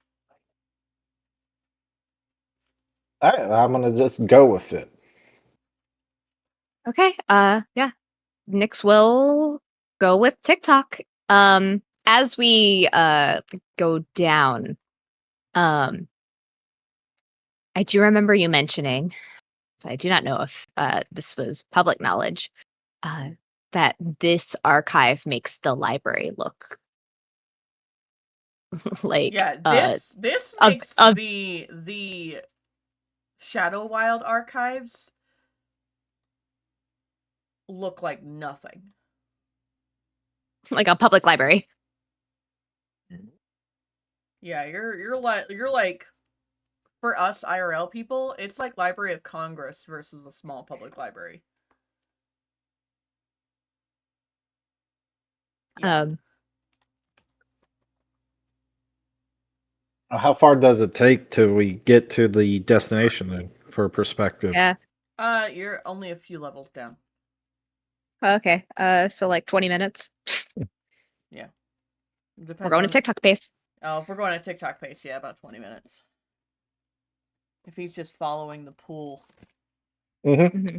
Alright, I'm gonna just go with it. Okay. Yeah. Nyx will go with TikTok. as we go down, I do remember you mentioning, I do not know if this was public knowledge, that this archive makes the library look like this makes the Shadow Wild archives look like nothing. Like a public library. Yeah, you're like for us IRL people, it's like Library of Congress versus a small public library. Yeah. How far does it take till we get to the destination then, for perspective? Yeah. You're only a few levels down. Okay. So like 20 minutes. Yeah. We're going to TikTok pace. Oh, if we're going to TikTok pace, yeah, about 20 minutes. If he's just following the pool. Mm-hmm.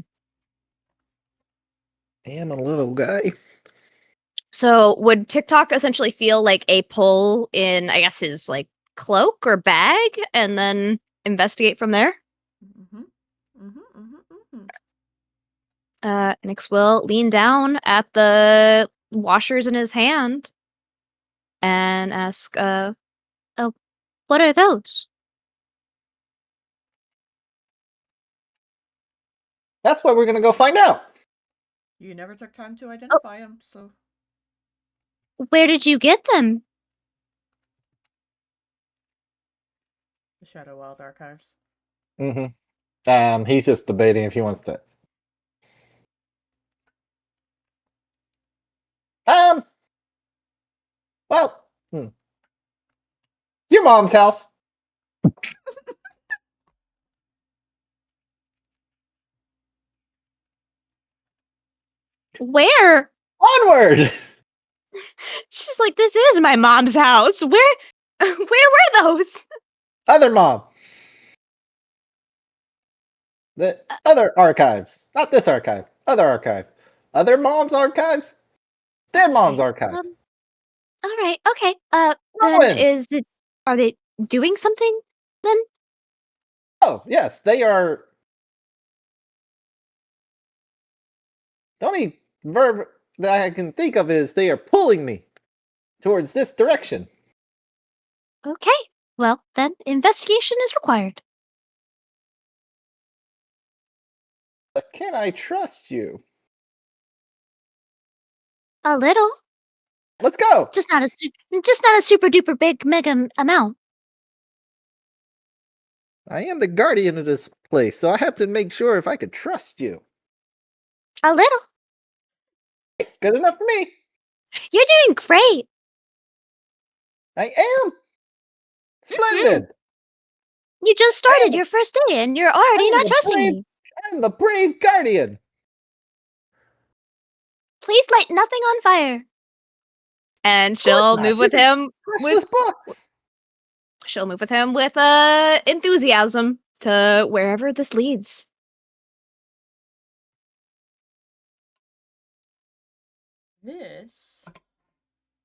I am a little guy. So would TikTok essentially feel like a pull in, I guess, his like cloak or bag, and then investigate from there? Nyx will lean down at the washers in his hand and ask, "Oh, what are those?" That's what we're gonna go find out. You never took time to identify him, so. Where did you get them? The Shadow Wild archives. Mm-hmm. He's just debating if he wants to. Well, your mom's house. Where? Onward. She's like, this is my mom's house. Where were those? Other mom. The other archives. Not this archive. Other archive. Other mom's archives. Dead mom's archives. All right. Okay. Rowan. Then are they doing something then? Oh, yes, they are. The only verb that I can think of is they are pulling me towards this direction. Okay. Well, then investigation is required. But can I trust you? A little. Let's go. Just not a super duper big mega amount. I am the guardian of this place, so I have to make sure if I could trust you. A little. Good enough for me. You're doing great. I am. Splendid. You just started your first day and you're already not trusting me. I'm the brave guardian. Please light nothing on fire. And she'll move with him with books. She'll move with him with enthusiasm to wherever this leads. This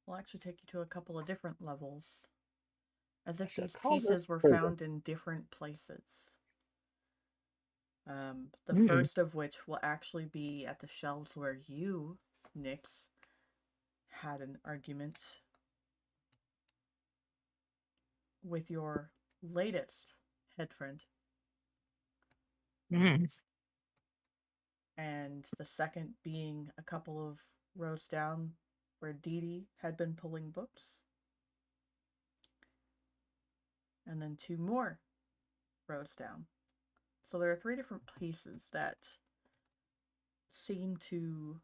will actually take you to a couple of different levels. As if these pieces were found in different places. The first of which will actually be at the shelves where you, Nyx, had an argument with your latest head friend. And the second being a couple of rows down where Dee had been pulling books. And then 2 more rows down. So there are 3 different pieces that seem to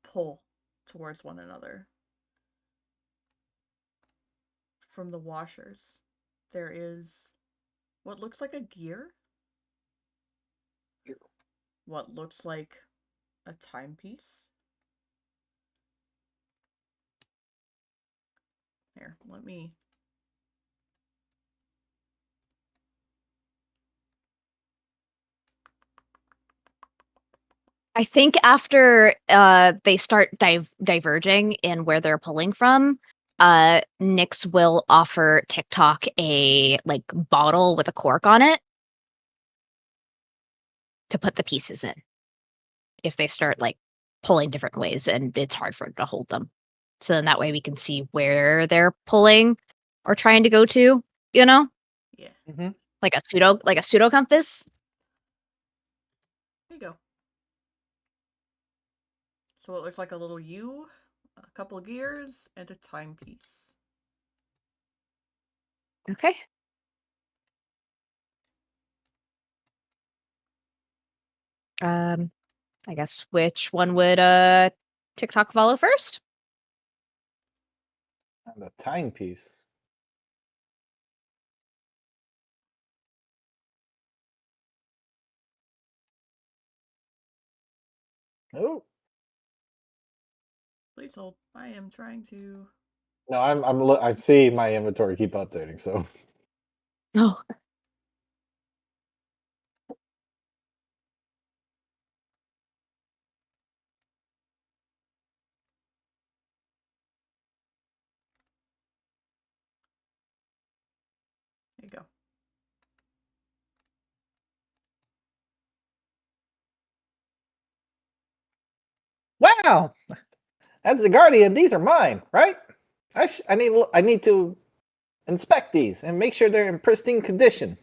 pull towards one another. From the washers, there is what looks like a gear. What looks like a timepiece. Here, let me... I think after they start diverging in where they're pulling from, Nyx will offer TikTok a like bottle with a cork on it to put the pieces in. If they start like pulling different ways and it's hard for it to hold them. So then that way we can see where they're pulling or trying to go to, you know? Yeah. Mm-hmm. Like a pseudo compass. There you go. So it looks like a little U, a couple of gears, and a timepiece. Okay. I guess which one would TikTok follow first? And the timepiece. Oh Please hold. I am trying to. no, I see my inventory keep updating. So Oh. There you go. wow, as the guardian, these are mine, right? I need to inspect these and make sure they're in pristine condition.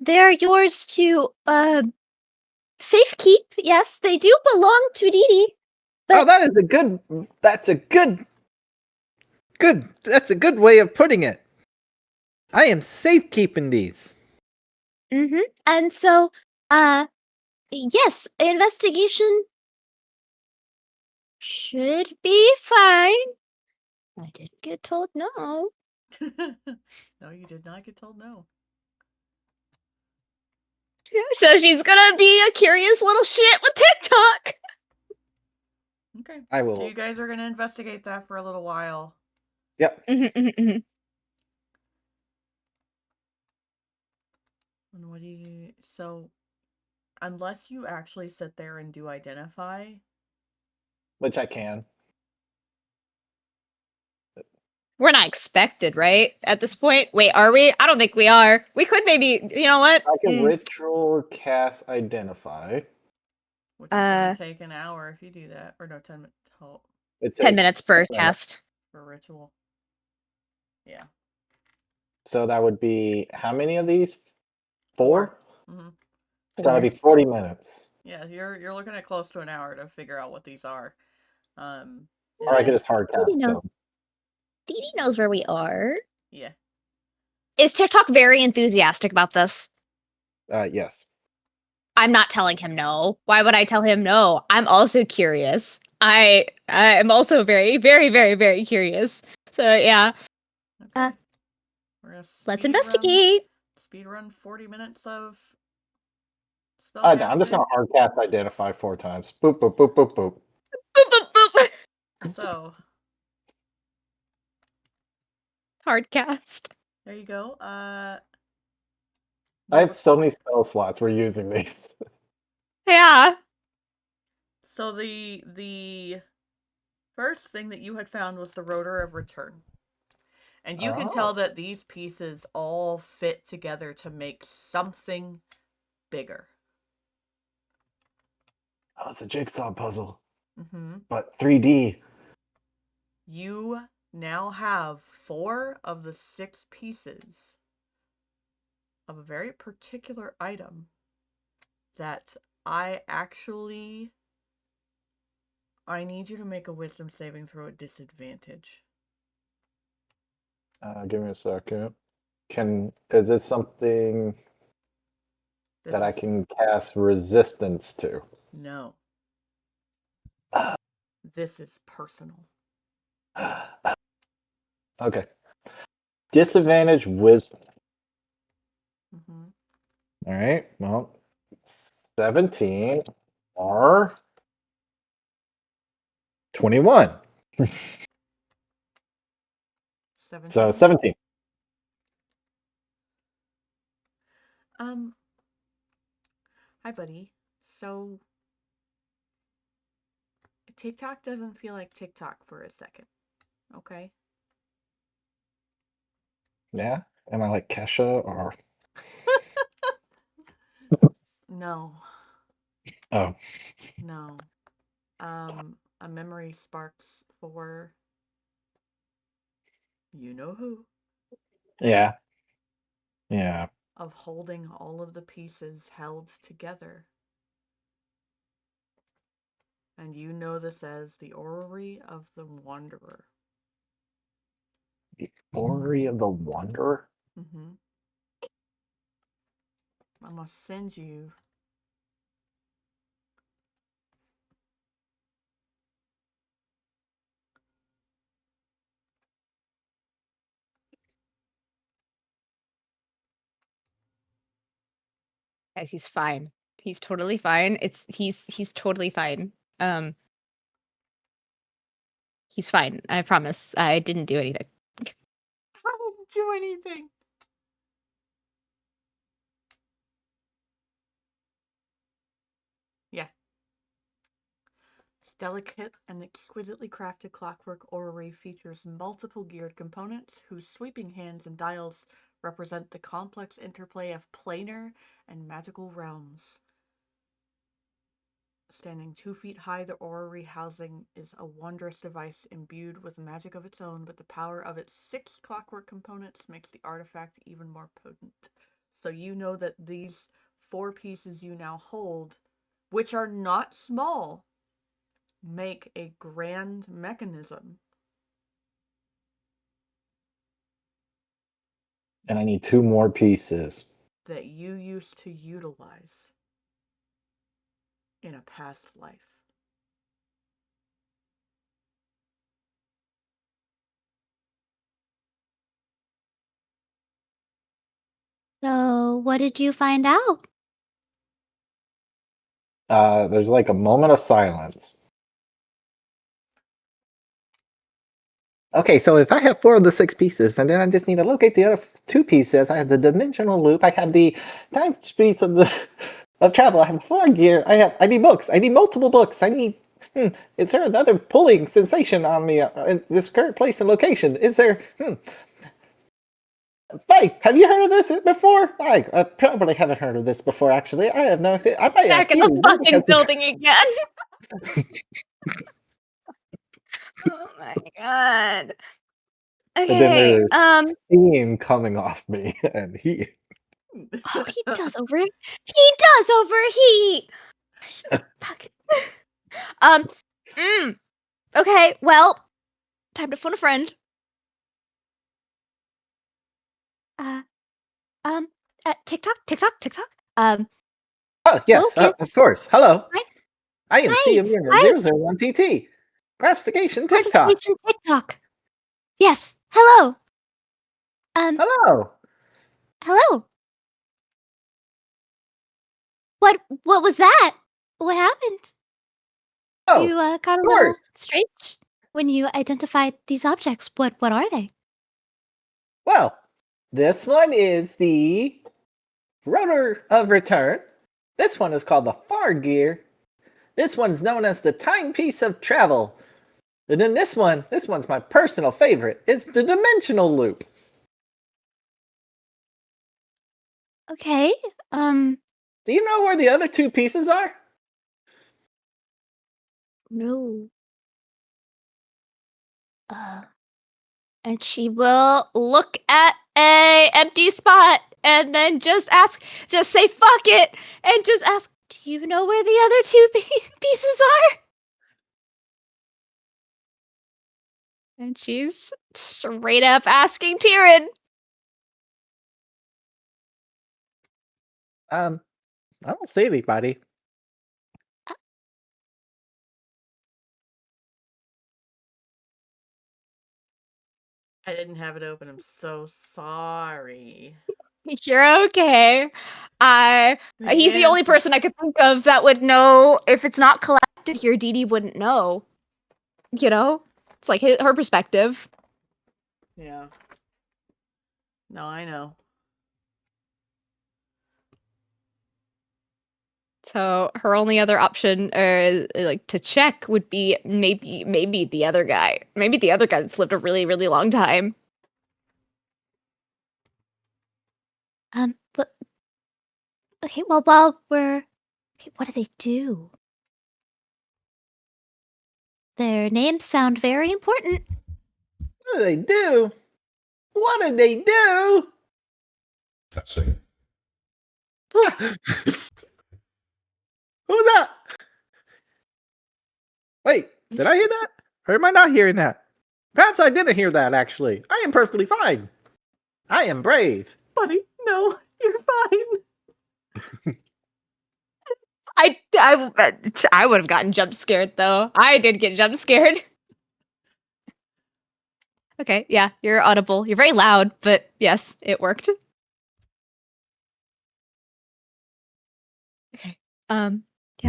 They are yours to safekeep. Yes, they do belong to Dee. Oh, that's a good way of putting it. I am safekeeping these. Mm-hmm. And so, yes, investigation should be fine. I didn't get told no. No, you did not get told no. So she's gonna be a curious little shit with TikTok. Okay. I will. So you guys are gonna investigate that for a little while. Yep. And what do you? So, unless you actually sit there and do identify, Which I can. We're not expected, right? At this point. Wait, are we? I don't think we are. We could maybe, you know what? I can ritual cast identify. which is gonna take an hour if you do that, or no, 10 minutes. 10 minutes per cast. For ritual. Yeah. So that would be how many of these? 4? Mm-hmm. So that'd be 40 minutes. Yeah, you're looking at close to an hour to figure out what these are. Or I could just hard cast them. Dee knows where we are. Yeah. Is TikTok very enthusiastic about this? Yes. I'm not telling him no. Why would I tell him no? I'm also curious. I am also very, very, very, very curious. So yeah. Okay. Let's investigate. Speed run 40 minutes of spell. I'm just gonna hard cast identify 4 times. Boop boop boop boop boop. Boop boop boop. So Hard cast. there you go. I have so many spell slots. We're using these. Yeah. So the first thing that you had found was the rotor of return. And you can tell that these pieces all fit together to make something bigger. Oh, it's a jigsaw puzzle. Mm-hmm. But 3D. You now have 4 of the 6 pieces of a very particular item that I need you to make a wisdom saving throw at disadvantage. Give me a second. Is this something that I can cast resistance to? No. This is personal. Okay. Disadvantage wisdom. Mm-hmm. All right. Well, 17 or 21. 17. So 17. Hi, buddy. So TikTok doesn't feel like TikTok for a second. Okay? Yeah? Am I like Kesha or... No. Oh. No. A memory sparks for you know who. Yeah. Yeah. Of holding all of the pieces held together. And you know this as the Orrery of the Wanderer. The Orrery of the Wanderer? Mm-hmm. I must send you Guys, he's fine. He's totally fine. He's totally fine. He's fine. I promise. I didn't do anything. I didn't do anything. Yeah. This delicate and exquisitely crafted clockwork orrery features multiple geared components whose sweeping hands and dials represent the complex interplay of planar and magical realms. Standing 2 feet high, the orrery housing is a wondrous device imbued with magic of its own, but the power of its 6 clockwork components makes the artifact even more potent. So you know that these 4 pieces you now hold, which are not small, make a grand mechanism. And I need 2 more pieces. That you used to utilize in a past life. So, what did you find out? There's like a moment of silence. Okay, so if I have 4 of the 6 pieces, and then I just need to locate the other 2 pieces, I have the dimensional loop, I have the time piece of the of travel, I have the 4 gear, I need books, I need multiple books, I need... is there another pulling sensation on me in this current place and location? Is there... Hey, have you heard of this before? I probably haven't heard of this before, actually. I have no idea. I might Back in the fucking building again. Oh my god. And then Okay, there's steam coming off me, and he... Oh, he does overheat. Fuck. Okay, well, time to phone a friend. TikTok. Oh, yes, of Focus. course. Hello. Hi. I am Hi. CM Unit Hi. 001 TT. Classification TikTok. Classification TikTok. Yes. Hello. Hello. Hello. What was that? What happened? Oh, You got a of little course. strange when you identified these objects. What are they? Well, this one is the Rotor of Return. This one is called the Far Gear. This one's known as the Timepiece of Travel. And then this one's my personal favorite. It's the Dimensional Loop. Okay. Do you know where the other 2 pieces are? No. And she will look at a empty spot and then just say fuck it, and just ask, do you know where the other 2 pieces are? And she's straight up asking Tyrion. I don't see anybody. I didn't have it open. I'm so sorry. You're okay. He's the only person I could think of that would know. If it's not collected here, Dee Dee wouldn't know. You know? It's like her perspective. Yeah. No, I know. So her only other option, like to check, would be maybe the other guy. Maybe the other guy that's lived a really, really long time. But okay. Well, while we're okay, what do they do? Their names sound very important. What do they do? What did they do? Cutscene. Who's that? Wait, did I hear that? Or am I not hearing that? Perhaps I didn't hear that, actually. I am perfectly fine. I am brave. Buddy, no, you're fine. I would have gotten jump scared though. I did get jump scared. Okay, yeah, you're audible. You're very loud, but yes, it worked. Okay. Yeah.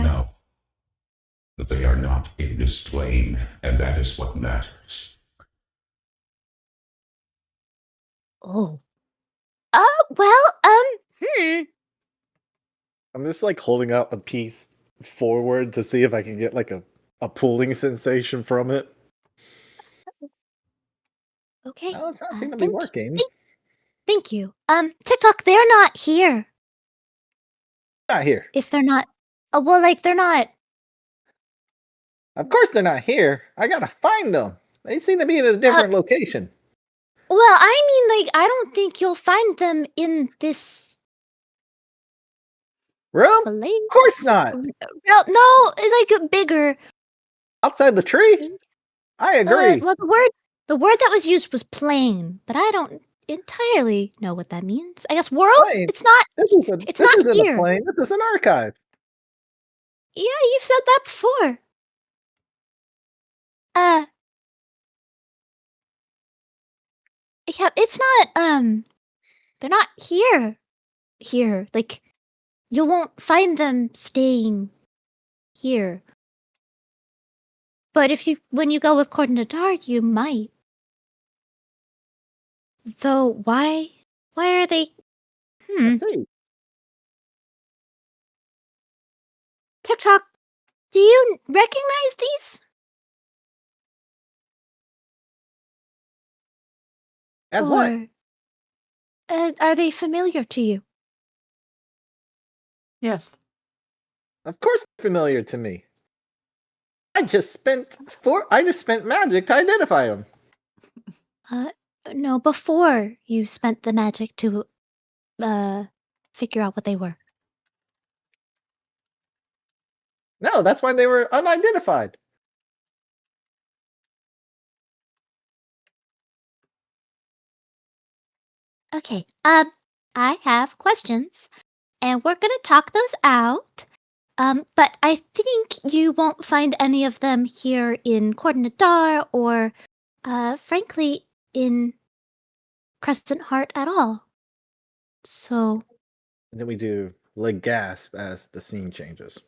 No. They are not in this plane, and that is what matters. Oh. Well, I'm just like holding out a piece forward to see if I can get like a pulling sensation from it. Okay. Oh, it's not seem to be working. Thank you. TikTok, they're not here. Not here. If they're not, well, like they're not. Of course they're not here. I gotta find them. They seem to be in a different location. Well, I mean, like, I don't think you'll find them in this Room? place. Of course not. Well, no, like bigger. Outside the tree? I agree. Well, the word that was used was plane, but I don't entirely know what that means. I guess world. Plane? It's not. This not isn't here. a plane. This is an archive. Yeah, you've said that before. Yeah, it's not. They're not here. Here, like, you won't find them staying here. But when you go with Cordon de Dark, you might. Though, why are they? Let's see. TikTok, do you recognize these? As what? Are they familiar to you? Yes. Of course they're familiar to me. I just spent magic to identify them. No, before you spent the magic to figure out what they were. No, that's why they were unidentified. Okay. I have questions, and we're gonna talk those out. But I think you won't find any of them here in Cordon de Dar or, frankly, in Crescent Heart at all. So. And then we do leg gasp as the scene changes.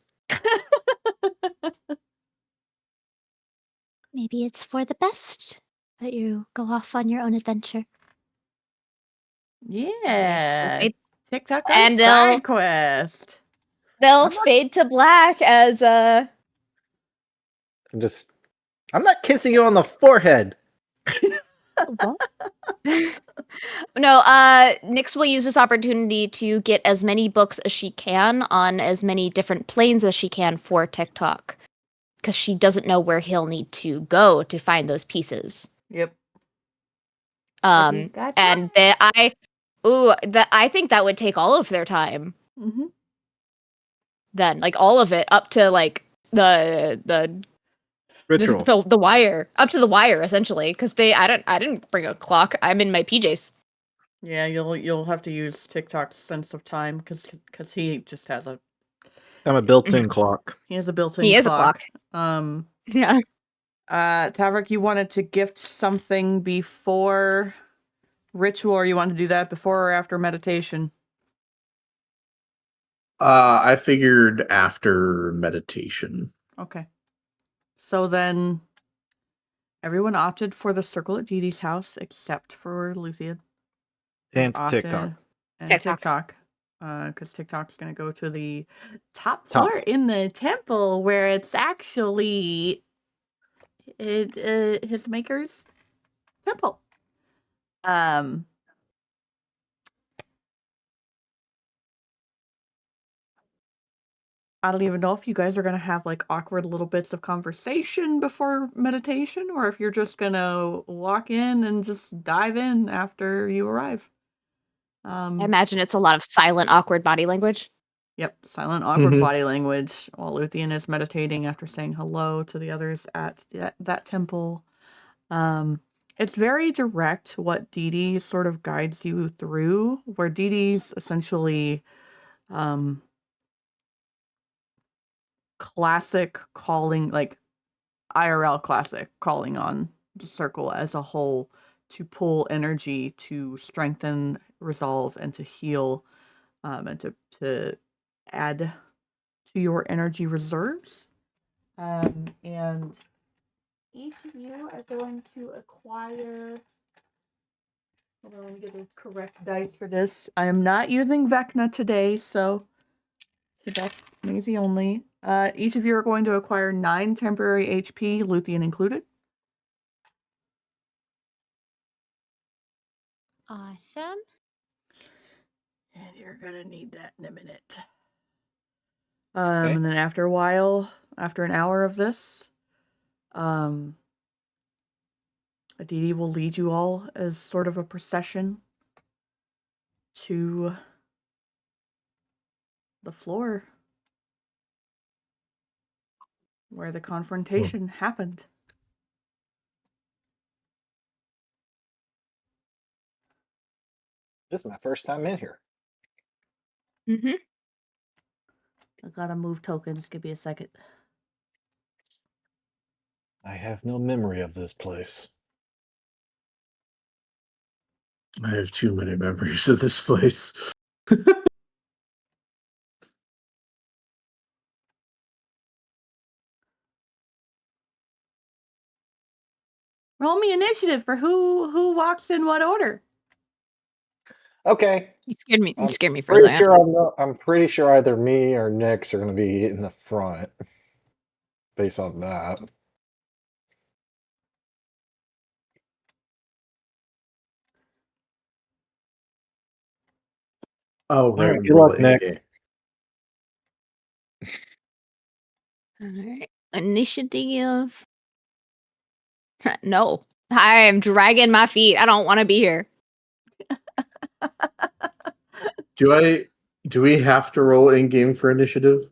Maybe it's for the best that you go off on your own adventure. Yeah. TikTok And side quest. They'll fade to black as I'm not kissing you on the forehead. What? No, Nyx will use this opportunity to get as many books as she can on as many different planes as she can for TikTok. Because she doesn't know where he'll need to go to find those pieces. Yep. And I think that would take all of their time. Mm-hmm. Then, like all of it, up to like the ritual, the wire, up to the wire, essentially. Because I didn't bring a clock. I'm in my PJs. Yeah, you'll have to use TikTok's sense of time because he just has a. I'm a built-in clock. He has a built-in. He is a clock. Yeah. Tavrick, you wanted to gift something before ritual, or you want to do that before or after meditation? I figured after meditation. Okay. So then everyone opted for the circle at Didi's house except for Luthien. And TikTok. And TikTok. because TikTok's going to go to the top floor in the temple where it's actually his maker's temple. I don't even know if you guys are going to have like awkward little bits of conversation before meditation, or if you're just going to walk in and just dive in after you arrive. I imagine it's a lot of silent, awkward body language. Yep, silent, awkward body language while Luthien is meditating after saying hello to the others at that temple. It's very direct what Dee sort of guides you through, where Dee's essentially classic calling, like IRL classic calling on the circle as a whole to pull energy to strengthen, resolve, and to heal, and to add to your energy reserves. And each of you are going to acquire. Hold on, let me get the correct dice for this. I am not using Vecna today, so that's Maisie only. Each of you are going to acquire 9 temporary HP, Luthien included. Awesome. And you're gonna need that in a minute. And then after a while, after an hour of this, Aditi will lead you all as sort of a procession to the floor where the confrontation happened. This is my first time in here. Mm-hmm. I gotta move tokens. Give me a second. I have no memory of this place. I have too many memories of this place. Roll me initiative for who walks in what order. Okay. You scared me. You scared me for Pretty that. sure I'm pretty sure either me or Nyx are going to be in the front, based on that. Oh, All right, right. good luck, Nyx. All right. Initiative. No. I am dragging my feet. I don't want to be here. Do we have to roll in game for initiative?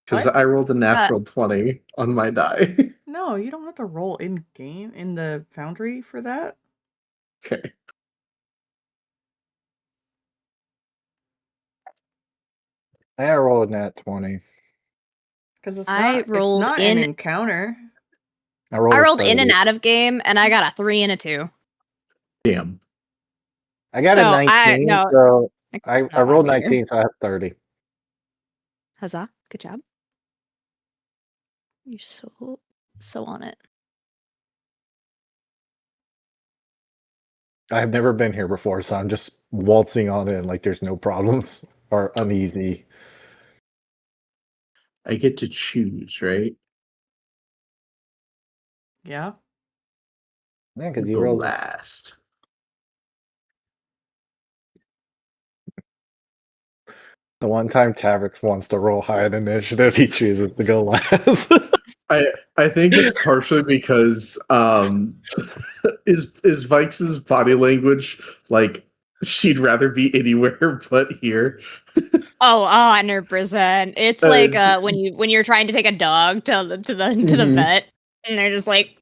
Because I rolled a natural 20 on my die. No, you don't have to roll in game in the foundry for that. Okay. I rolled a nat 20. Because it's I not rolled an encounter. I I rolled in 30. and out of game, and I got a 3 and a 2. Damn. I got a 19, so I rolled 19, so I have 30. Huzzah. Good job. You're so on it. I have never been here before, so I'm just waltzing on in like there's no problems or uneasy. I get to choose, right? Yeah. Yeah, because you rolled last. The one time Tavrick wants to roll high in initiative, he chooses to go last. I think it's partially because is Vaiks' body language like she'd rather be anywhere but here. Oh, 100%. It's like when you're trying to take a dog to the vet, and they're just like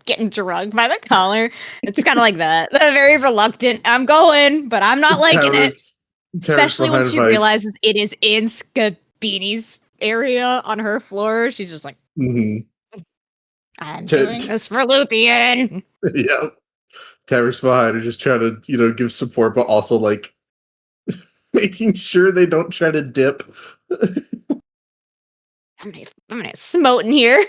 getting drugged by the collar. It's kind of like that. They're very reluctant. I'm going, but I'm not liking it. Especially when she realizes it is in Scabini's area on her floor. She's just like, I'm doing this for Luthien. Yeah. Tavrick's behind her just trying to, give support, but also like making sure they don't try to dip. I'm gonna smote in here.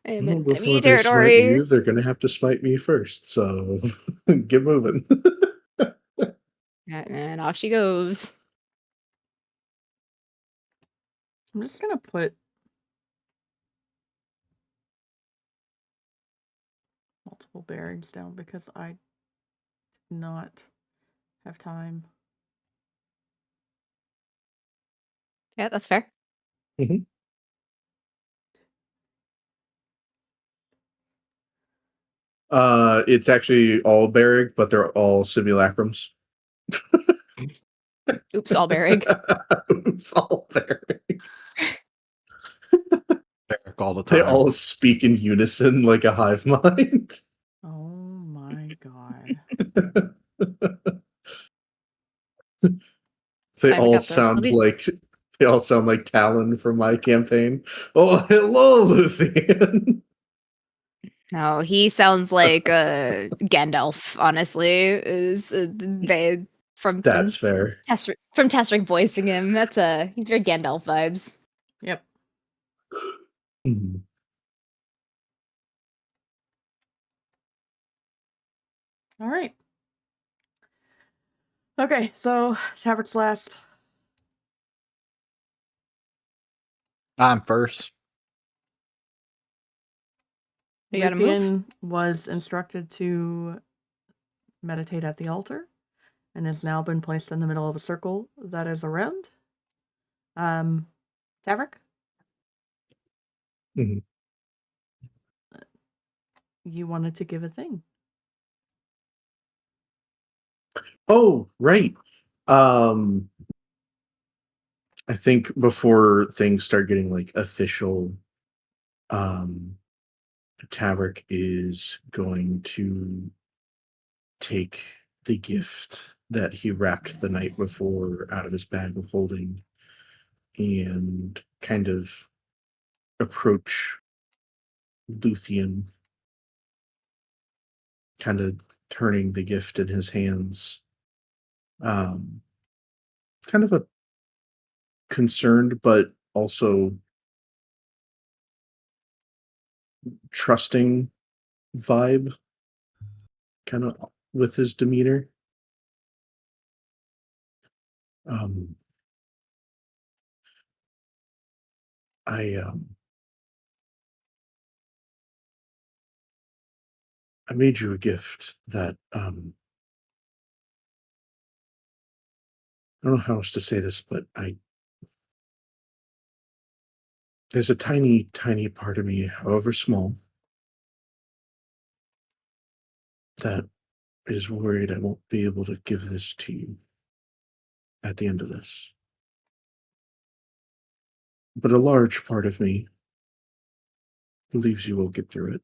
I am Well, in before enemy they smite territory. you, they're gonna have to smite me first. So get moving. And off she goes. I'm just gonna put multiple bearings down because I did not have time. Yeah, that's fair. It's actually all Barrick, but they're all simulacrums. Oops, all Barrig. Oops, all Barrick. Barrick all the time. They all speak in unison like a hive mind. Oh my god. They Fine, we all got this. sound like Talon from my campaign. Oh, hello, Luthien. No, he sounds like Gandalf. Honestly, is they from That's fair. From Tavrick voicing him. That's he's very Gandalf vibes. Yep. Mhm. All right. Okay, so Tavrick's last. I'm first. You gotta move. Luthien was instructed to meditate at the altar and has now been placed in the middle of a circle that is around. Tavrick? Mhm. You wanted to give a thing. Oh, right. I think before things start getting like official, Tavrick is going to take the gift that he wrapped the night before out of his bag of holding and kind of approach Luthien, kind of turning the gift in his hands. Kind of a concerned, but also trusting vibe, kind of with his demeanor. Um, I made you a gift that I don't know how else to say this, but there's a tiny, tiny part of me, however small, that is worried I won't be able to give this to you at the end of this. But a large part of me believes you will get through it.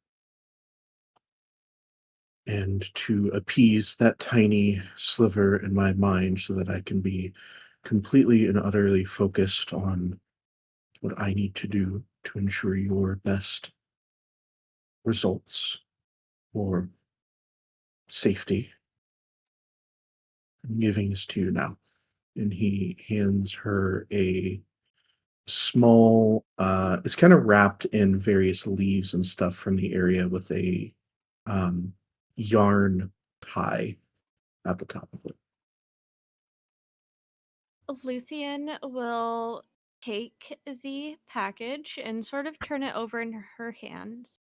And to appease that tiny sliver in my mind so that I can be completely and utterly focused on what I need to do to ensure your best results or safety, I'm giving this to you now. And he hands her a small, it's kind of wrapped in various leaves and stuff from the area with a yarn tie at the top of it. Luthien will take the package and sort of turn it over in her hands.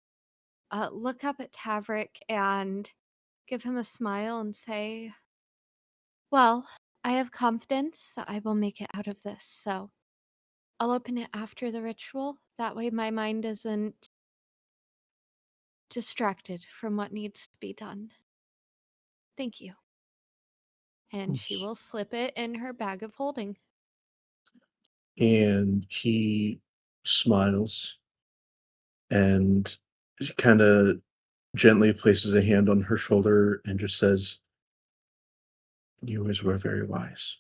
Look up at Tavrick and give him a smile and say, "Well, I have confidence that I will make it out of this, so I'll open it after the ritual. That way my mind isn't distracted from what needs to be done. Thank you." And she will slip it in her bag of holding. And he smiles and kind of gently places a hand on her shoulder and just says, "You always were very wise."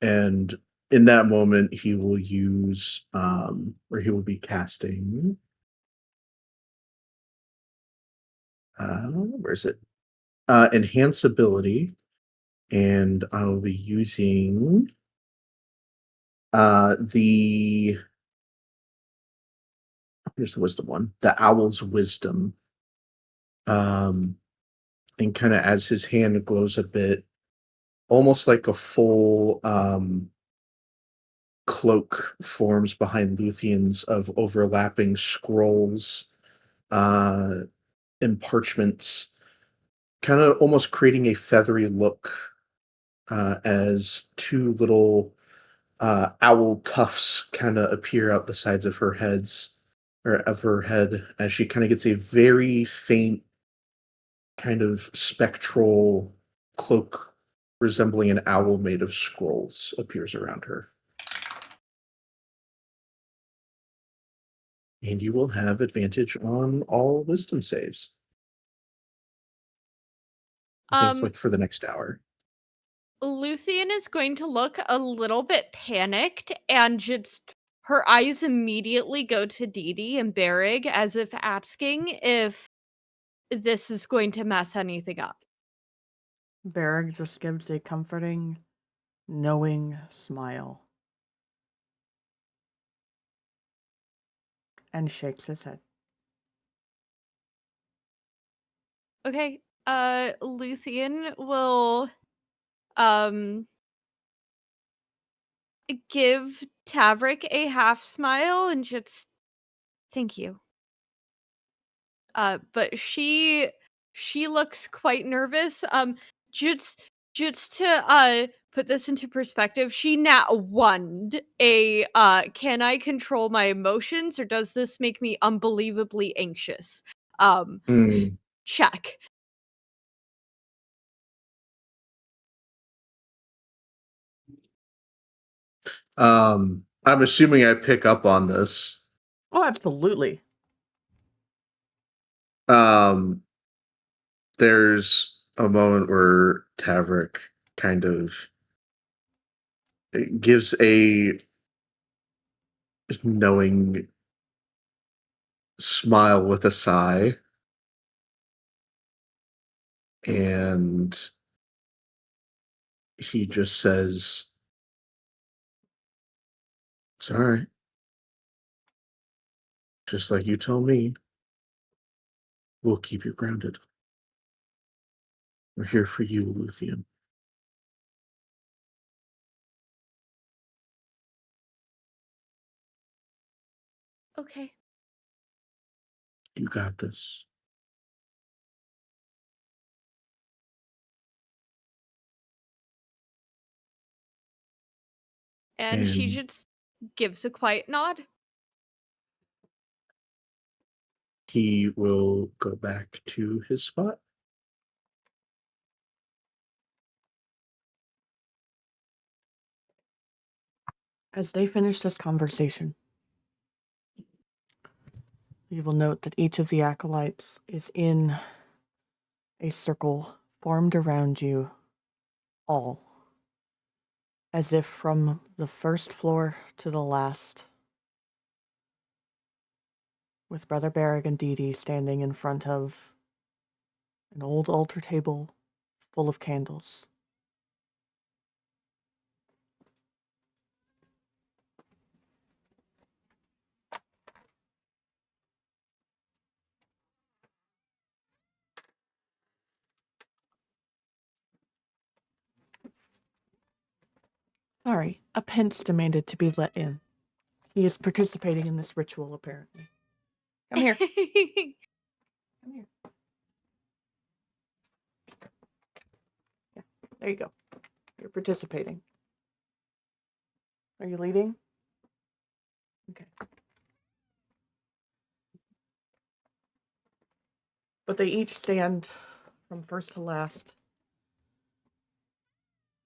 And in that moment, he will use, or he will be casting, where's it? Enhance ability. And I will be using the here's the wisdom one. The owl's wisdom. And kind of as his hand glows a bit, almost like a full cloak forms behind Luthien's of overlapping scrolls and parchments, kind of almost creating a feathery look as two little owl tufts kind of appear out the sides of her heads, or of her head, as she kind of gets a very faint kind of spectral cloak resembling an owl made of scrolls appears around her. And you will have advantage on all wisdom saves. I think it's like for the next hour. Luthien is going to look a little bit panicked and just her eyes immediately go to Didi and Berrig as if asking if this is going to mess anything up. Berrig just gives a comforting, knowing smile. And shakes his head. Okay, Luthien will give Tavrick a half smile and just thank you. But she looks quite nervous. Just to put this into perspective, she nat won a can I control my emotions or does this make me unbelievably anxious? Check. I'm assuming I pick up on this. Oh, absolutely. There's a moment where Tavrick kind of gives a knowing smile with a sigh, and he just says, "It's all right. Just like you told me, we'll keep you grounded. We're here for you, Luthien." Okay. You got this. And she just gives a quiet nod. He will go back to his spot. As they finish this conversation, you will note that each of the acolytes is in a circle formed around you all, as if from the first floor to the last, with Brother Berrig and Didi standing in front of an old altar table full of candles. Sorry, a pence demanded to be let in. He is participating in this ritual, apparently. Come here. Come here. Yeah, there you go. You're participating. Are you leading? Okay. But they each stand from first to last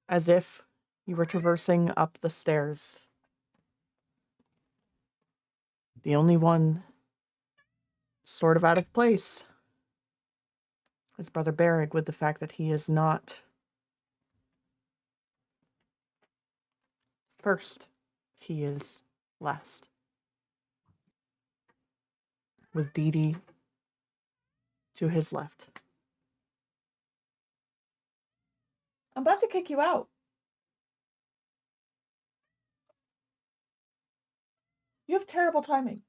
as if you were traversing up the stairs. The only one sort of out of place is Brother Berrig, with the fact that he is not first. He is last. With Didi to his left. I'm about to kick you out. You have terrible timing.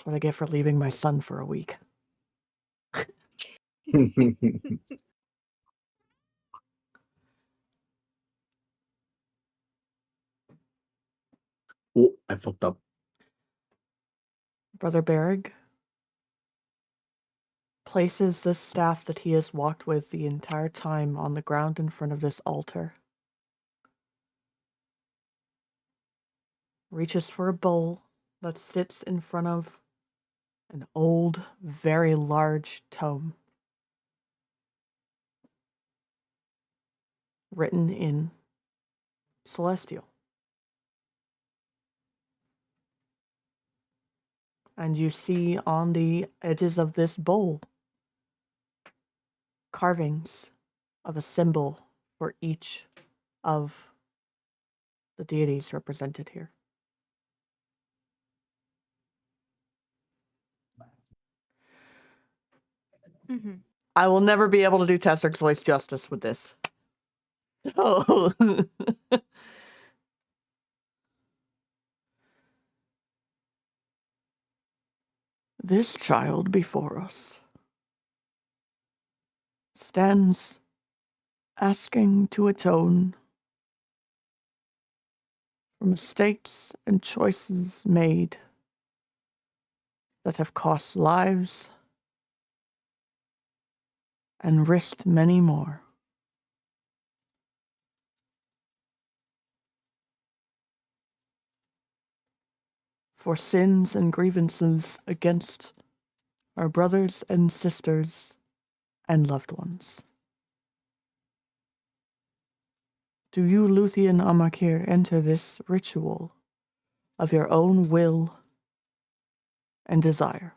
That's what I get for leaving my son for a week. Oh, I fucked up. Brother Berrig places this staff that he has walked with the entire time on the ground in front of this altar. Reaches for a bowl that sits in front of an old, very large tome. Written in Celestial. And you see on the edges of this bowl carvings of a symbol for each of the deities represented here. Mm-hmm. I will never be able to do Tesser's voice justice with this. Oh. This child before us stands asking to atone for mistakes and choices made that have cost lives and risked many more. For sins and grievances against our brothers and sisters and loved ones. Do you, Luthien Amakiir, enter this ritual of your own will and desire?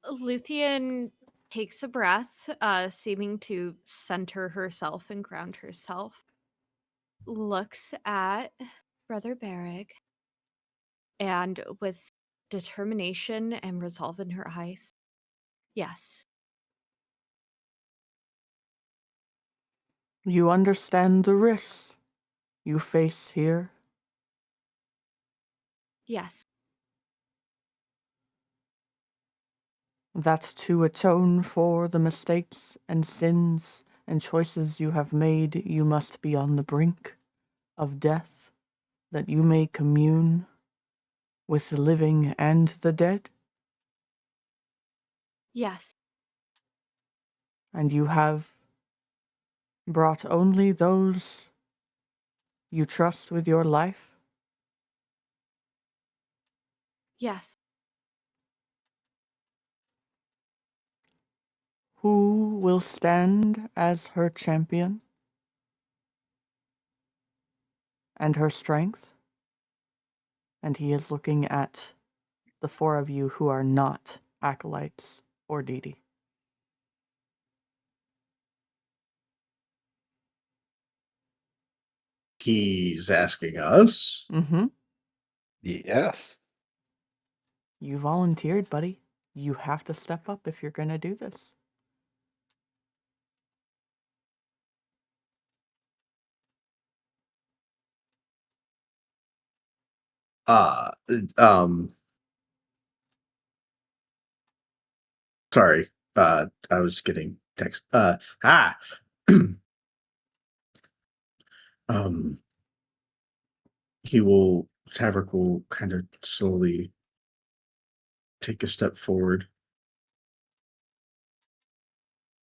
Luthien takes a breath, seeming to center herself and ground herself. Looks at Brother Berrig, and with determination and resolve in her eyes, yes. You understand the risks you face here? Yes. That's to atone for the mistakes and sins and choices you have made. You must be on the brink of death, that you may commune with the living and the dead. Yes. And you have brought only those you trust with your life? Yes. Who will stand as her champion and her strength? And he is looking at the four of you who are not acolytes or deity. He's asking us. Mm-hmm. Yes. You volunteered, buddy. You have to step up if you're going to do this. Uh, sorry. I was getting text. Tavrick will kind of slowly take a step forward.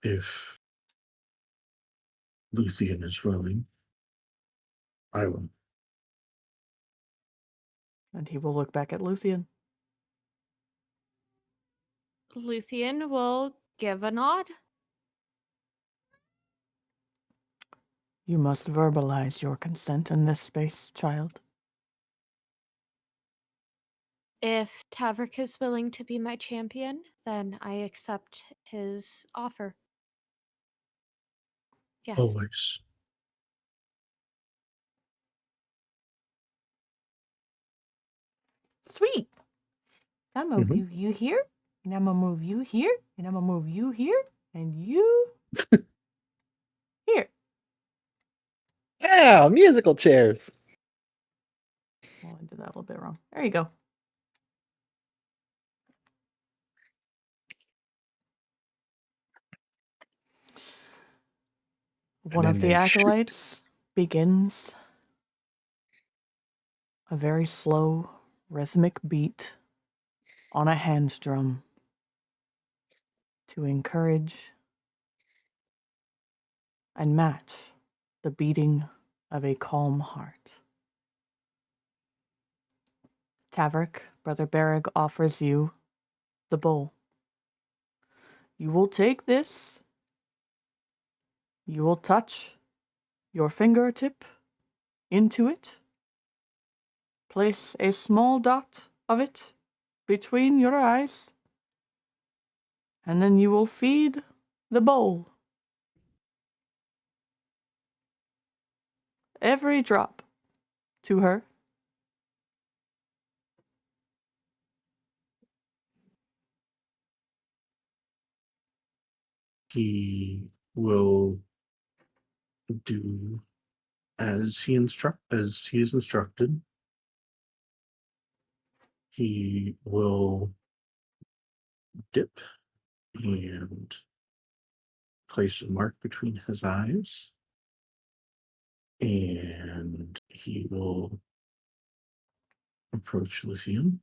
If Luthien is willing, I will. And he will look back at Luthien. Luthien will give a nod. You must verbalize your consent in this space, child. If Tavrick is willing to be my champion, then I accept his offer. Yes. Always. Sweet. I'm gonna move you here, and I'm gonna move you here, and I'm gonna move you here, and you here. Yeah, musical chairs. Well, into that a little bit wrong. There you go. One of the acolytes begins a very slow, rhythmic beat on a hand drum to encourage and match the beating of a calm heart. Tavrick, Brother Berrig, offers you the bowl. You will take this. You will touch your fingertip into it. Place a small dot of it between your eyes. And then you will feed the bowl. Every drop to her. He will do as he is instructed. He will dip and place a mark between his eyes, and he will approach Luthien.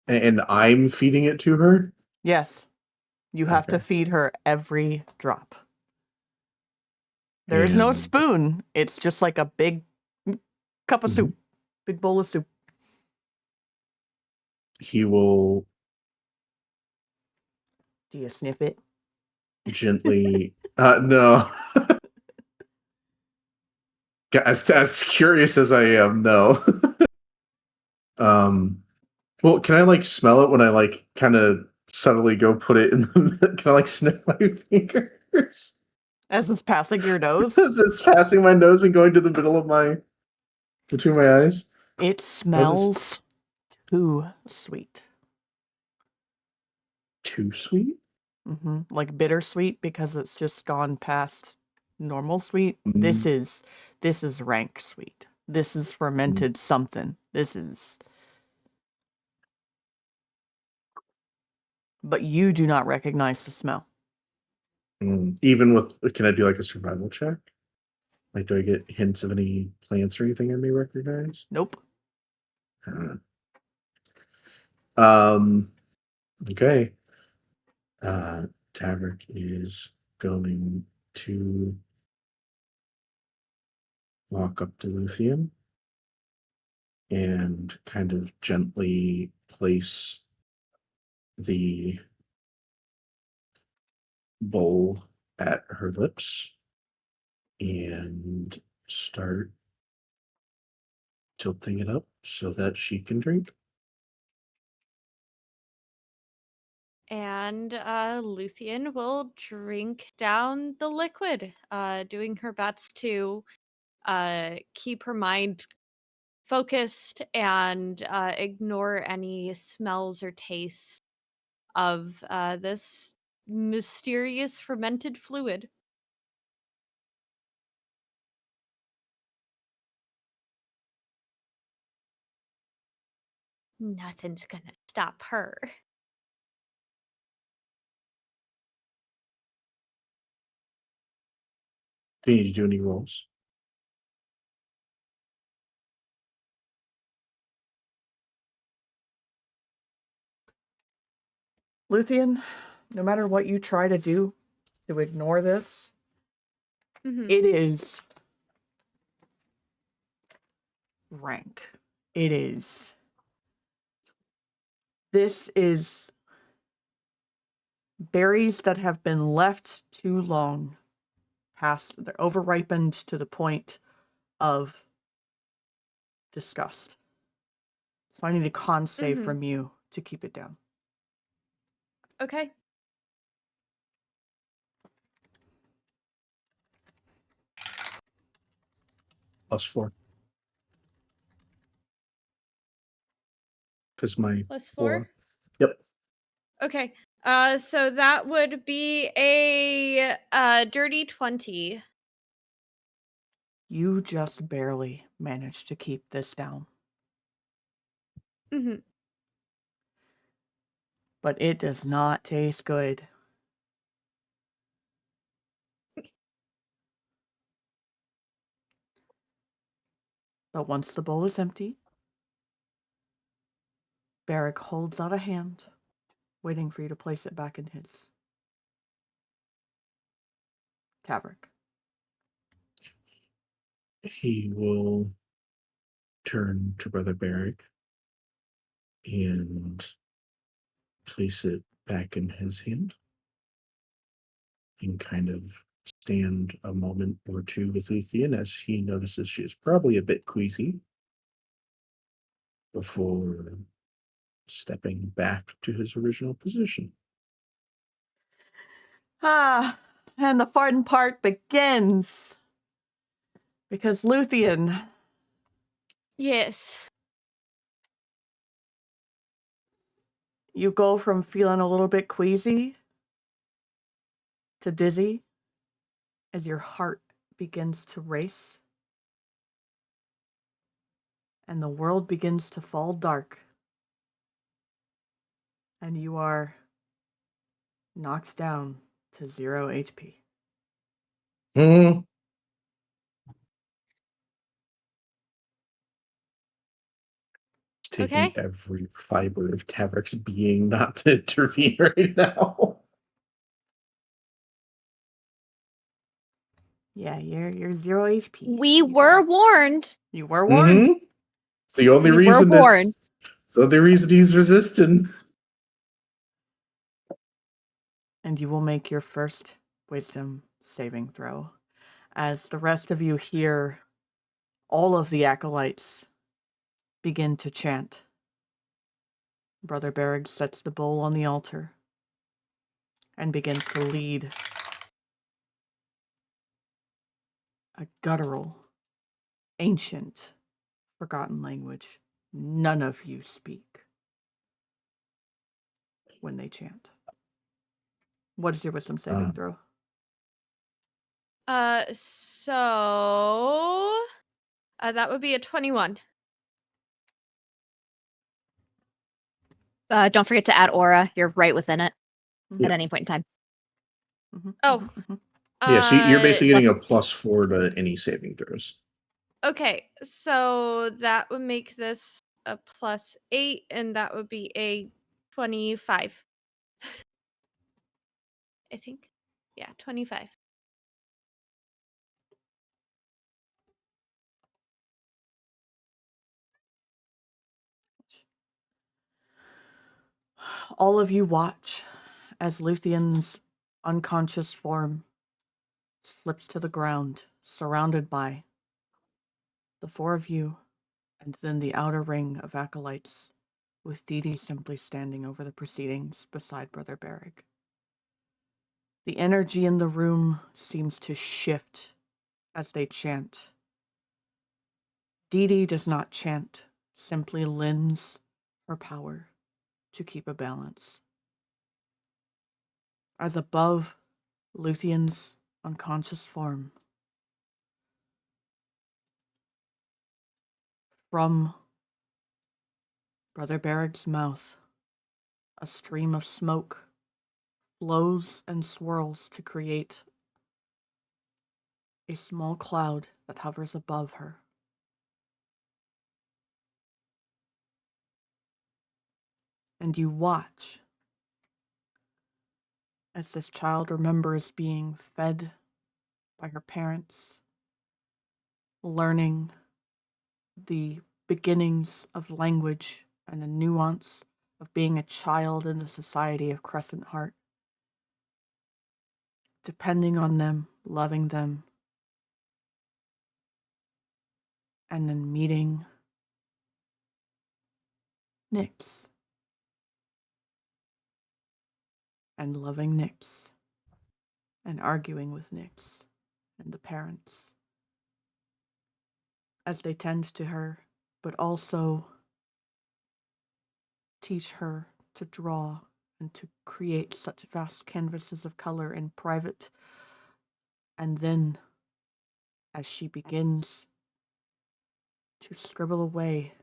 And I'm feeding it to her? Yes. You have to feed her every drop. There's no spoon. It's just like a big cup of soup. Big bowl of soup. He will... Do you sniff it? Gently... no. As curious as I am, no. Well, can I, like, smell it when I, like, kind of subtly go put it in the... Can I, like, sniff my fingers? As it's passing your nose? As it's passing my nose and going to the middle of my... Between my eyes? It smells too sweet. Too sweet? Mm-hmm. Like bittersweet because it's just gone past normal sweet. This is rank sweet. This is fermented something. This is... But you do not recognize the smell. Even with... Can I do, like, a survival check? Like, do I get hints of any plants or anything I may recognize? Nope. Okay. Tavrick is going to walk up to Luthien and kind of gently place the bowl at her lips and start tilting it up so that she can drink. And Luthien will drink down the liquid, doing her best to keep her mind focused and ignore any smells or tastes of this mysterious fermented fluid. Nothing's gonna stop her. Do you need to do any rolls? Luthien, no matter what you try to do to ignore this, it is rank. It is. This is berries that have been left too long past. They're over-ripened to the point of disgust. So I need a con save from you to keep it down. Okay. +4. Because my +4? Yep. Okay. So that would be a dirty 20. You just barely managed to keep this down. Mm-hmm. But it does not taste good. But once the bowl is empty, Barrick holds out a hand, waiting for you to place it back in his. Tavrick. He will turn to Brother Barrick and place it back in his hand and kind of stand a moment or two with Luthien as he notices she is probably a bit queasy before stepping back to his original position. And the fun part begins. Because Luthien. Yes. You go from feeling a little bit queasy to dizzy as your heart begins to race and the world begins to fall dark and you are knocked down to 0 HP. Hmm. It's taking every fiber of Tavrick's being not to intervene right now. Yeah, you're 0 HP. We were warned. You were warned. Mm-hmm. It's the only reason he's resisting. And you will make your first wisdom saving throw. As the rest of you hear all of the acolytes begin to chant. Brother Barrick sets the bowl on the altar and begins to lead a guttural, ancient, forgotten language none of you speak when they chant. What is your wisdom saving throw? That would be a 21. Don't forget to add aura. You're right within it Yep. at any point in time. Yeah, so you're basically getting a +4 to any saving throws. Okay, so that would make this a +8, and that would be a 25. I think. Yeah, 25. All of you watch as Luthien's unconscious form slips to the ground, surrounded by the 4 of you, and then the outer ring of acolytes, with Dee simply standing over the proceedings beside Brother Barrick. The energy in the room seems to shift as they chant. Dee does not chant, simply lends her power to keep a balance. As above Luthien's unconscious form, from Brother Barrick's mouth, a stream of smoke flows and swirls to create a small cloud that hovers above her. And you watch as this child remembers being fed by her parents, learning the beginnings of language and the nuance of being a child in the society of Crescent Heart, depending on them, loving them, and then meeting Nyx and loving Nyx and arguing with Nyx and the parents as they tend to her, but also teach her to draw and to create such vast canvases of color in private, and then As she begins to scribble away,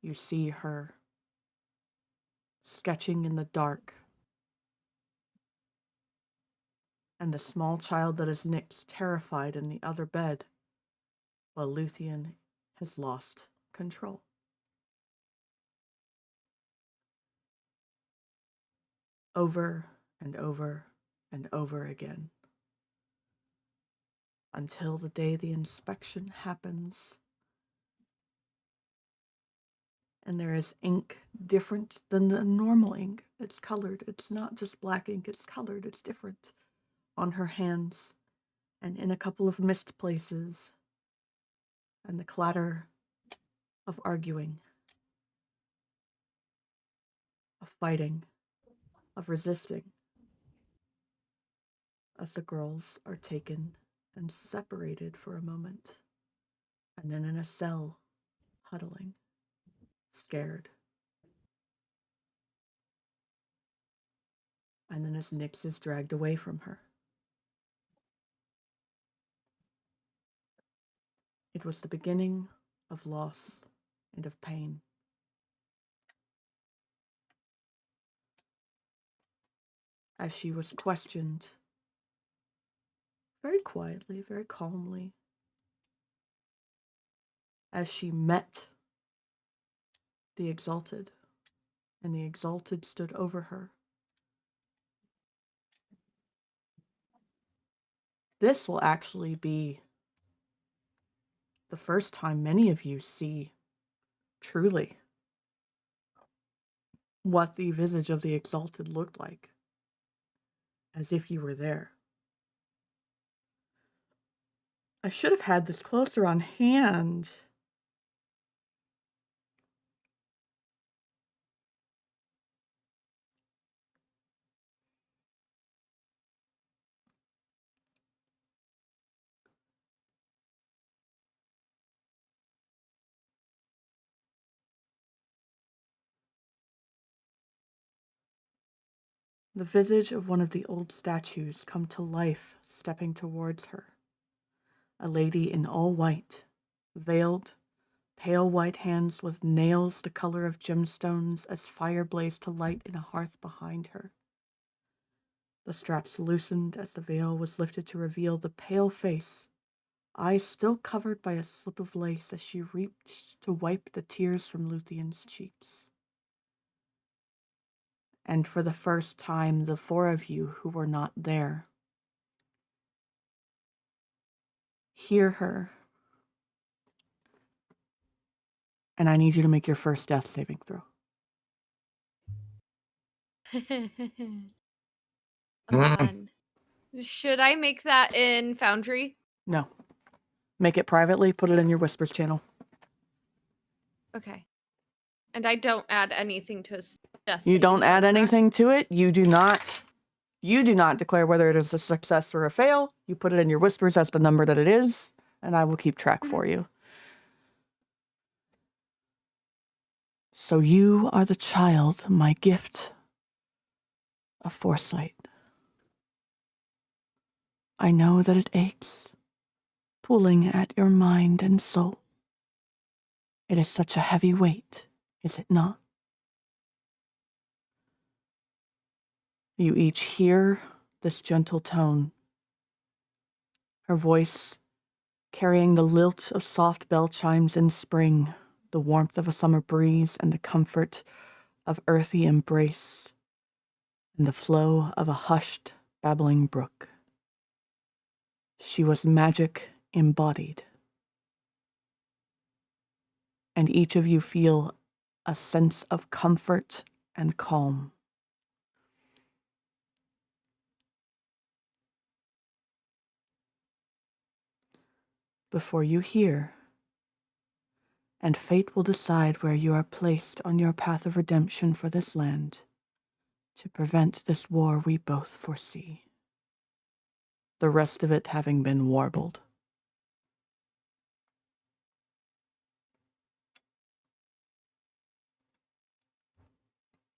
you see her sketching in the dark. And the small child that is Nyx terrified in the other bed, while Luthien has lost control. Over and over and over again. Until the day the inspection happens. And there is ink different than the normal ink. It's colored. It's not just black ink, it's colored. It's different. On her hands, and in a couple of missed places, and the clatter of arguing, of fighting, of resisting, as the girls are taken and separated for a moment, and then in a cell, huddling, scared. And then as Nyx is dragged away from her. It was the beginning of loss and of pain. As she was questioned, very quietly, very calmly, as she met the Exalted, and the Exalted stood over her. This will actually be the first time many of you see truly what the visage of the Exalted looked like, as if you were there. I should have had this closer on hand. The visage of one of the old statues come to life, stepping towards her. A lady in all white, veiled, pale white hands with nails the color of gemstones as fire blazed to light in a hearth behind her. The straps loosened as the veil was lifted to reveal the pale face, eyes still covered by a slip of lace as she reached to wipe the tears from Luthien's cheeks. And for the first time, the four of you who were not there hear her. And I need you to make your first death saving throw. Man. Should I make that in Foundry? No. Make it privately, put it in your Whispers channel. Okay. And I don't add anything to his death. You don't add anything to it. You do not declare whether it is a success or a fail. You put it in your Whispers as the number that it is, and I will keep track for you. So you are the child, my gift of foresight. I know that it aches, pulling at your mind and soul. It is such a heavy weight, is it not? You each hear this gentle tone, her voice carrying the lilt of soft bell chimes in spring, the warmth of a summer breeze, and the comfort of earthy embrace, and the flow of a hushed, babbling brook. She was magic embodied. And each of you feel a sense of comfort and calm. Before you hear, and fate will decide where you are placed on your path of redemption for this land, to prevent this war we both foresee. The rest of it having been warbled.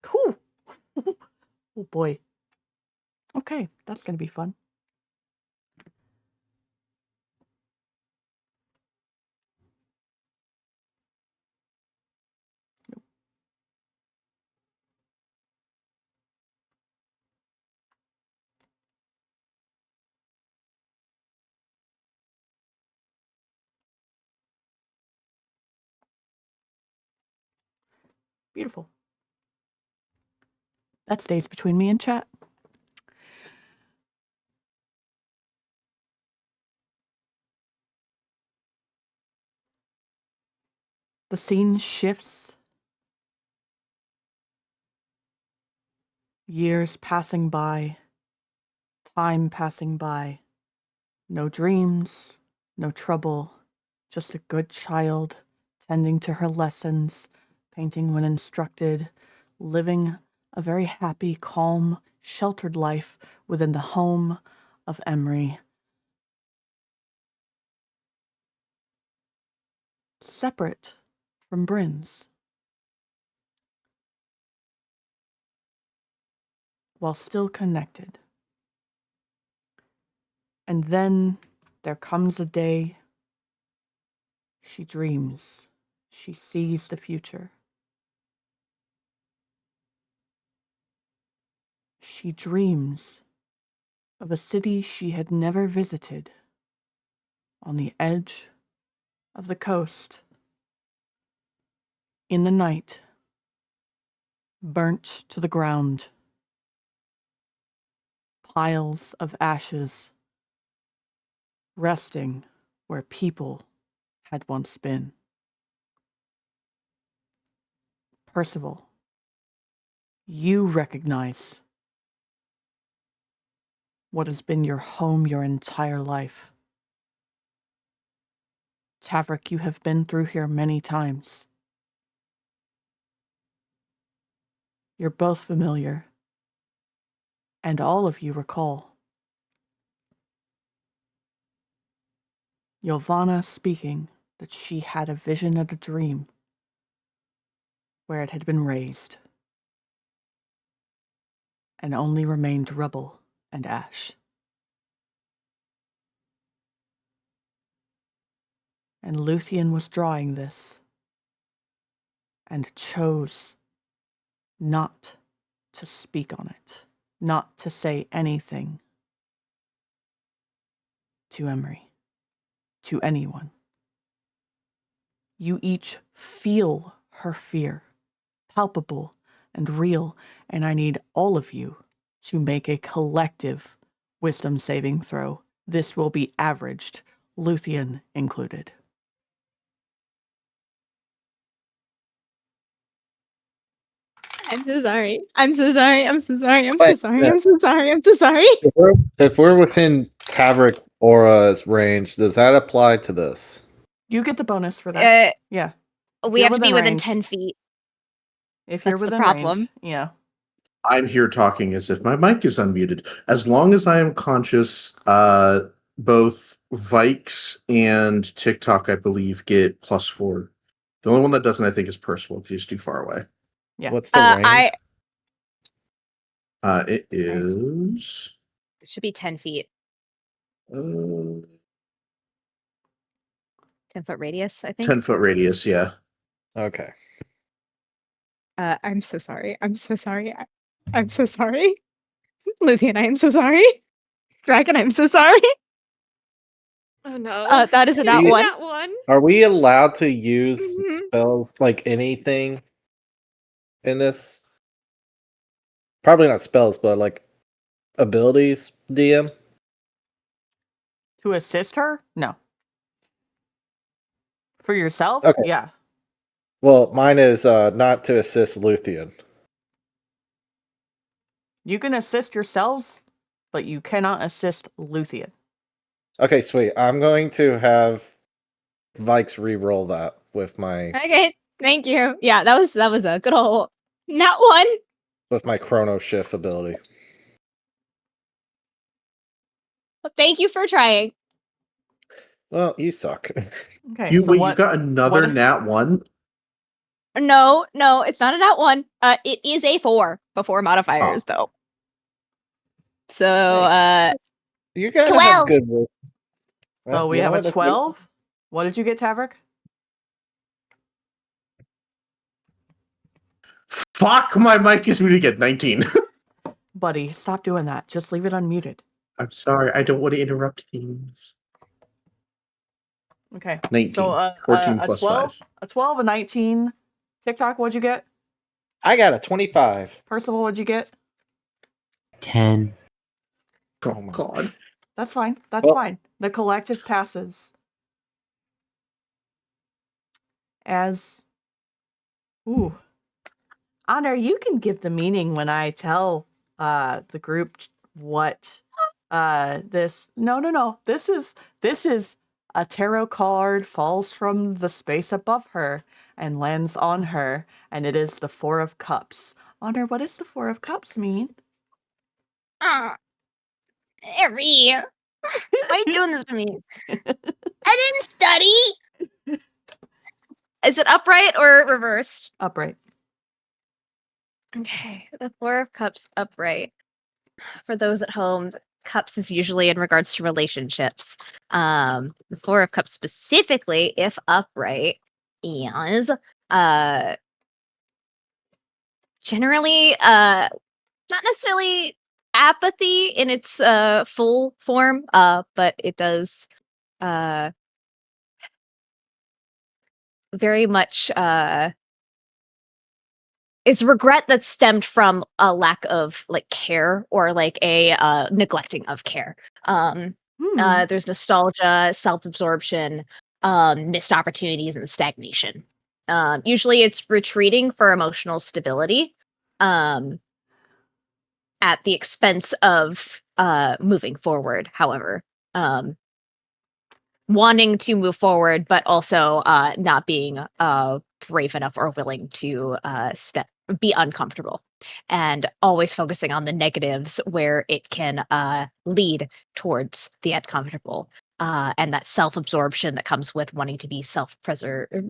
Whew. Oh boy. Okay, that's gonna be fun. Beautiful. That stays between me and chat. The scene shifts. Years passing by. Time passing by. No dreams, no trouble. Just a good child, tending to her lessons, painting when instructed, living a very happy, calm, sheltered life within the home of Emery. Separate from Bryn's. While still connected. And then there comes a day she dreams. She sees the future. She dreams of a city she had never visited on the edge of the coast. In the night, burnt to the ground. Piles of ashes, resting where people had once been. Percival, you recognize what has been your home your entire life. Tavrick, you have been through here many times. You're both familiar, and all of you recall. Ylvanna speaking that she had a vision and a dream where it had been raised and only remained rubble and ash. And Luthien was drawing this and chose not to speak on it, not to say anything to Emery, to anyone. You each feel her fear, palpable and real, and I need all of you to make a collective wisdom saving throw. This will be averaged, Luthien included. I'm so sorry. I'm so sorry. I'm so sorry. I'm so sorry. I'm so sorry. I'm so sorry. If we're within Tavrick Aura's range, does that apply to this? You get the bonus for that. Yeah. We have to be within 10 feet. If you're within range, yeah. I'm here talking as if my mic is unmuted. As long as I am conscious, both Vaiks and TikTok, I believe, get +4. The only one that doesn't, I think, is Percival because he's too far away. Yeah. What's the range? It is. It should be 10 feet. 10 10-foot radius, I think. 10-foot radius, yeah. Okay. I'm so sorry. I'm so sorry. I'm so sorry. Luthien, I am so sorry. Dragon, I'm so sorry. Oh no. That is a nat one. Nat one. Are we allowed to use spells, like anything in this? Probably not spells, but like abilities, DM? To assist her? No. For yourself? Okay. Yeah. Well, mine is not to assist Luthien. You can assist yourselves, but you cannot assist Luthien. Okay, sweet. I'm going to have Vaiks re-roll that with my Okay, thank you. Yeah, that was a good old nat one. with my Chrono Shift ability. Well, thank you for trying. Well, you suck. Okay. You so wait, you got another nat 1? No, it's not a nat one. It is a 4 before modifiers, though. So, You gotta 12. have good wisdom. So we you have know a what? 12. What did you get, Tavrick? Fuck, my mic is muted again. 19. Buddy, stop doing that. Just leave it unmuted. I'm sorry. I don't want to interrupt things. Okay. 19. So 14 a plus 12, 5. a 12, a 19. TikTok, what'd you get? I got a 25. Percival, what'd you get? 10. Oh, my God. That's fine. That's Well- fine. The collective passes. As... Ooh. Honor, you can give the meaning when I tell the group what this... No. This is a tarot card falls from the space above her and lands on her, and it is the Four of Cups. Honor, what does the Four of Cups mean? Harry, why are you doing this to me? I didn't study. Is it upright or reversed? Upright. Okay, the Four of Cups upright. For those at home, cups is usually in regards to relationships. The Four of Cups specifically, if upright, is generally not necessarily apathy in its full form, but it does very much it's regret that stemmed from a lack of like care or like a neglecting of care. There's nostalgia, self-absorption, missed opportunities, and stagnation. Usually it's retreating for emotional stability at the expense of moving forward, however. Wanting to move forward, but also not being brave enough or willing to be uncomfortable, and always focusing on the negatives where it can lead towards the uncomfortable, and that self-absorption that comes with wanting to be self-preserving.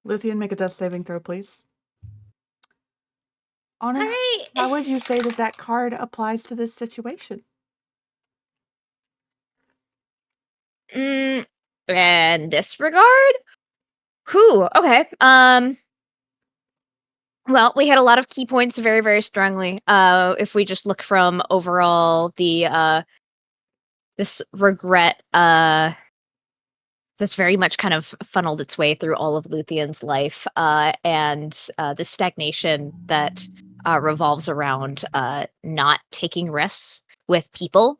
Luthien, make a death saving throw, please. Honor, how would you say that card applies to this situation? In this regard? Okay. Well, we had a lot of key points very, very strongly. If we just look from overall the this regret that's very much kind of funneled its way through all of Luthien's life, and the stagnation that revolves around not taking risks with people.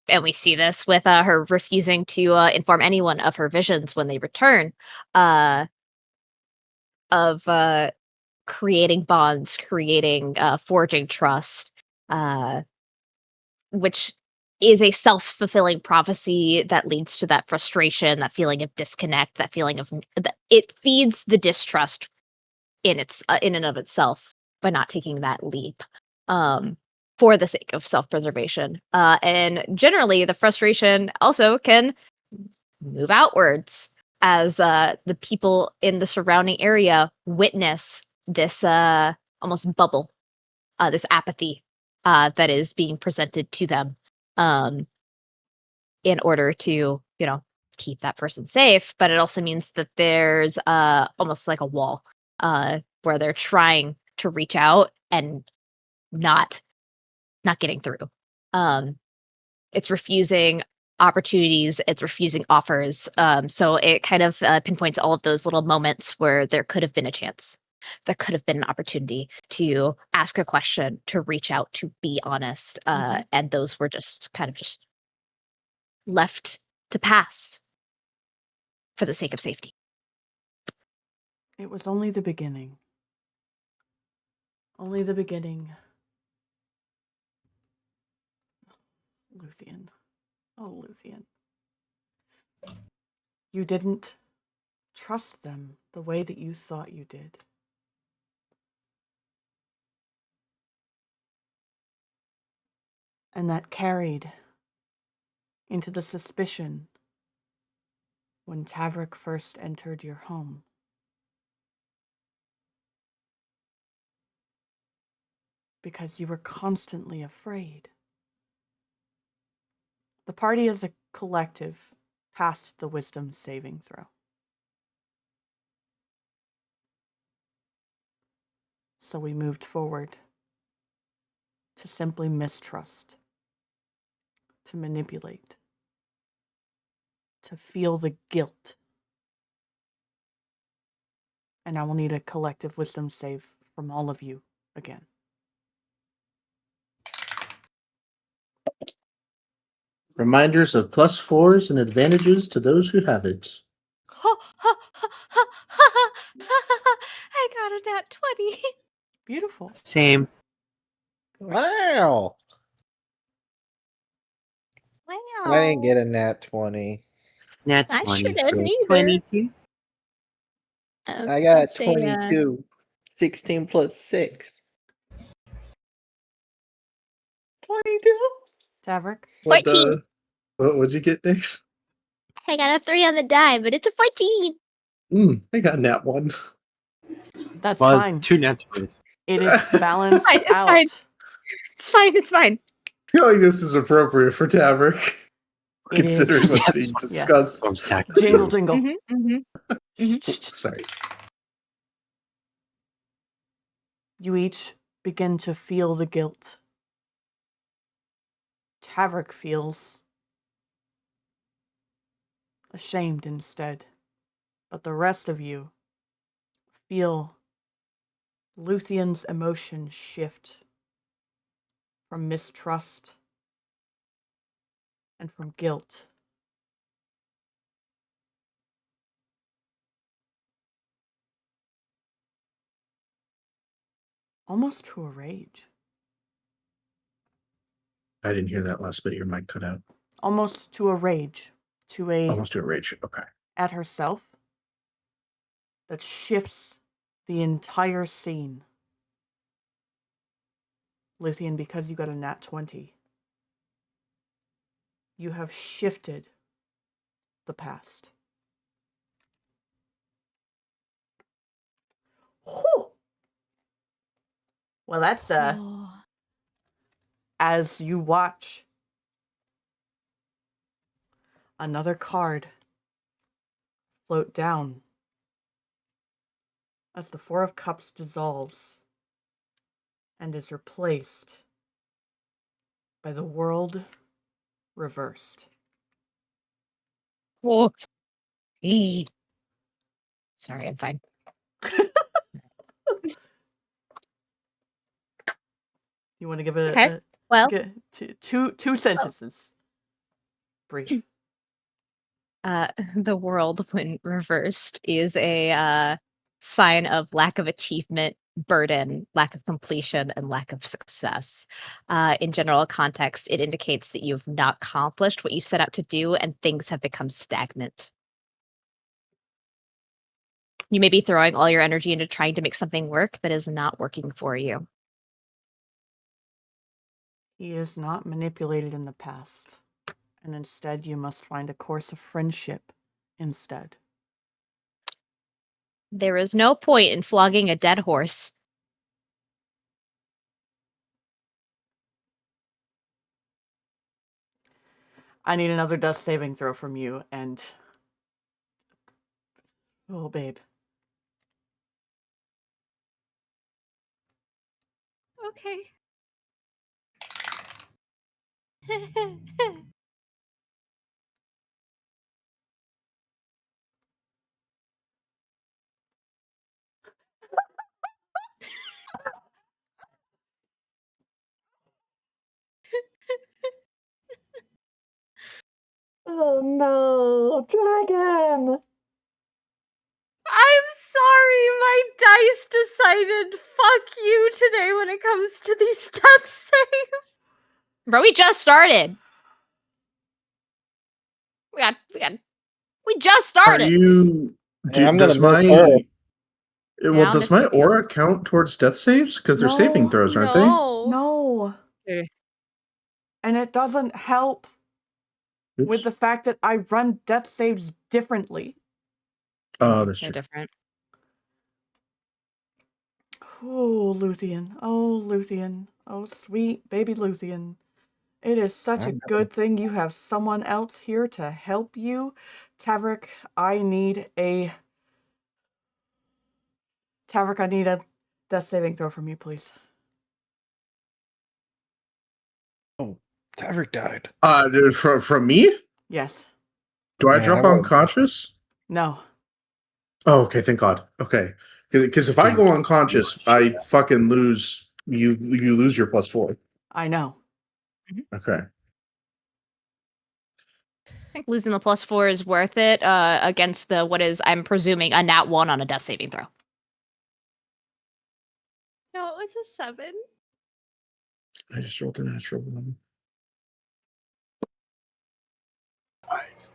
And we see this with her refusing to inform anyone of her visions when they return, of creating bonds, forging trust, which is a self-fulfilling prophecy that leads to that frustration, that feeling of disconnect, that feeling of it feeds the distrust in and of itself by not taking that leap. For the sake of self-preservation. And generally, the frustration also can move outwards as the people in the surrounding area witness this almost bubble, this apathy that is being presented to them in order to, keep that person safe. But it also means that there's almost like a wall where they're trying to reach out and not getting through. It's refusing opportunities, it's refusing offers. So it kind of pinpoints all of those little moments where there could have been a chance. There could have been an opportunity to ask a question, to reach out, to be honest. And those were just kind of just left to pass for the sake of safety. It was only the beginning. Only the beginning. Luthien. Oh, Luthien. You didn't trust them the way that you thought you did. And that carried into the suspicion when Tavrick first entered your home. Because you were constantly afraid. The party as a collective passed the wisdom saving throw. So we moved forward to simply mistrust, to manipulate, to feel the guilt, And I will need a collective wisdom save from all of you again. Reminders of +4s and advantages to those who have it. I got a nat 20. Beautiful. Same. Wow. Wow. I didn't get a nat 20. Nat I 20 sure didn't for either. 22. I got I'd say, 22. 16 plus 6. 22? Tavrick? 14. What'd you get, Nix? I got a 3 on the die, but it's a 14. I got a nat 1. That's Well, fine. 2 nat 20s. It is balanced Fine, it's out. fine. It's fine. It's fine. I feel like this is appropriate for Tavrick, It is. considering what's Yes. being Yes. discussed. Those tack- Jingle, jingle. Sorry. You each begin to feel the guilt. Tavrick feels ashamed instead, but the rest of you feel Luthien's emotions shift from mistrust and from guilt. Almost to a rage. I didn't hear that last bit. Your mic cut out. Almost to a rage. To a Almost to a rage. Okay. at herself that shifts the entire scene. Luthien, because you got a nat 20, you have shifted the past. Whew. Well, that's as you watch another card float down as the Four of Cups dissolves and is replaced by the world reversed. Oh. Sorry, I'm fine. You want to give it Okay. Well, two sentences. Brief. the world, when reversed, is a sign of lack of achievement, burden, lack of completion, and lack of success. In general context, it indicates that you've not accomplished what you set out to do and things have become stagnant. You may be throwing all your energy into trying to make something work that is not working for you. He is not manipulated in the past, and instead you must find a course of friendship instead. There is no point in flogging a dead horse. I need another dust saving throw from you, and... Oh, babe. Okay. Oh no, dragon! I'm sorry, my dice decided fuck you today when it comes to these death saves. Bro, we just started. We just started. Are you? I'm Does gonna my miss her. Yeah, I'll does miss my you too. aura count towards death saves? Because they're saving No. throws, aren't they? No. Okay. And it doesn't help with Oops. the fact that I run death saves differently. Oh, that's They're true. different. Oh, Luthien. Oh, Luthien. Oh, sweet baby Luthien. It is such a good thing you have someone else here to help you. Tavrick, I need a death saving throw from you, please. Oh, Tavrick died. Dude, from me? Yes. Do I Man, drop I was- unconscious? No. Oh, okay. Thank God. Okay. Because if I go unconscious, I fucking lose. You lose your +4. I know. Okay. I think losing the +4 is worth it against the what is, I'm presuming, a nat 1 on a death saving throw. No, it was a 7. I just rolled a natural 1. Nice.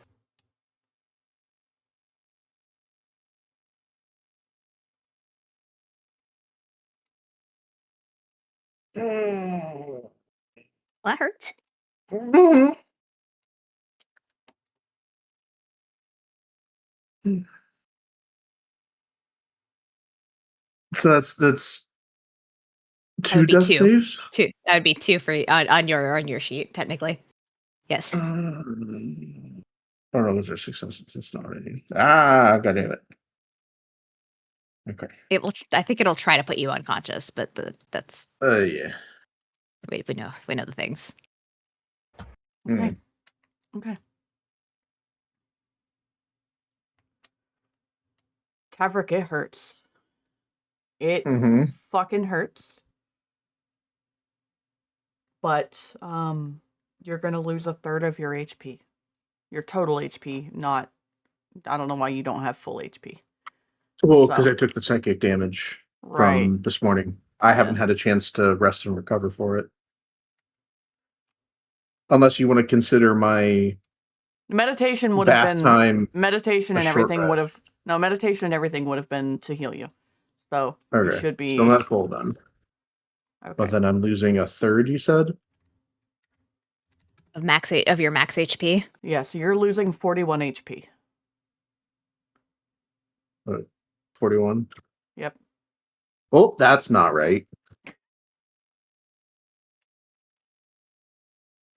That hurts. So that's That 2 would be death 2. saves. 2. That would be 2 for on your sheet, technically. Yes. Oh no, those are successes. It's not ready. Ah, god damn it. Okay. It will. I think it'll try to put you unconscious, but that's Yeah. we know the things. Okay. Okay. Tavrick, it hurts. It fucking hurts. But you're gonna lose a third of your HP. Your total HP, not. I don't know why you don't have full HP. Well, because I took the psychic damage Right. from this morning. I haven't had a chance to rest and recover for it. Unless you want to consider my meditation would have been time. Meditation and everything would have meditation and everything would have been to heal you. So you should be still not full then. Okay. But then I'm losing a third, you said? Of your max HP. Yeah, so you're losing 41 HP. 41? Yep. Oh, that's not right.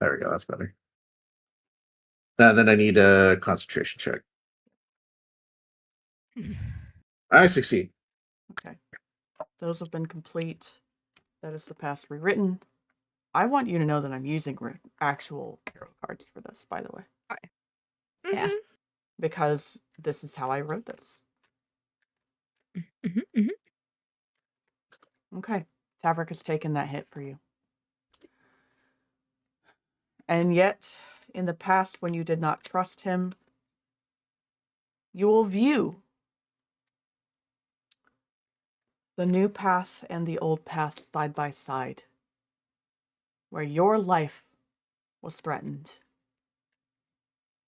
There we go, that's better. And then I need a concentration check. I succeed. Okay. Those have been complete. That is the past rewritten. I want you to know that I'm using actual tarot cards for this, by the way. Okay. Yeah. Because this is how I wrote this. Okay. Tavrick has taken that hit for you. And yet, in the past, when you did not trust him, you will view the new path and the old path side by side, where your life was threatened,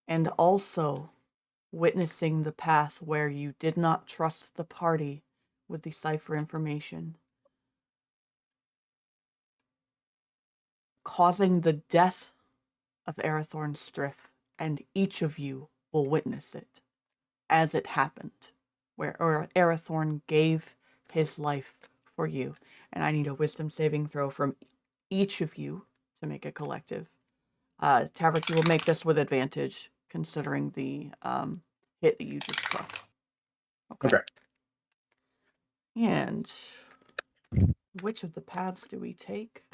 and also witnessing the path where you did not trust the party with the cipher information, causing the death of Arathorn Strif, and each of you will witness it as it happened, where Arathorn gave his life for you. And I need a wisdom saving throw from each of you to make a collective. Tavrick, you will make this with advantage, considering the hit that you just took. Okay. And which of the paths do we take?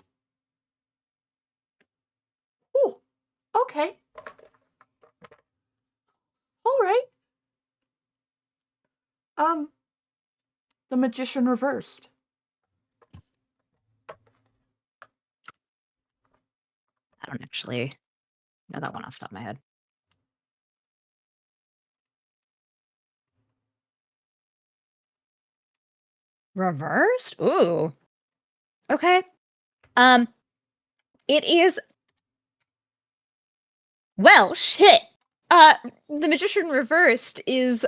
Oh, okay. All right. The Magician Reversed. I don't actually know that one off the top of my head. Reversed? Ooh. Okay. It is. Well, shit. The Magician Reversed is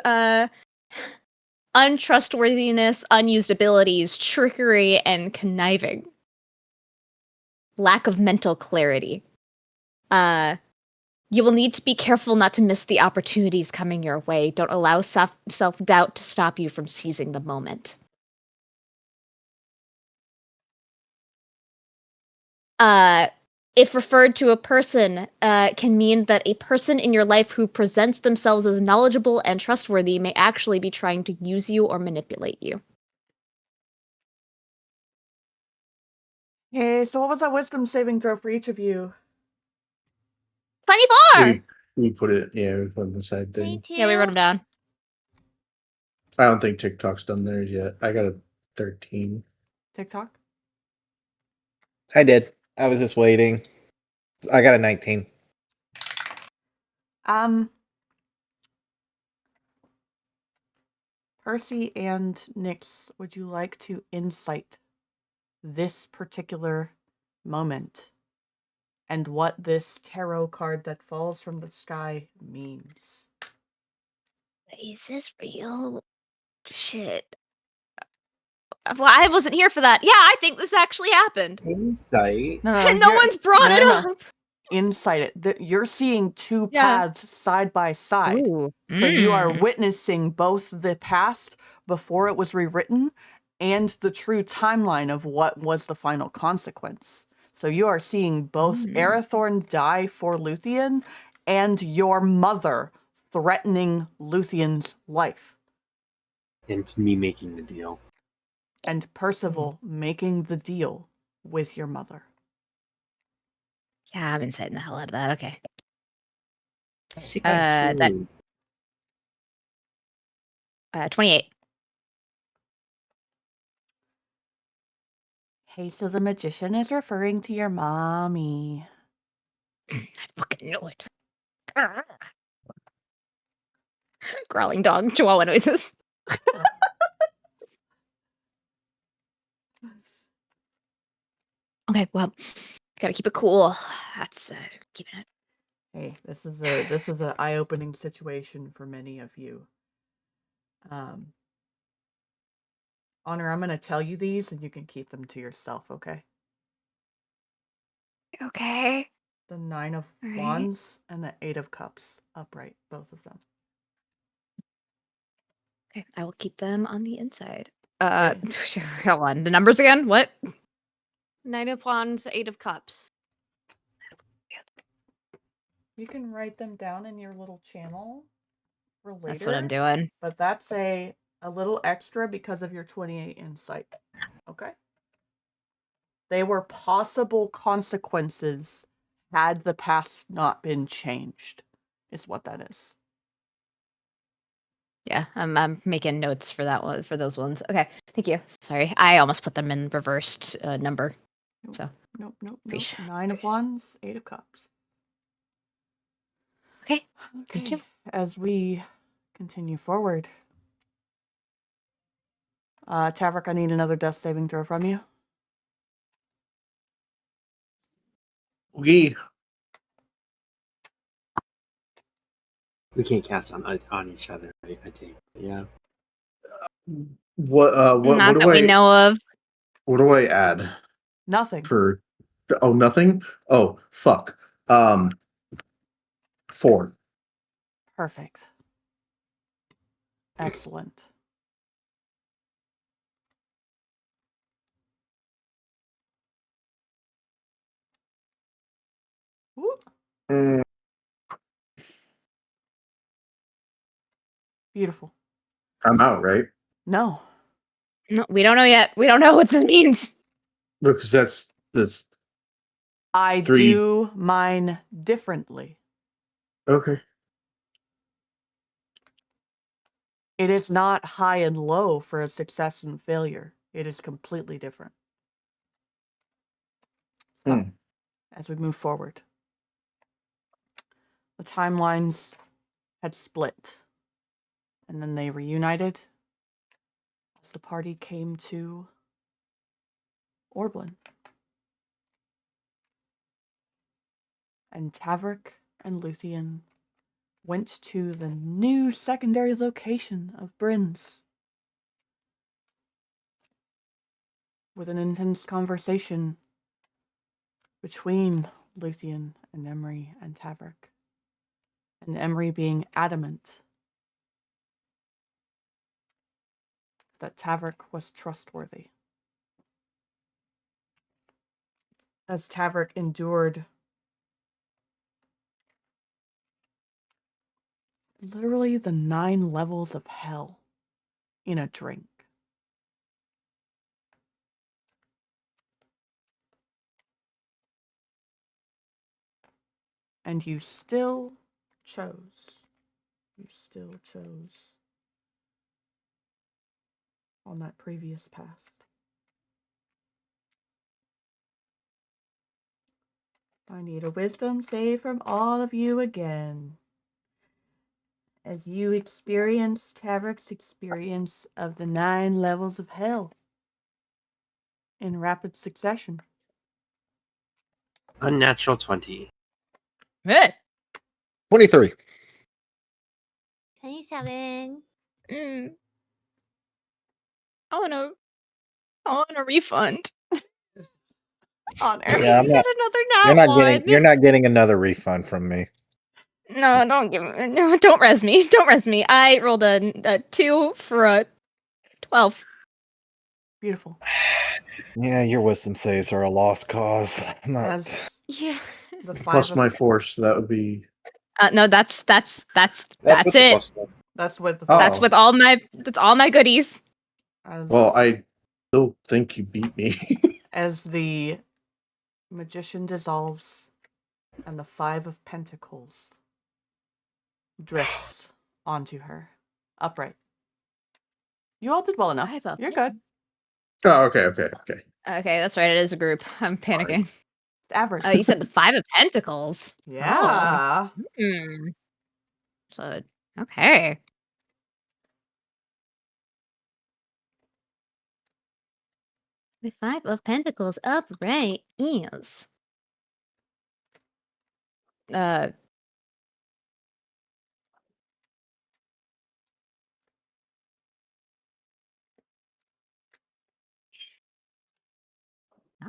untrustworthiness, unused abilities, trickery, and conniving. Lack of mental clarity. You will need to be careful not to miss the opportunities coming your way. Don't allow self-doubt to stop you from seizing the moment. If referred to a person, can mean that a person in your life who presents themselves as knowledgeable and trustworthy may actually be trying to use you or manipulate you. Okay, so what was that wisdom saving throw for each of you? 24! We put it, we put it on the side thing. Yeah, we wrote them down. I don't think TikTok's done theirs yet. I got a 13. TikTok? I did. I was just waiting. I got a 19. Percy and Nyx, would you like to insight this particular moment and what this tarot card that falls from the sky means? Is this real? Shit. Well, I wasn't here for that. Yeah, I think this actually happened. Insight. And no one's brought it up. Insight it. You're seeing two Yeah. paths side by side. Ooh. So you are witnessing both the past before it was rewritten and the true timeline of what was the final consequence. So you are seeing both Arathorn die for Luthien and your mother threatening Luthien's life. And it's me making the deal. And Percival making the deal with your mother. Yeah, I've been saying the hell out of that. Okay. 16. 28. Hey, so the magician is referring to your mommy. I fucking knew it. Growling dog, chihuahua noises. Okay, well, gotta keep it cool. That's keeping it. Hey, this is a eye-opening situation for many of you. Honor, I'm gonna tell you these, and you can keep them to yourself, okay? Okay. The 9 of Alright. Wands and the 8 of Cups, upright, both of them. Okay, I will keep them on the inside. Okay. Hold on. The numbers again? What? 9 of Wands, 8 of Cups. You can write them down in your little channel for later. That's what I'm doing. But that's a little extra because of your 28 insight. Okay? They were possible consequences had the past not been changed, is what that is. Yeah, I'm making notes for that one, for those ones. Okay, thank you. Sorry, I almost put them in reversed number. So Nope. Appreciate- 9 of Wands, 8 of Cups. okay, thank you. As we continue forward, Tavrick, I need another death saving throw from you. We We can't cast on each other, right? I think. Yeah. what Not what that do we I know of. what do I add Nothing. for? Oh, nothing. Oh, fuck. 4. Perfect. Excellent. Woo. Mm, Beautiful. I'm out, right? No. No, we don't know yet. We don't know what this means. Because that's I 3. do mine differently. Okay. It is not high and low for a success and failure. It is completely different. So, as we move forward, the timelines had split, and then they reunited as the party came to Orblin. And Tavrick and Luthien went to the new secondary location of Bryn's with an intense conversation between Luthien and Emery and Tavrick, and Emery being adamant that Tavrick was trustworthy. As Tavrick endured literally the 9 levels of hell in a drink. And you still chose on that previous past. I need a wisdom save from all of you again. As you experience Tavrick's experience of the 9 levels of hell in rapid succession. Unnatural 20. 23. 27. I want a refund. On air. Yeah, I'm You not. got another nat one. You're not getting another refund from me. No, don't res me. Don't res me. I rolled a 2 for a 12. Beautiful. Yeah, your wisdom saves are a lost cause. As Yeah. the 5 Plus of my force, so that would be. No, that's with the it. plus one. That's with the Oh. That's with all my goodies. as Well, I still think you beat me. as the magician dissolves and the 5 of Pentacles drifts onto her. Upright. You all did well enough. You're good. Oh, okay. Okay, that's right. It is a group. I'm panicking. It's average. You said the 5 of Pentacles. Yeah. Oh. So, okay. The 5 of Pentacles upright is. Not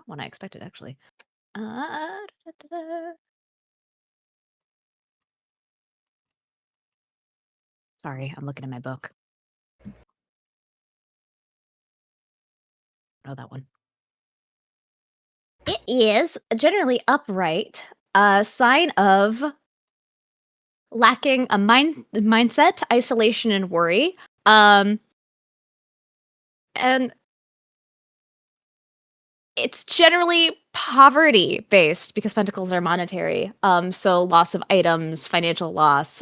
what I expected, actually. Sorry, I'm looking at my book. Oh, that one. It is generally upright, a sign of lacking a mindset, isolation, and worry. And it's generally poverty based because pentacles are monetary. So loss of items, financial loss.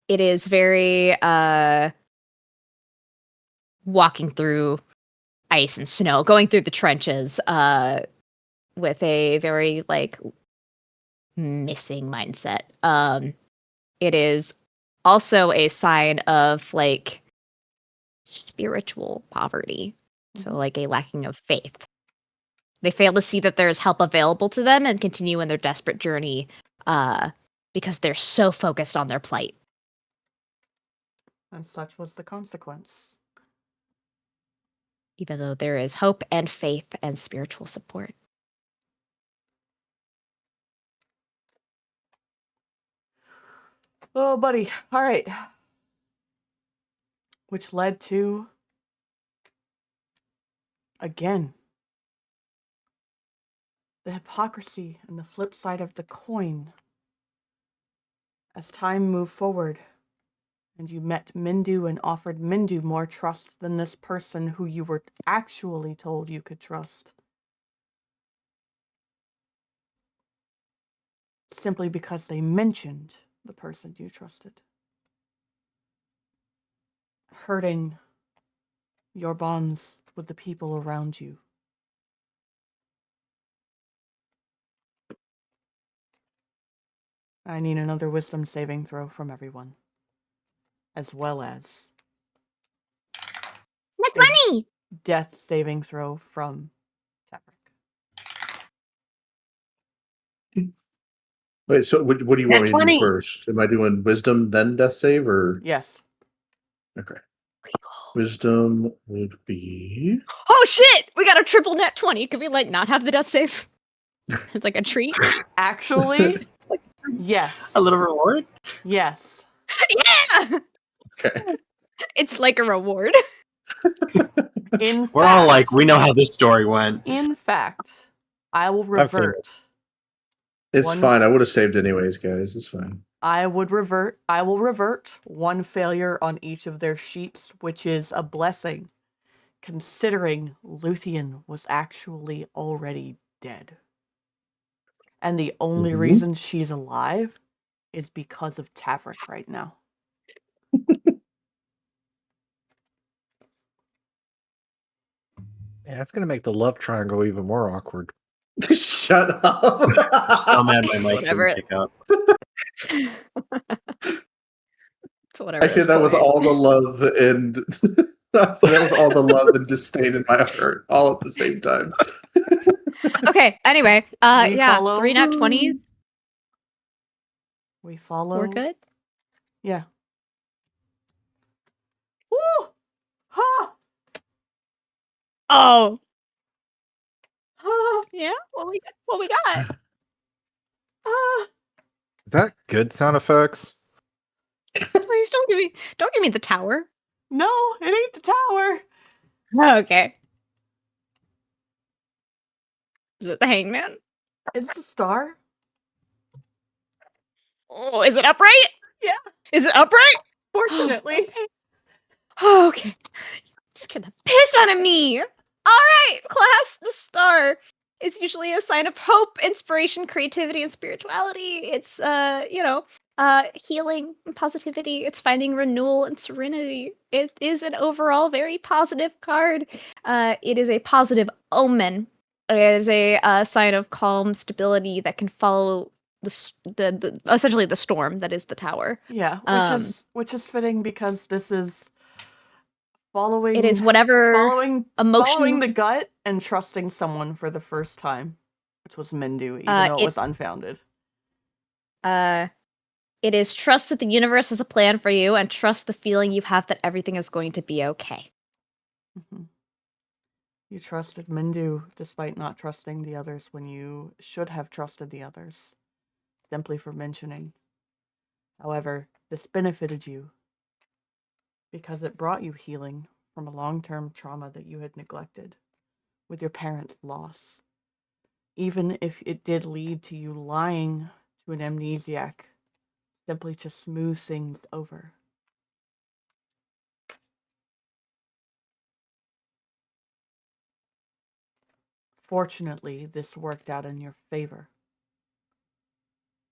It is very walking through ice and snow, going through the trenches, with a very like missing mindset. It is also a sign of like spiritual poverty. So like a lacking of faith. They fail to see that there's help available to them and continue in their desperate journey because they're so focused on their plight. And such was the consequence. Even though there is hope and faith and spiritual support. Oh, buddy. All right. Which led to, again, the hypocrisy and the flip side of the coin. As time moved forward, and you met Mindu and offered Mindu more trust than this person who you were actually told you could trust. Simply because they mentioned the person you trusted. Hurting your bonds with the people around you. I need another wisdom saving throw from everyone. As well as That's money! Death saving throw from Tavrick. Wait, so what do you want me to do 20. first? Am I doing wisdom, then death save, or? Yes. Okay. Wisdom would be. Oh shit! We got a triple net 20. Could we like not have the death save? It's like a treat. Actually, yes. A little reward? Yes. Yeah! Okay. It's like a reward. We're all like, we know how this story went. In fact, I will I've seen revert. It's fine. I would have saved anyways, guys. It's fine. I will revert 1 failure on each of their sheets, which is a blessing, considering Luthien was actually already dead. And the only reason she's alive is because of Tavrick right now. Yeah, that's gonna make the love triangle even more awkward. Shut up. So mad my mic Whatever. didn't pick up. It's whatever. I say that with all the love and I say that with all the love and disdain in my heart, all at the same time. Okay. Anyway, We yeah, follow. 3 nat 20s. We follow. We're good. Yeah. Woo! Ha! Oh, Ha! yeah. What we got? Ah! Is that good sound effects? Please don't give me the tower. No, it ain't the tower. Okay. Is it the hangman? It's the star. Oh, is it upright? Yeah. Is it upright? Fortunately. Okay. Oh, okay. Just gonna piss out of me. All right, class. The star is usually a sign of hope, inspiration, creativity, and spirituality. It's healing and positivity. It's finding renewal and serenity. It is an overall very positive card. It is a positive omen. It is a sign of calm stability that can follow the essentially the storm that is the tower. Yeah, which is fitting because this is following. It is whatever following emotion the gut and trusting someone for the first time, which was Mindu, even though it was unfounded. It is trust that the universe has a plan for you and trust the feeling you have that everything is going to be okay. Mm-hmm. You trusted Mindu despite not trusting the others when you should have trusted the others, simply for mentioning. However, this benefited you because it brought you healing from a long-term trauma that you had neglected with your parents' loss. Even if it did lead to you lying to an amnesiac, simply to smooth things over. Fortunately, this worked out in your favor.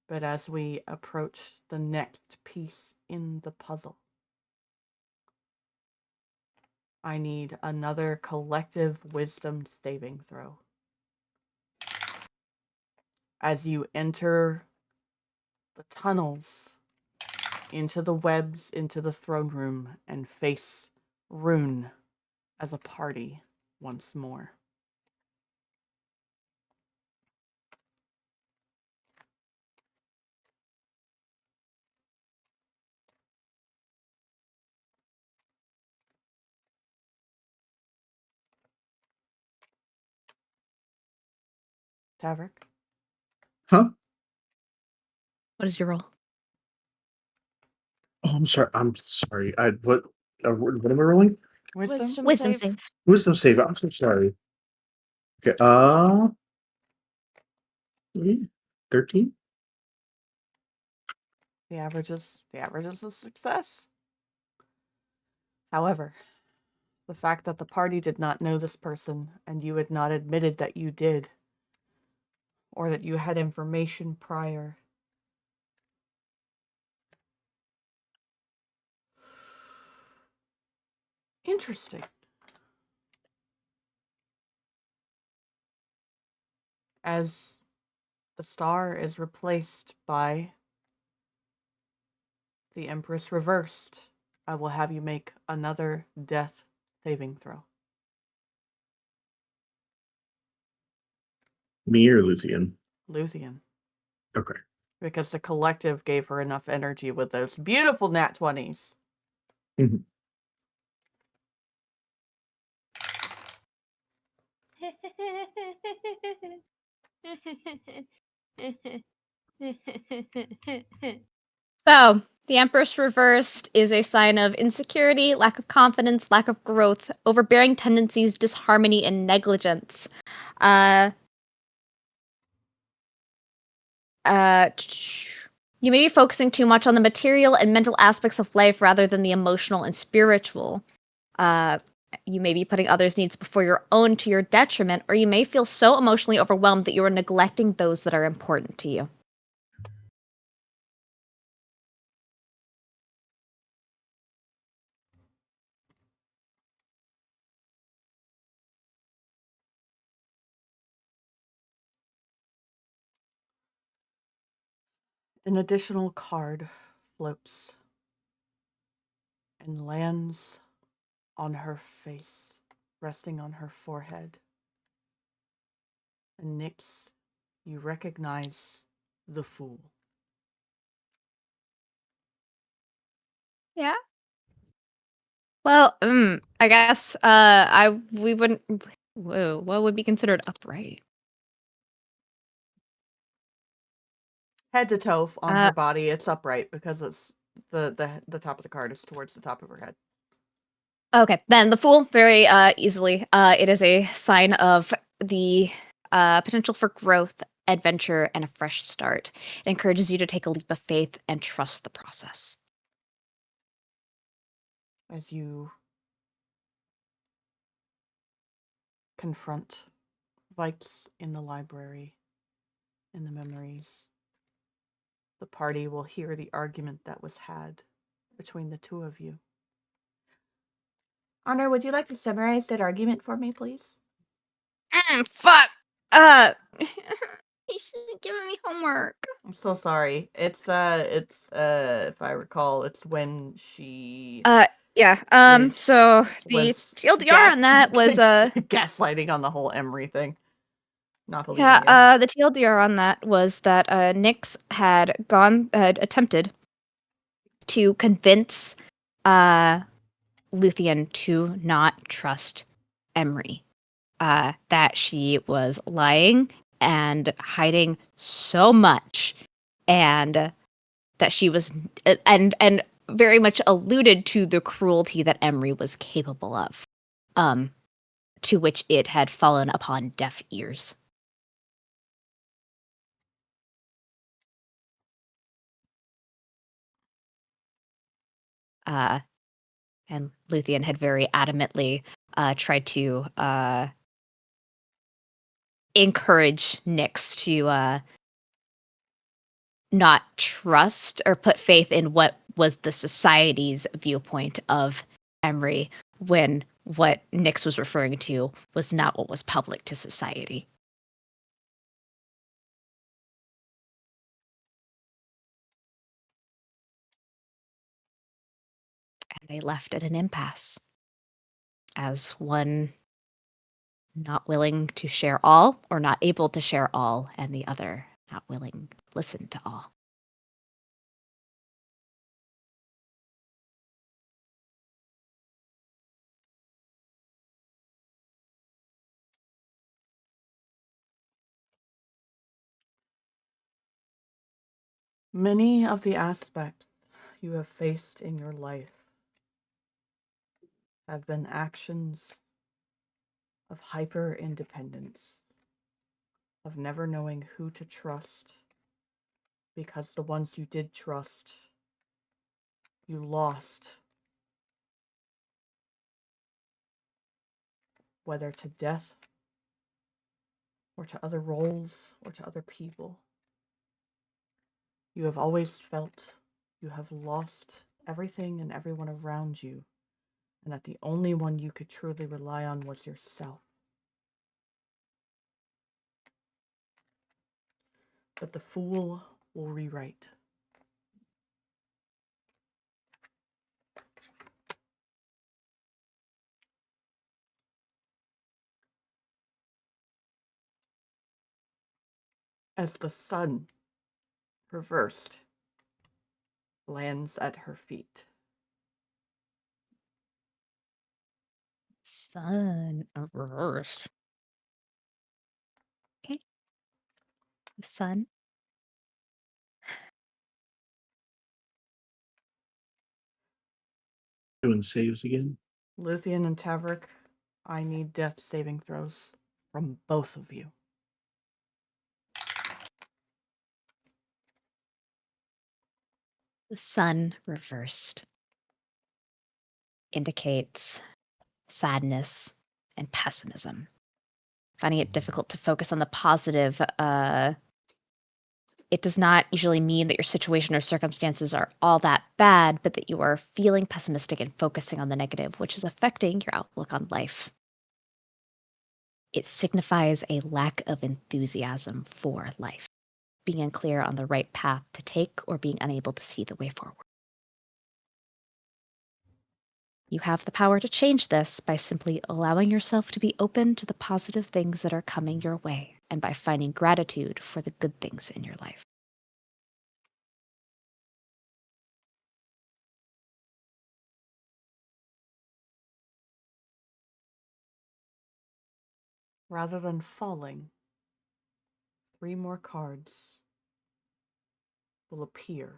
But as we approach the next piece in the puzzle, I need another collective wisdom saving throw. As you enter the tunnels, into the webs, into the throne room, and face Rune as a party once more. Tavrick? Huh? What is your role? Oh, I'm sorry. I'm sorry. What am I rolling? Wisdom? Wisdom save. Wisdom save. I'm so sorry. Okay. 13. The average is a success. However, the fact that the party did not know this person and you had not admitted that you did, or that you had information prior, interesting. As the star is replaced by the Empress reversed, I will have you make another death saving throw. Me or Luthien? Luthien. Okay. Because the collective gave her enough energy with those beautiful nat 20s. Mm-hmm. So, the Empress reversed is a sign of insecurity, lack of confidence, lack of growth, overbearing tendencies, disharmony, and negligence. You may be focusing too much on the material and mental aspects of life rather than the emotional and spiritual. You may be putting others' needs before your own to your detriment, or you may feel so emotionally overwhelmed that you are neglecting those that are important to you. An additional card floats and lands on her face, resting on her forehead. And Nyx, you recognize the Fool. Yeah. Well, I guess we wouldn't. Whoa, what would be considered upright? Head to toe on her body, it's upright because it's the top of the card is towards the top of her head. Okay, then the Fool, very easily. It is a sign of the potential for growth, adventure, and a fresh start. It encourages you to take a leap of faith and trust the process. As you confront Vaiks in the library, in the memories, the party will hear the argument that was had between the two of you. Honor, would you like to summarize that argument for me, please? Fuck! You should have given me homework. I'm so sorry. It's if I recall, it's when she Yeah. So the TLDR on that was gaslighting on the whole Emery thing. Not believing you. The TLDR on that was that Nyx had attempted to convince Luthien to not trust Emery. That she was lying and hiding so much, and that she was and very much alluded to the cruelty that Emery was capable of, to which it had fallen upon deaf ears. And Luthien had very adamantly tried to encourage Nyx to not trust or put faith in what was the society's viewpoint of Emery, when what Nyx was referring to was not what was public to society. And they left at an impasse, as one not willing to share all or not able to share all, and the other not willing to listen to all. Many of the aspects you have faced in your life have been actions of hyper-independence, of never knowing who to trust, because the ones you did trust, you lost. Whether to death, or to other roles, or to other people. You have always felt you have lost everything and everyone around you, and that the only one you could truly rely on was yourself. But the Fool will rewrite. As the sun, reversed, lands at her feet. Sun reversed. Okay. The sun. Doing saves again. Luthien and Tavrick, I need death saving throws from both of you. The sun reversed indicates sadness and pessimism. Finding it difficult to focus on the positive, it does not usually mean that your situation or circumstances are all that bad, but that you are feeling pessimistic and focusing on the negative, which is affecting your outlook on life. It signifies a lack of enthusiasm for life. being unclear on the right path to take or being unable to see the way forward. You have the power to change this by simply allowing yourself to be open to the positive things that are coming your way and by finding gratitude for the good things in your life. Rather than falling, 3 more cards will appear.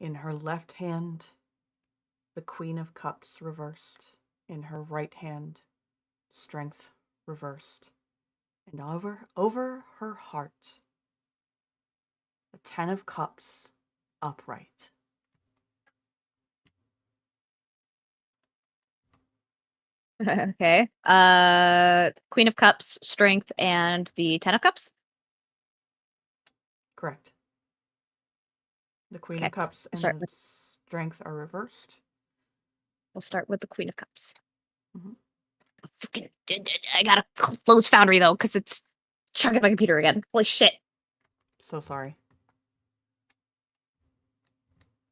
In her left hand, the Queen of Cups reversed. In her right hand, Strength reversed. And over her heart, the 10 of Cups upright. Okay. Queen of Cups, Strength, and the 10 of Cups? Correct. The Queen Okay. of Cups and Start the with- Strength are reversed. We'll start with the Queen of Cups. Mhm. I gotta close Foundry though, because it's chugging my computer again. Holy shit. So sorry.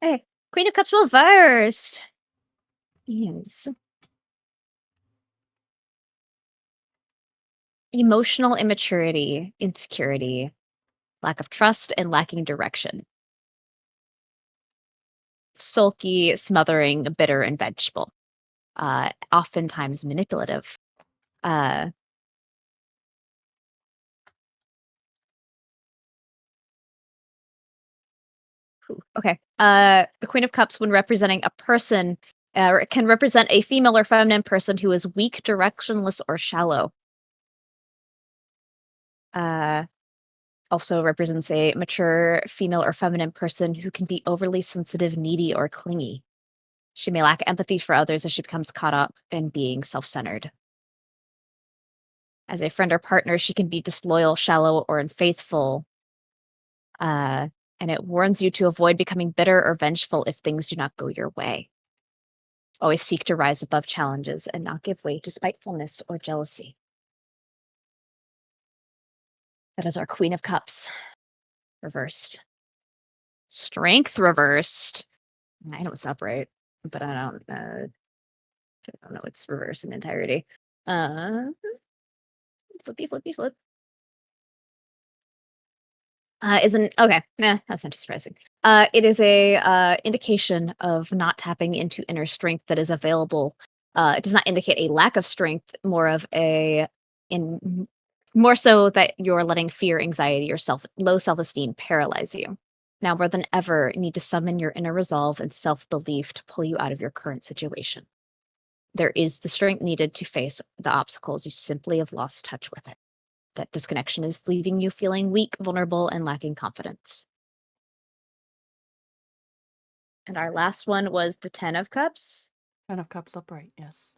Hey, Queen of Cups reversed. Yes. Emotional immaturity, insecurity, lack of trust, and lacking direction. Sulky, smothering, bitter, and vengeful. Oftentimes manipulative. Okay. The Queen of Cups, when representing a person, it can represent a female or feminine person who is weak, directionless, or shallow. Also represents a mature female or feminine person who can be overly sensitive, needy, or clingy. She may lack empathy for others as she becomes caught up in being self-centered. As a friend or partner, she can be disloyal, shallow, or unfaithful. And it warns you to avoid becoming bitter or vengeful if things do not go your way. Always seek to rise above challenges and not give way to spitefulness or jealousy. That is our Queen of Cups. Reversed. Strength reversed. I know it's upright, but I don't know it's reversed in entirety. Flippy. Okay. That's not too surprising. It is a indication of not tapping into inner strength that is available. It does not indicate a lack of strength, more so that you're letting fear, anxiety, or low self-esteem paralyze you. Now more than ever, you need to summon your inner resolve and self-belief to pull you out of your current situation. There is the strength needed to face the obstacles. You simply have lost touch with it. That disconnection is leaving you feeling weak, vulnerable, and lacking confidence. And our last one was the 10 of Cups. 10 of Cups upright, yes.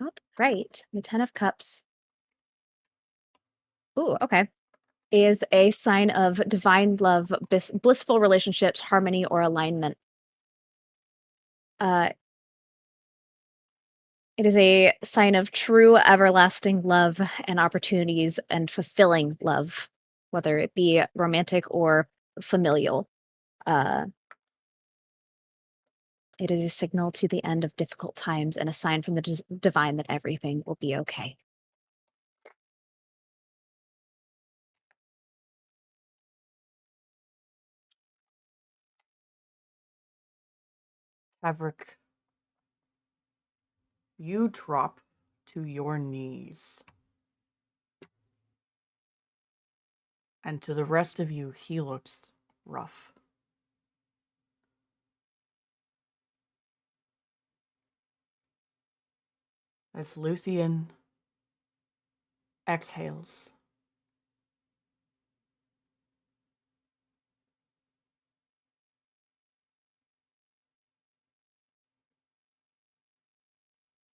Upright. The 10 of Cups. Ooh, okay. Is a sign of divine love, blissful relationships, harmony, or alignment. It is a sign of true, everlasting love and opportunities and fulfilling love, whether it be romantic or familial. It is a signal to the end of difficult times and a sign from the divine that everything will be okay. Tavrick, you drop to your knees. And to the rest of you, he looks rough. As Luthien exhales,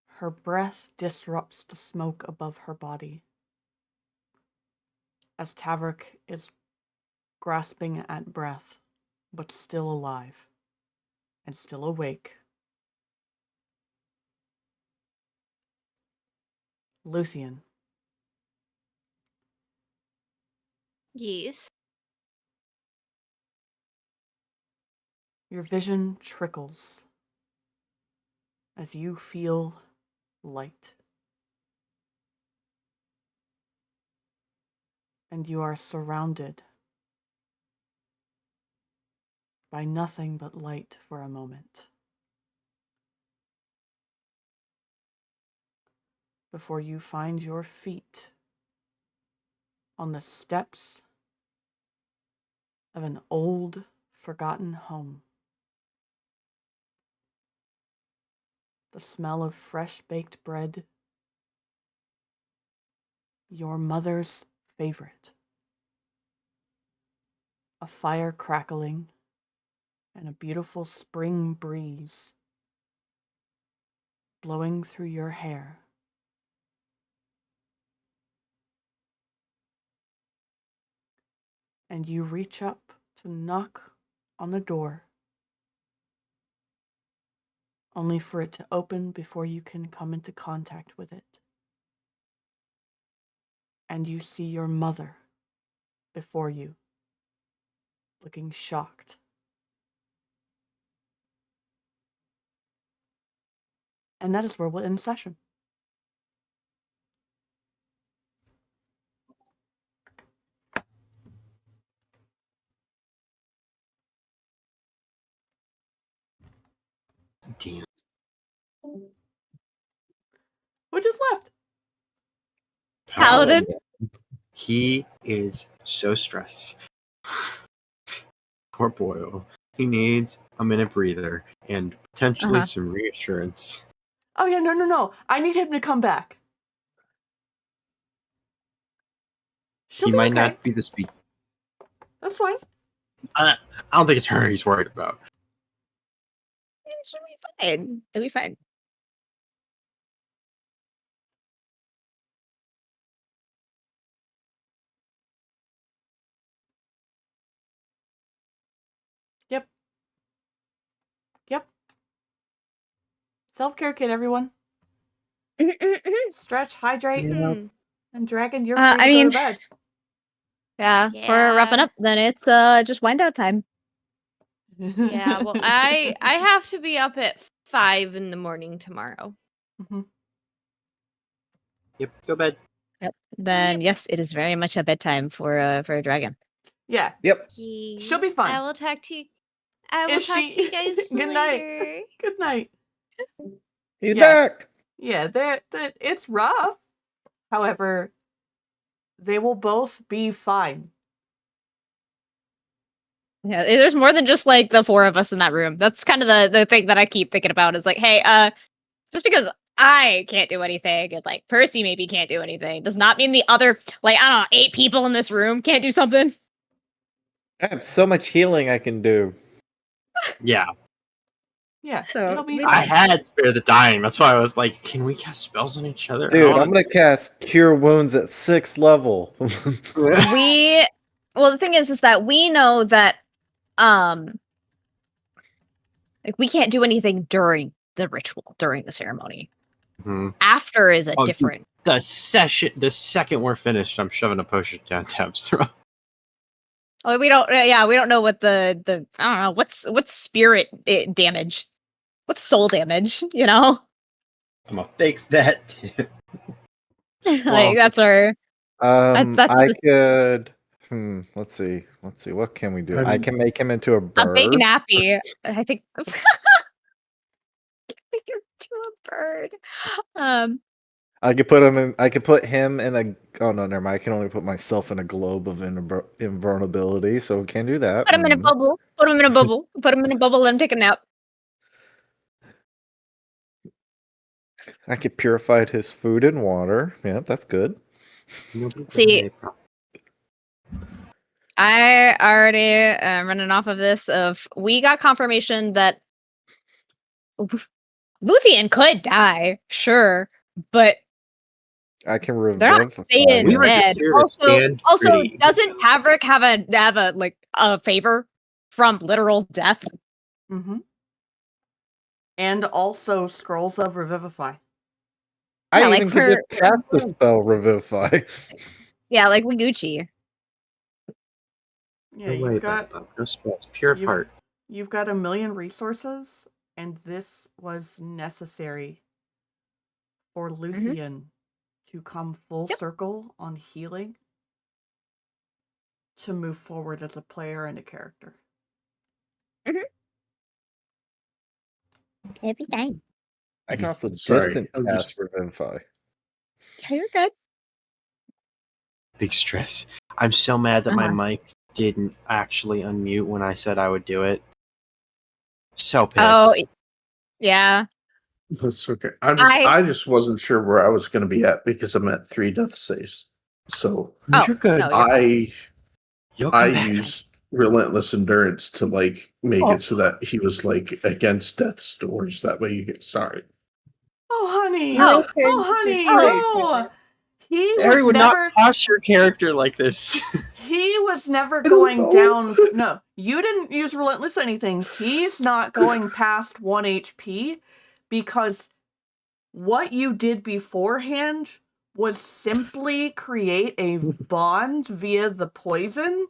her breath disrupts the smoke above her body. As Tavrick is grasping at breath, but still alive and still awake. Luthien. Yes. Your vision trickles as you feel light. And you are surrounded by nothing but light for a moment. Before you find your feet on the steps of an old, forgotten home. The smell of fresh baked bread, your mother's favorite. A fire crackling and a beautiful spring breeze blowing through your hair. And you reach up to knock on the door, only for it to open before you can come into contact with it. And you see your mother before you, looking shocked. And that is where we'll end session. Damn. Who just left? Paladin. He is so stressed. Poor boy. He needs a minute breather and potentially some reassurance. Oh yeah, no. I need him to come back. She'll He be might okay. not be the speaker. That's fine. I don't think it's her he's worried about. She'll be fine. It'll be fine. Yep. Self-care kit, everyone. Stretch, hydrate, and Dragon, you're free to go to bed. Yeah, for wrapping up, then it's just wind down time. Yeah, well, I have to be up at 5 in the morning tomorrow. Yep, go bed. Yep. Then yes, it is very much a bedtime for a dragon. Yeah. Yep. She'll be fine. I will talk to you. I will talk to you guys Good later. night. Good night. He's back. Yeah, it's rough. However, they will both be fine. Yeah, there's more than just like the four of us in that room. That's kind of the thing that I keep thinking about is like, hey, just because I can't do anything and like Percy maybe can't do anything does not mean the other, like, I don't know, 8 people in this room can't do something. I have so much healing I can do. Yeah. Yeah, so it'll be I fine. had Spare the Dying. That's why I was like, can we cast spells on each other? Dude, I'm gonna cast Cure Wounds at 6th level. Well, the thing is that we know that like we can't do anything during the ritual, during the ceremony. After is a different. The second we're finished, I'm shoving a potion down Tab's throat. Oh, we don't. Yeah, we don't know what the I don't know what's spirit damage, what's soul damage. You know. I'm gonna fix that. Like that's our. That's I could. Let's see. What can we do? I can make him into a bird. A big nappy. I think. Make him into a bird. I could put him in. I could put him in a. Oh no, never mind. I can only put myself in a globe of invulnerability, so we can't do that. Put him in a bubble. Put him in a bubble. Put him in a bubble. Let him take a nap. I could purify his food and water. Yeah, that's good. See, I already am running off of this. We got confirmation that Luthien could die, sure, but I can they're not staying dead. Also, doesn't Tavrick have a like a favor from literal death? And also scrolls of Revivify. I like even could just cast the spell Revivify. Yeah, like we Gucci. Yeah, No way, you've got no stress. Pure of heart. You've got 1 million resources, and this was necessary for Luthien to come full circle on healing to move forward as a player and a character. Every time. I can also Sorry, distant I'm cast just- Revivify. Yeah, you're good. Big stress. I'm so mad that my mic didn't actually unmute when I said I would do it. So pissed. Oh, yeah. That's okay. I just wasn't sure where I was going to be at because I'm at 3 death saves. So you're good. No, you're I used relentless endurance to like make it so that he was like against death's doors. That way you get sorry. Oh, honey. Oh. Honey. Oh. No. He Harry was would never. not toss your character like this. He was never going down. No, you didn't use relentless anything. He's not going past 1 HP because what you did beforehand was simply create a bond via the poison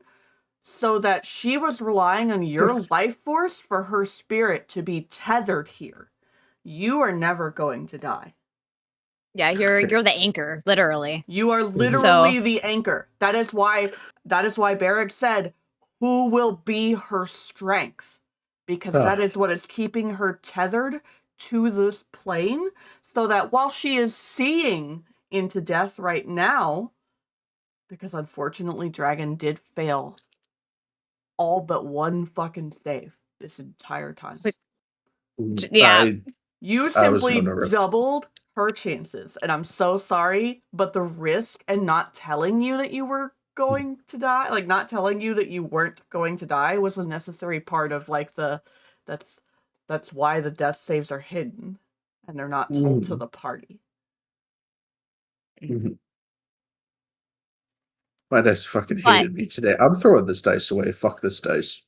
so that she was relying on your life force for her spirit to be tethered here. You are never going to die. Yeah, you're the anchor, literally. You are literally the anchor. That is why Barrick said, who will be her strength? Because that is what is keeping her tethered to this plane, so that while she is seeing into death right now, because unfortunately Dragon did fail all but 1 fucking save this entire time. Yeah. You simply doubled her chances, and I'm so sorry, but the risk and not telling you that you were going to die, like not telling you that you weren't going to die, was a necessary part of like that's why the death saves are hidden and they're not told to the party. My dice fucking hated me today. I'm throwing this dice away. Fuck this dice.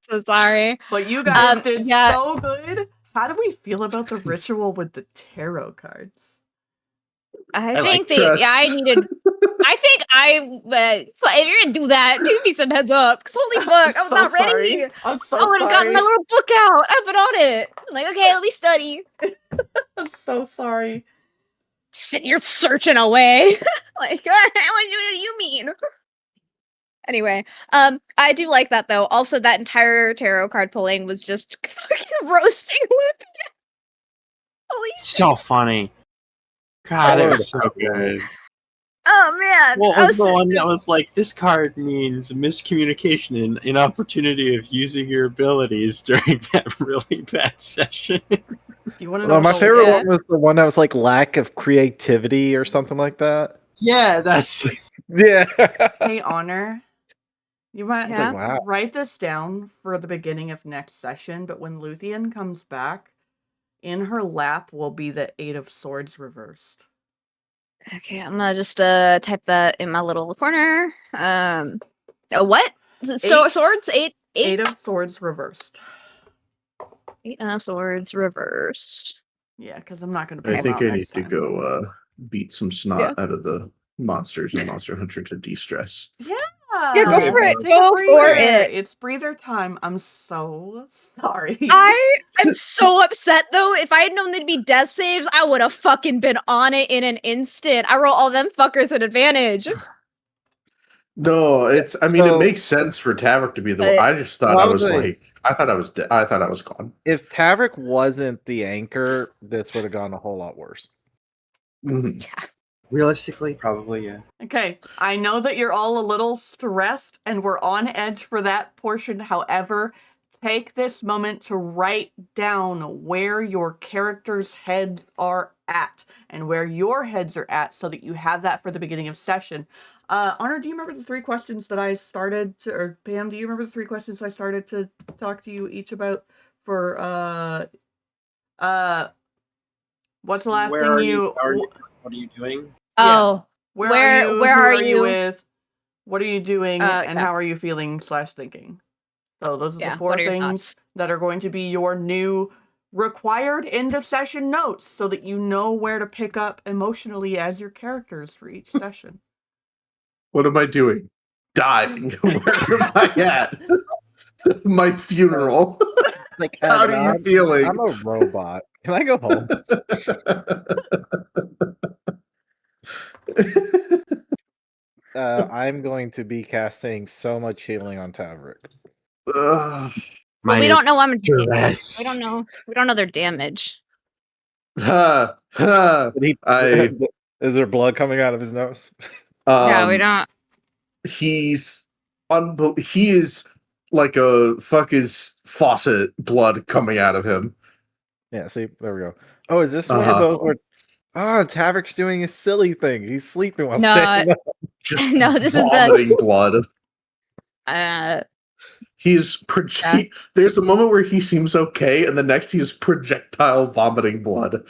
So sorry. But you guys did so good. How do we feel about the ritual with the tarot cards? I think I needed. I think if you're gonna do that, give me some heads up. Cause holy fuck, I was not ready. I'm so I would have gotten my little book out. I've been on it. I'm like, okay, let me study. I'm so sorry. Sitting here searching away. Like, what do you mean? Anyway, I do like that though. Also, that entire tarot card pulling was just fucking roasting Luthien. Holy shit. So funny. God, it was so good. Oh man. What was the one that was like, this card means miscommunication and inopportunity of using your abilities during that really bad session? You want to know? My favorite one was the one that was like lack of creativity or something like that. Yeah, that's yeah. Hey, Honor. You might wow. write this down for the beginning of next session, but when Luthien comes back, in her lap will be the 8 of Swords reversed. Okay, I'm gonna just type that in my little corner. What? So swords? Eight of Swords reversed. 8 of Swords reversed. Yeah, because I'm not gonna. I think I need to go beat some snot out of the monsters in Monster Hunter to de-stress. Yeah, go for it. Go for it. It's breather time. I'm so sorry. I'm so upset though. If I had known they'd be death saves, I would have fucking been on it in an instant. I roll all them fuckers at advantage. No, I mean, it makes sense for Tavrick to be the one. I just thought I thought I was gone. If Tavrick wasn't the anchor, this would have gone a whole lot worse. Mm-hmm. Yeah. Realistically, probably, yeah. Okay, I know that you're all a little stressed and we're on edge for that portion. However, take this moment to write down where your characters' heads are at and where your heads are at so that you have that for the beginning of session. Honor, do you remember the 3 questions that I started to, or Pam, do you remember the 3 questions I started to talk to you each about for, what's the last thing you what are you doing? Oh, where are you with? What are you doing? And how are you feeling / thinking? So those are the 4 things that are going to be your new required end of session notes so that you know where to pick up emotionally as your characters for each session. What am I doing? Dying. Where am I at? My funeral. Like, how are you feeling? I'm a robot. Can I go home? I'm going to be casting so much healing on Tavrick. Well, we don't know how much damage. We don't know. We don't know their damage. Is there blood coming out of his nose? Yeah, we don't. He is like a his faucet blood coming out of him. Yeah, see, there we go. Oh, is this one of those where Tavrick's doing a silly thing? He's sleeping while standing up. Just no, this vomiting is blood. He's There's a moment where he seems okay, and the next he is projectile vomiting blood.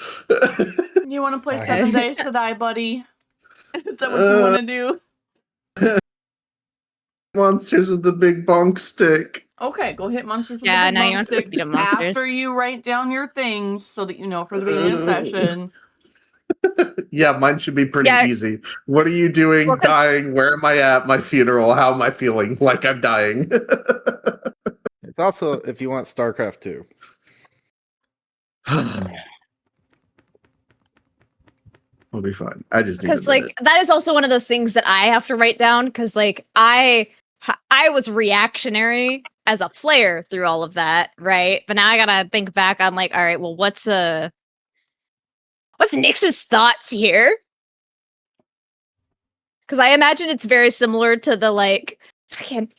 You want to play 7 Days to Die, buddy? Is that what you want to do? Monsters with the big bonk stick. Okay, go hit monsters with yeah, the big now bonk you want to stick beat them monsters. after you write down your things so that you know for the beginning of session. Yeah, mine should be pretty easy. What are you doing? Well, dying? Where am I at? My funeral? How am I feeling? Like I'm dying. It's also if you want StarCraft 2. I'll be fine. I just need because like that is also one of those things that I have to write down because like I was reactionary as a player through all of that, right? But now I gotta think back on like, all right, well, what's Nyx's thoughts here? Because I imagine it's very similar to the like fucking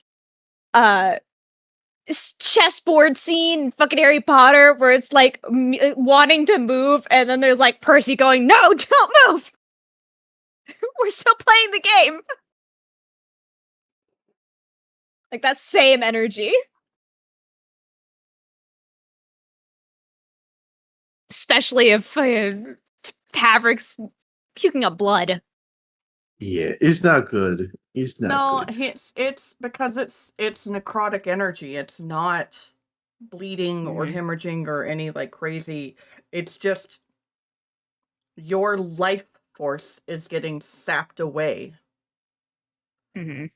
chessboard scene in fucking Harry Potter where it's like wanting to move and then there's like Percy going, no, don't move. We're still playing the game. Like that same energy. Especially if Tavrick's puking up blood. Yeah, it's not good. It's not good. No, it's because it's necrotic energy. It's not bleeding or hemorrhaging or any like crazy. It's just your life force is getting sapped away. Mm-hmm.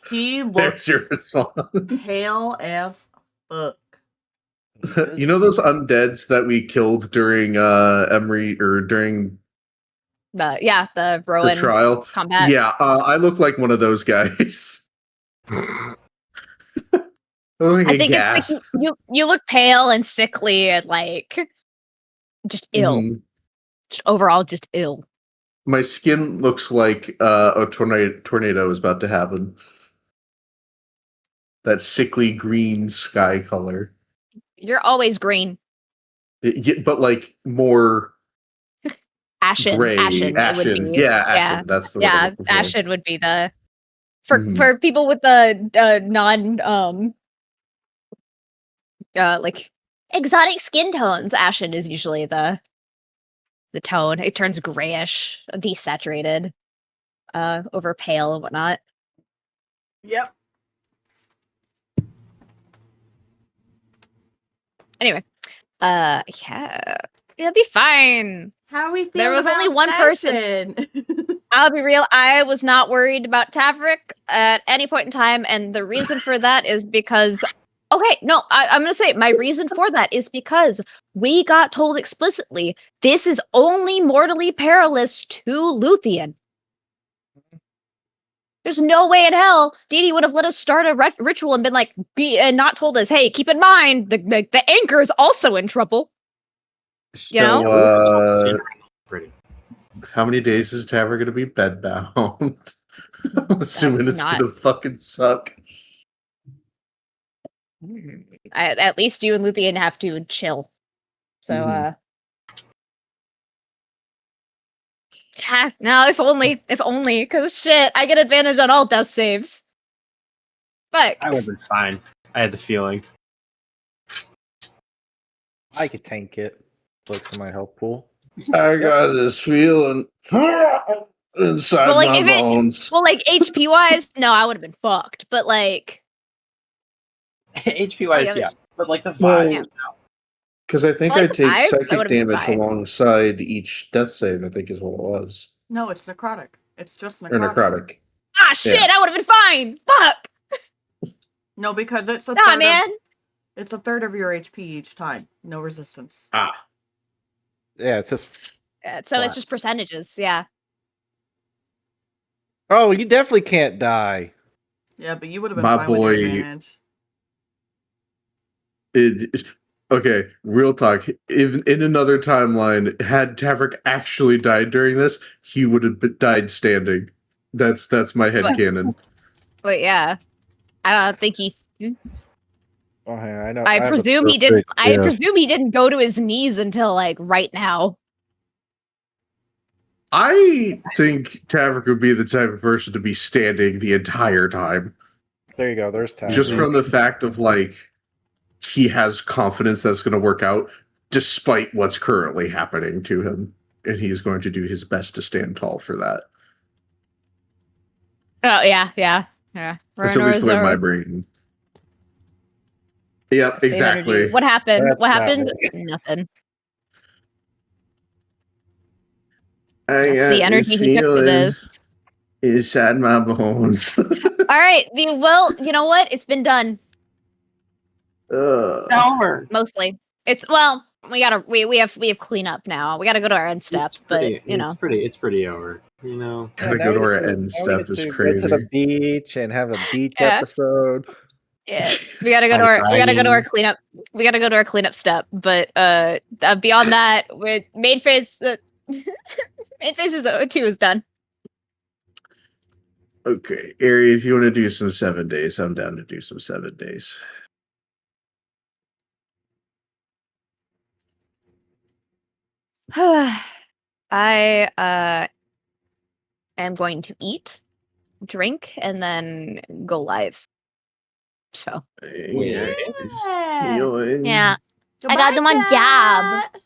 He looks There's your response. pale as fuck. You know those undeads that we killed during Emery or during the Rowan trial combat. Yeah, I look like one of those guys. I think it's like you look pale and sickly and like just ill. Mm-hmm. Just overall just ill. My skin looks like a tornado is about to happen. That sickly green sky color. You're always green. But like more ashen. Gray. Ashen. It would be. Yeah, ashen. That's the word. Ashen would be the for people with the non like exotic skin tones. Ashen is usually the tone. It turns grayish, desaturated, over pale and whatnot. Yep. Anyway, yeah, it'll be fine. How are we feeling? There was only one person. I'll be real. I was not worried about Tavrick at any point in time, and the reason for that is because. Okay, no, I'm going to say my reason for that is because we got told explicitly this is only mortally perilous to Luthien. There's no way in hell Dee would have let us start a ritual and been like, and not told us, hey, keep in mind the anchor is also in trouble. You know? How many days is Tavrick going to be bedbound? I'm assuming it's going to fucking suck. At least you and Luthien have to chill. So, no, if only, because shit, I get advantage on all death saves. But I would have been fine. I had the feeling. I could tank it. Looks in my health pool. I got this feeling inside my bones. HP wise, no, I would have been fucked. But like, HP wise, yeah. But like the vibe. Well, because I think I Like the take vibe, that psychic would've been damage fine. alongside each death save, I think is what it was. No, it's necrotic. It's just Or necrotic. necrotic. Ah, shit! I would have been fine. Fuck. No, because it's a Nah, third man. it's a third of your HP each time. No resistance. Ah. Yeah, it's just. Yeah, so it's just percentages. Yeah. Oh, you definitely can't die. Yeah, but you would have been My fine with boy- your advantage. Okay, real talk. If in another timeline, had Tavrick actually died during this, he would have died standing. That's my headcanon. But yeah, I don't think he. Oh, hang on, I know. I have a presume he didn't. perfect I gift. presume he didn't go to his knees until like right now. I think Tavrick would be the type of person to be standing the entire time. There you go. There's time. Just from the fact of like he has confidence that's going to work out despite what's currently happening to him, and he's going to do his best to stand tall for that. Oh yeah. That's at least the way my brain. Yep, Same exactly. energy. What happened? That's What not happened? right. Nothing. I That's the got energy this he took to feeling this. inside my bones. All right. Well, you know what? It's been done Over. mostly. It's well. We have cleanup now. We gotta go to our end step, but you know. It's pretty over. You know. Gotta now go we to our get to- end now we step get is to Go to crazy. the beach and have a beach Yeah. episode. Yeah, we gotta go to our cleanup. We gotta go to our cleanup step. But beyond that, with main phase, main phase is 2 is done. Okay, Ari, if you want to do some 7 days, I'm down to do some 7 days. I am going to eat, drink, and then go live. So Yeah. yeah, I gotta do my job.